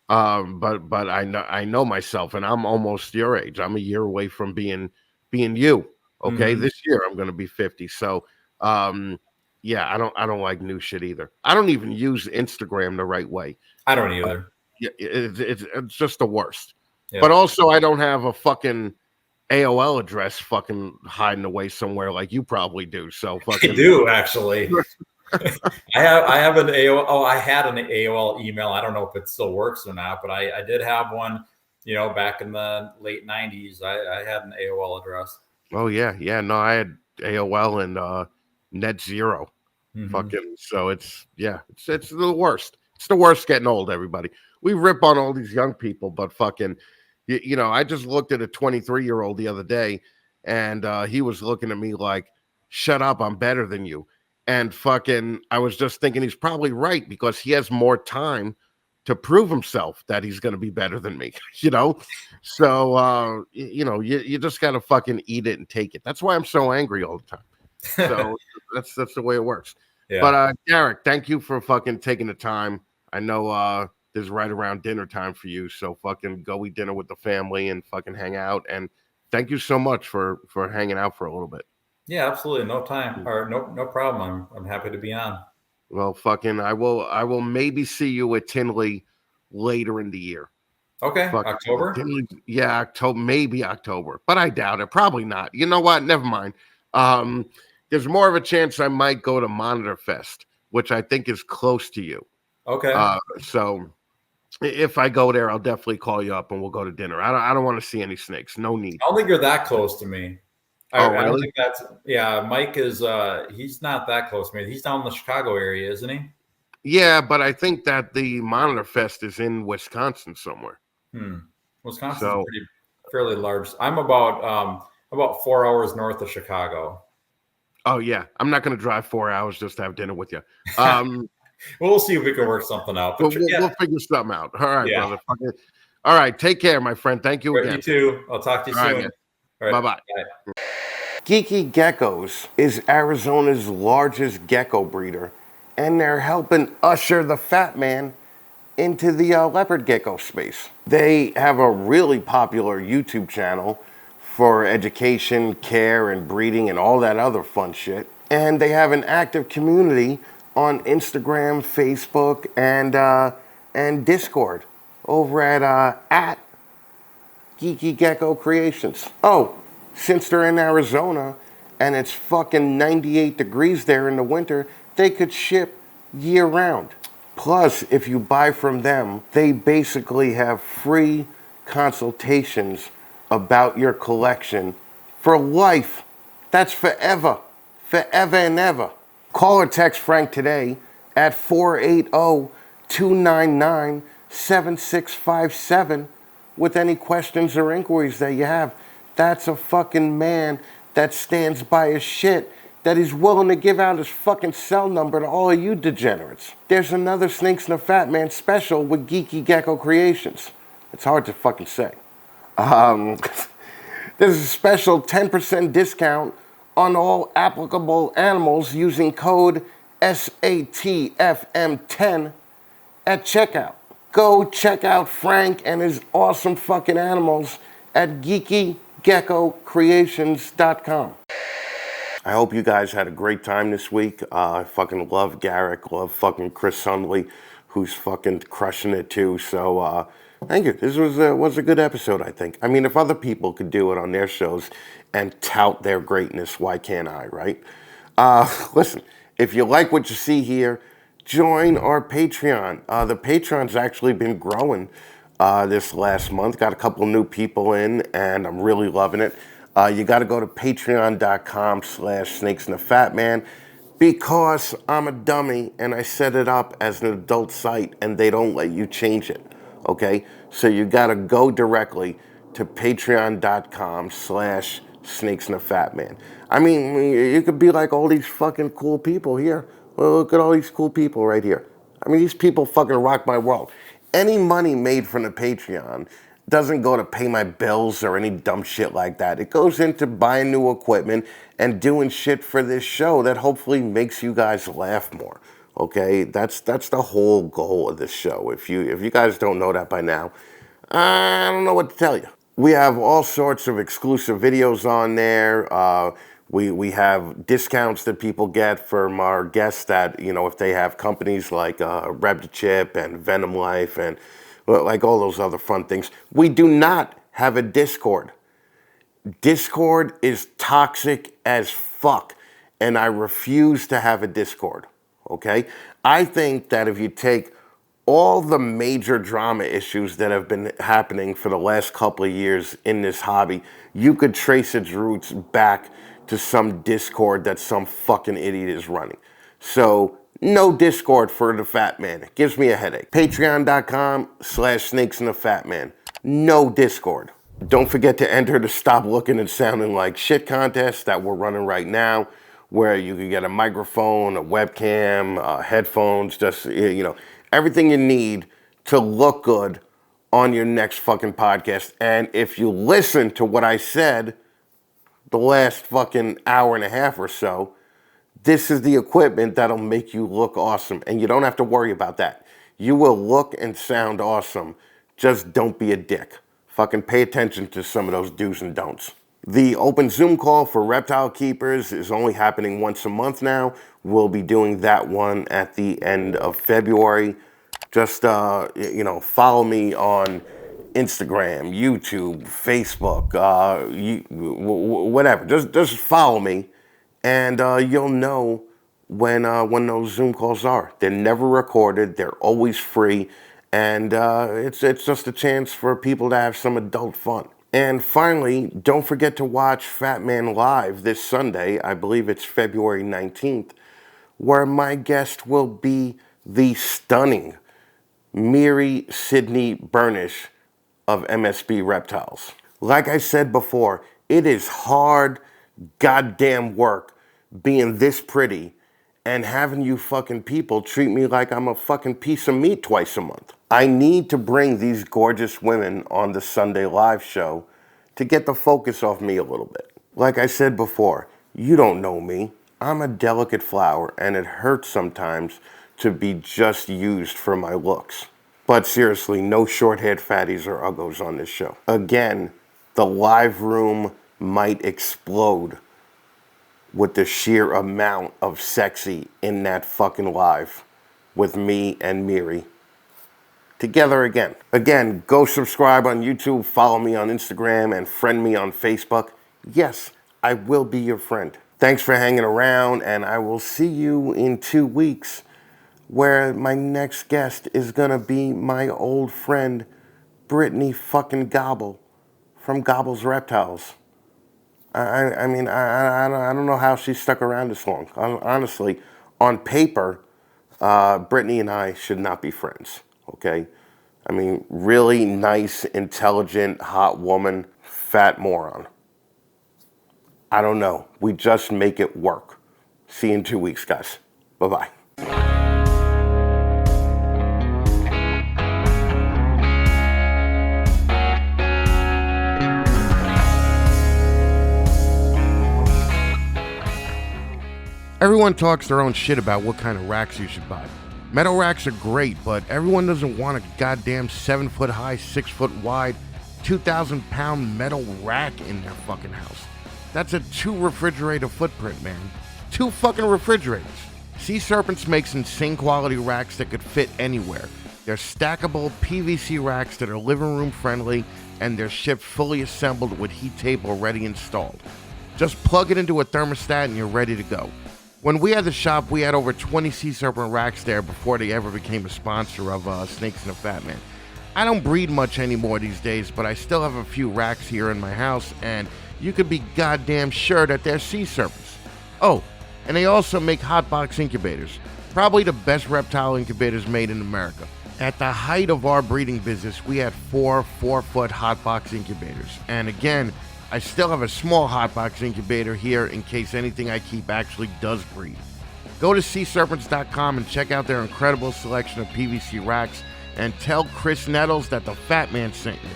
But I know myself, and I'm almost your age. I'm a year away from being you. Okay. Mm-hmm. This year I'm going to be 50. So, yeah, I don't like new shit either. I don't even use Instagram the right way. I don't either. It's just the worst. Yeah. But also I don't have a fucking AOL address fucking hiding away somewhere like you probably do. So fucking I do actually. I have an AOL. Oh, I had an AOL email. I don't know if it still works or not, but I did have one, back in the late 90s. I had an AOL address. Oh yeah. Yeah. No, I had AOL and Net Zero. Mm-hmm. Fucking, so it's the worst. It's the worst getting old, everybody. We rip on all these young people, but fucking, I just looked at a 23-year-old the other day, and he was looking at me like, shut up, I'm better than you. And fucking, I was just thinking he's probably right, because he has more time to prove himself that he's going to be better than me, So, you just got to fucking eat it and take it. That's why I'm so angry all the time. So that's the way it works. Yeah. But Garrick, thank you for fucking taking the time. I know this is right around dinner time for you, so fucking go eat dinner with the family and fucking hang out. And thank you so much for hanging out for a little bit. Yeah, absolutely. No time or no problem. I'm happy to be on. Well, fucking, I will maybe see you at Tinley later in the year. Okay, Fucking October. Tinley, yeah, October, maybe October, but I doubt it. Probably not. You know what? Never mind. Um, there's more of a chance I might go to Monitor Fest, which I think is close to you. Okay. So if I go there, I'll definitely call you up and we'll go to dinner. I don't want to see any snakes. No need. I don't think you're that close to me. Oh, I don't really? think that's yeah. Mike is he's not that close to me. He's down in the Chicago area, isn't he? Yeah, but I think that the Monitor Fest is in Wisconsin somewhere. Wisconsin's So, pretty fairly large. I'm about 4 hours north of Chicago. oh yeah, I'm not going to drive 4 hours just to have dinner with you. Um, We'll see if we can work something out. But But we'll, yeah, we'll figure something out. All right, yeah. brother. All right, take care, my friend. Thank you You again. too. I'll talk to you All right, soon. man. All right. Bye-bye. Bye. Geeky Geckos is Arizona's largest gecko breeder, and they're helping usher the Fatman into the leopard gecko space. They have a really popular YouTube channel for education, care, and breeding, and all that other fun shit. And they have an active community on Instagram, Facebook, and Discord over at Geeky Gecko Creations. Oh, since they're in Arizona and it's fucking 98 degrees there in the winter, they could ship year round. Plus, if you buy from them, they basically have free consultations about your collection for life. That's forever. Forever and ever. Call or text Frank today at 480-299-7657 with any questions or inquiries that you have. That's a fucking man that stands by his shit, that he's willing to give out his fucking cell number to all of you degenerates. There's another Snakes and the Fat Man special with Geeky Gecko Creations. It's hard to fucking say. There's a special 10% discount on all applicable animals using code SATFM10 at checkout. Go check out Frank and his awesome fucking animals at geekygeckocreations.com. I hope you guys had a great time this week. I fucking love Garrick, love fucking Chris Sundly, who's fucking crushing it too. So thank you. This was a good episode, I think. I mean, if other people could do it on their shows and tout their greatness, why can't I, right? Listen, if you like what you see here, join our Patreon. The Patreon's actually been growing this last month. Got a couple new people in, and I'm really loving it. You got to go to patreon.com/snakesandthefatman because I'm a dummy and I set it up as an adult site and they don't let you change it. Okay? So you got to go directly to patreon.com/snakesandthefatman. I mean, you could be like all these fucking cool people here. Well, look at all these cool people right here. I mean, these people fucking rock my world. Any money made from the Patreon doesn't go to pay my bills or any dumb shit like that. It goes into buying new equipment and doing shit for this show that hopefully makes you guys laugh more. Okay, that's the whole goal of this show. If you guys don't know that by now, I don't know what to tell you. We have all sorts of exclusive videos on there. We have discounts that people get from our guests that, if they have companies like Reptile and Venom Life and like all those other fun things. We do not have a Discord. Discord is toxic as fuck, and I refuse to have a Discord, okay? I think that if you take all the major drama issues that have been happening for the last couple of years in this hobby, you could trace its roots back to some Discord that some fucking idiot is running. So, no Discord for the Fat Man. It gives me a headache. Patreon.com/snakesandthefatman. No Discord. Don't forget to enter the Stop Looking and Sounding Like Shit contest that we're running right now, where you can get a microphone, a webcam, headphones, just, everything you need to look good on your next fucking podcast. And if you listen to what I said the last fucking hour and a half or so, this is the equipment that'll make you look awesome. And you don't have to worry about that. You will look and sound awesome. Just don't be a dick. Fucking pay attention to some of those do's and don'ts. The open Zoom call for reptile keepers is only happening once a month now. We'll be doing that one at the end of February. Just, follow me on Instagram, YouTube, Facebook, whatever. Just follow me, and you'll know when those Zoom calls are. They're never recorded. They're always free, and it's just a chance for people to have some adult fun. And finally, don't forget to watch Fatman live this Sunday. I believe it's February 19th, where my guest will be the stunning Miri Sydney Burnish of MSB Reptiles. Like I said before, it is hard goddamn work being this pretty and having you fucking people treat me like I'm a fucking piece of meat twice a month. I need to bring these gorgeous women on the Sunday live show to get the focus off me a little bit. Like I said before, you don't know me. I'm a delicate flower, and it hurts sometimes to be just used for my looks. But seriously, no short-haired fatties or uggos on this show. Again, the live room might explode with the sheer amount of sexy in that fucking live with me and Miri together again. Again, go subscribe on YouTube, follow me on Instagram, and friend me on Facebook. Yes, I will be your friend. Thanks for hanging around, and I will see you in 2 weeks, where my next guest is gonna be my old friend, Brittany fucking Gobble from Gobble's Reptiles. I don't know how she stuck around this long. Honestly, on paper, Brittany and I should not be friends, okay? I mean, really nice, intelligent, hot woman, fat moron. I don't know. We just make it work. See you in 2 weeks, guys. Bye-bye. Everyone talks their own shit about what kind of racks you should buy. Metal racks are great, but everyone doesn't want a goddamn 7-foot high, 6-foot wide, 2,000-pound metal rack in their fucking house. That's a 2-refrigerator footprint, man. 2 fucking refrigerators. Sea Serpents makes insane quality racks that could fit anywhere. They're stackable PVC racks that are living room friendly, and they're shipped fully assembled with heat tape already installed. Just plug it into a thermostat and you're ready to go. When we had the shop, we had over 20 Sea Serpent racks there before they ever became a sponsor of Snakes and a Fatman. I don't breed much anymore these days, but I still have a few racks here in my house, and you could be goddamn sure that they're Sea Serpents. Oh, and they also make hotbox incubators, probably the best reptile incubators made in America. At the height of our breeding business, we had 4 4-foot hotbox incubators, and again, I still have a small hotbox incubator here in case anything I keep actually does breed. Go to SeaSerpents.com and check out their incredible selection of PVC racks, and tell Chris Nettles that the Fatman sent you.